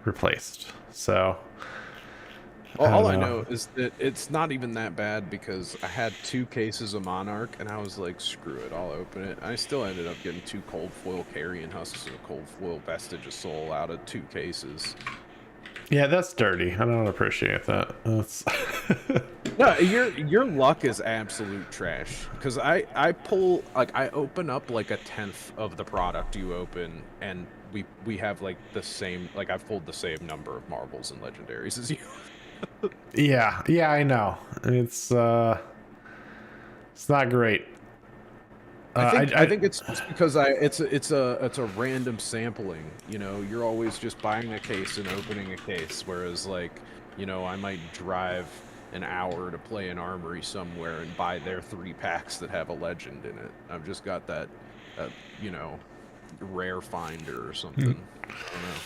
replaced. So all I know is that it's not even that bad, because I had 2 cases of Monarch and I was like, screw it, I'll open it. I still ended up getting 2 cold foil carrion husks and a cold foil vestige of soul out of 2 cases. Yeah, that's dirty. I don't appreciate that. That's No, your luck is absolute trash. Because I pull, like, I open up like a 10th of the product you open, and we have like the same, like I've pulled the same number of marbles and legendaries as you. yeah, I know. It's not great. I think it's just because it's a random sampling. You're always just buying a case and opening a case, whereas like, I might drive an hour to play an armory somewhere and buy their 3 packs that have a legend in it. I've just got that rare finder or something. I don't know.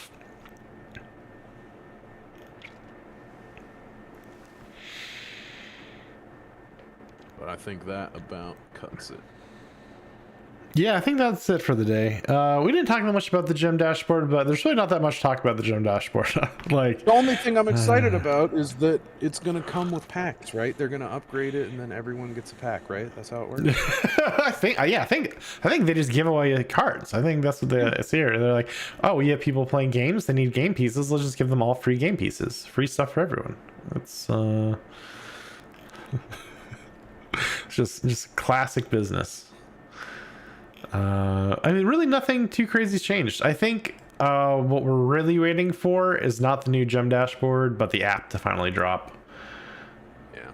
But I think that about cuts it. Yeah, I think that's it for the day. We didn't talk that much about the gem dashboard, but there's really not that much to talk about the gem dashboard. Like, The only thing I'm excited about is that it's gonna come with packs, right? They're gonna upgrade it, and then everyone gets a pack, right? That's how it works. I think they just give away cards. I think that's what it's here. They're like, oh, we have people playing games. They need game pieces. Let's just give them all free game pieces, free stuff for everyone. That's just classic business. I mean, really nothing too crazy's changed. I think what we're really waiting for is not the new gem dashboard, but the app to finally drop. Yeah,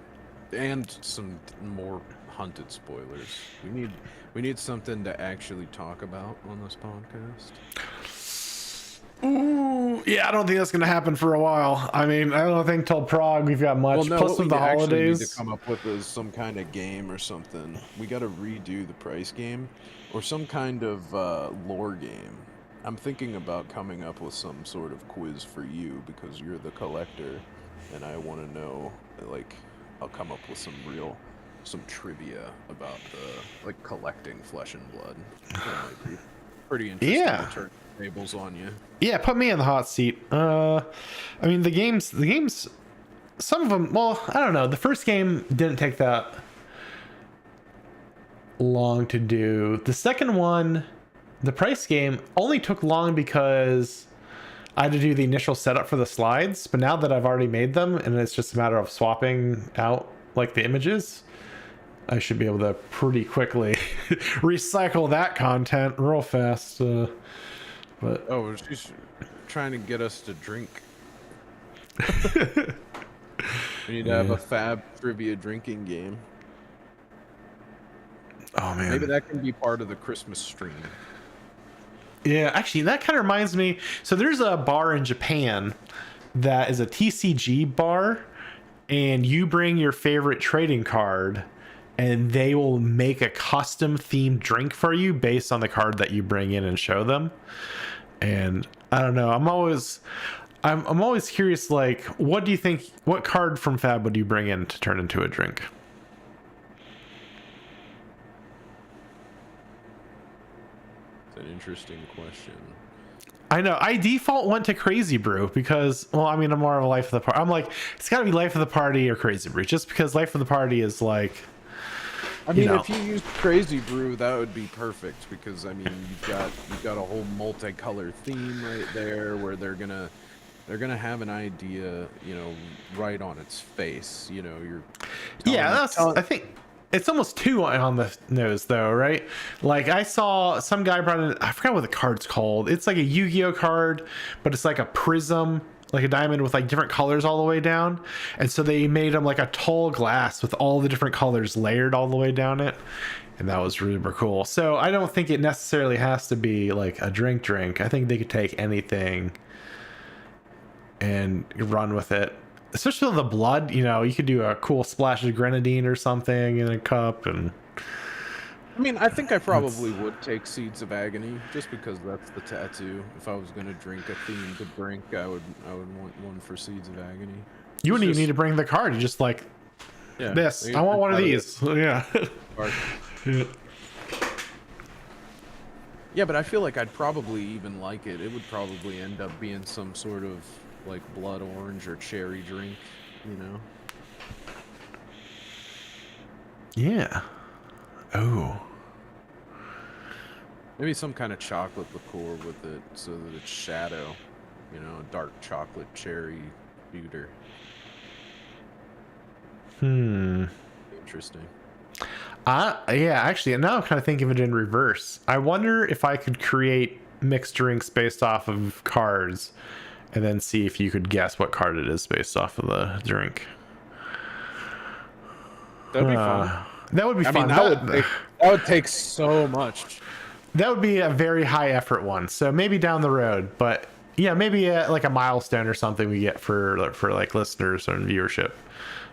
and some more hunted spoilers. We need something to actually talk about on this podcast. Ooh, yeah, I don't think that's gonna happen for a while. I mean, I don't think till Prague we've got much. Well, no, Plus what with we the actually holidays. need to come up with is some kind of game or something. We got to redo the price game, or some kind of lore game. I'm thinking about coming up with some sort of quiz for you because you're the collector, and I want to know. Like, I'll come up with some trivia about the collecting flesh and blood. That might be pretty interesting. Yeah. To turn tables on you. Yeah, put me in the hot seat. I mean, the games, some of them, well, I don't know. The first game didn't take that long to do. The second one, the price game, only took long because I had to do the initial setup for the slides. But now that I've already made them and it's just a matter of swapping out like the images, I should be able to pretty quickly recycle that content real fast. But oh, she's trying to get us to drink. We need to have a fab trivia drinking game. Oh man, maybe that can be part of the Christmas stream. Yeah, actually, that kind of reminds me. So there's a bar in Japan that is a TCG bar, and you bring your favorite trading card, and they will make a custom themed drink for you based on the card that you bring in and show them. And I don't know. I'm always curious. Like, what do you think? What card from Fab would you bring in to turn into a drink? It's an interesting question. I know. I default went to Crazy Brew because, well, I mean, I'm more of a Life of the Party. I'm like, it's got to be Life of the Party or Crazy Brew, just because Life of the Party is like. I mean, if you used Crazy Brew, that would be perfect because I mean, you've got a whole multicolored theme right there where they're gonna have an idea, right on its face. I think it's almost too on the nose though, right? Like I saw some guy brought in, I forgot what the card's called. It's like a Yu-Gi-Oh card, but it's like a prism, like a diamond with like different colors all the way down. And so they made them like a tall glass with all the different colors layered all the way down it. And that was really cool. So I don't think it necessarily has to be like a drink. I think they could take anything and run with it. Especially with the blood, you could do a cool splash of grenadine or something in a cup. And I mean, I think I probably would take Seeds of Agony just because that's the tattoo. If I was gonna drink a themed drink, I would want one for Seeds of Agony. You wouldn't even need to bring the card. You just like this. I want one of these. Yeah. Yeah, but I feel like I'd probably even like it. It would probably end up being some sort of like blood orange or cherry drink, Yeah. Oh. Maybe some kind of chocolate liqueur with it so that it's shadow, dark chocolate cherry pewter. Interesting. Yeah, actually, now I'm kind of thinking of it in reverse. I wonder if I could create mixed drinks based off of cards and then see if you could guess what card it is based off of the drink. That'd be fun. That would be fun. I mean, that would take so much. That would be a very high effort one. So maybe down the road, but yeah, maybe like a milestone or something we get for like listeners and viewership.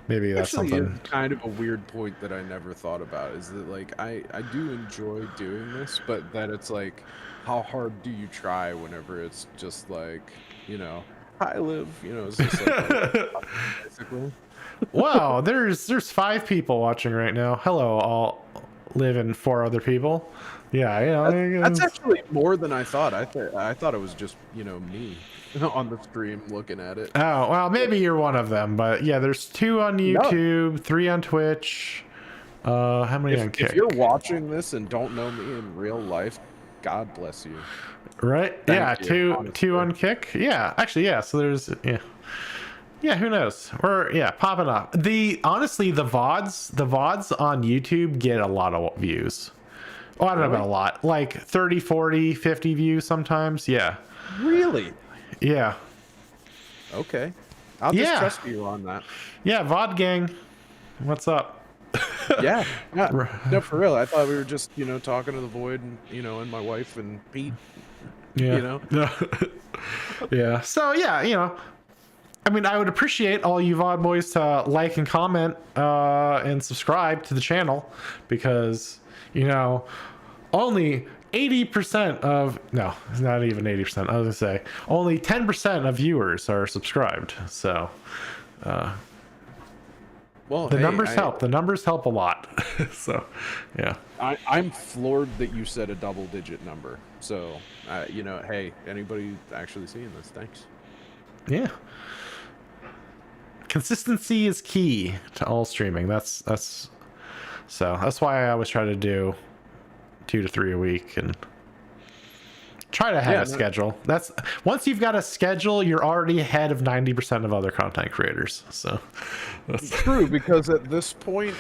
Maybe that's Actually, something. It's kind of a weird point that I never thought about is that like I do enjoy doing this, but that it's like, how hard do you try whenever it's just like, hi Liv, it's just like basically. Wow, there's 5 people watching right now. Hello all. live in 4 other people. Yeah, you know, That's actually more than I thought. I thought it was just, you know, me on the stream looking at it. oh, well, maybe you're one of them, but yeah, there's 2 on No. YouTube, 3 on Twitch. How many on Kick? If you're watching this and don't know me in real life, God bless you. Right? Thank yeah, you, 2 honestly. on Kick. Yeah, actually, yeah. So there's yeah, who knows? We're popping up. Honestly, the VODs on YouTube get a lot of views. Oh, I don't know about a lot. Like 30, 40, 50 views sometimes. Yeah. Really? Yeah. Okay. I'll just trust you on that. Yeah, VOD gang. What's up? Yeah. No, for real. I thought we were just, you know, talking to the void and, you know, and my wife and Pete. Yeah. You know? Yeah. So, yeah, you know, I mean, I would appreciate all you VOD boys to like and comment and subscribe to the channel because, you know, only 80% of, no, it's not even 80%. I was gonna say only 10% of viewers are subscribed. So, well, the numbers help. The numbers help a lot. So, yeah. I'm floored that you said a double-digit number. So, you know, hey, anybody actually seeing this, thanks. Yeah. Consistency is key to all streaming. That's why I always try to do 2 to 3 a week and try to have a schedule. That's once you've got a schedule, you're already ahead of 90% of other content creators. So that's true, because at this point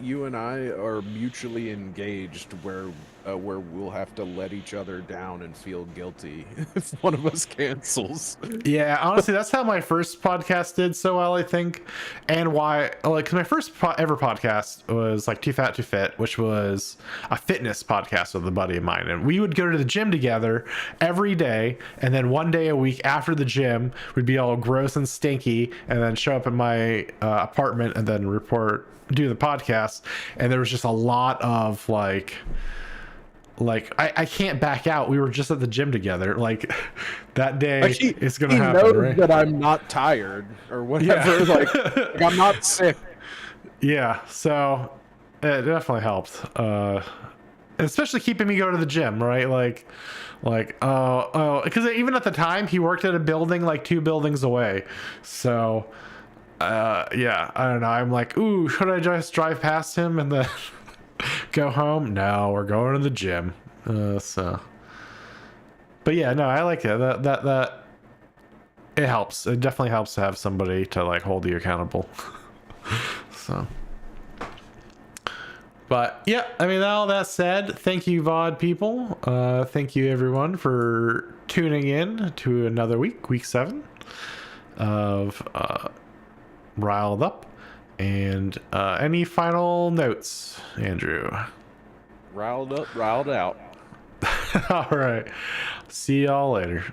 you and I are mutually engaged where we'll have to let each other down and feel guilty if one of us cancels. Yeah, honestly, that's how my first podcast did so well, I think, and why, like, 'cause my first ever podcast was like Too Fat Too Fit, which was a fitness podcast with a buddy of mine, and we would go to the gym together every day, and then one day a week after the gym, we'd be all gross and stinky, and then show up at my apartment and then do the podcast, and there was just a lot of like I can't back out. We were just at the gym together. Like that day is gonna happen. He knows right? that I'm not tired or whatever. Yeah. like I'm not sick. Yeah, so it definitely helped. Especially keeping me go to the gym, right? Like because even at the time he worked at a building like 2 buildings away. So yeah, I don't know. I'm like, ooh, should I just drive past him and then go home? No, we're going to the gym. So but yeah, no, I like it. That it helps. It definitely helps to have somebody to like hold you accountable. So but yeah, I mean, all that said, thank you VOD people. Thank you everyone for tuning in to another week 7 of Riled Up. And any final notes, Andrew? Riled up, riled out. All right. See y'all later.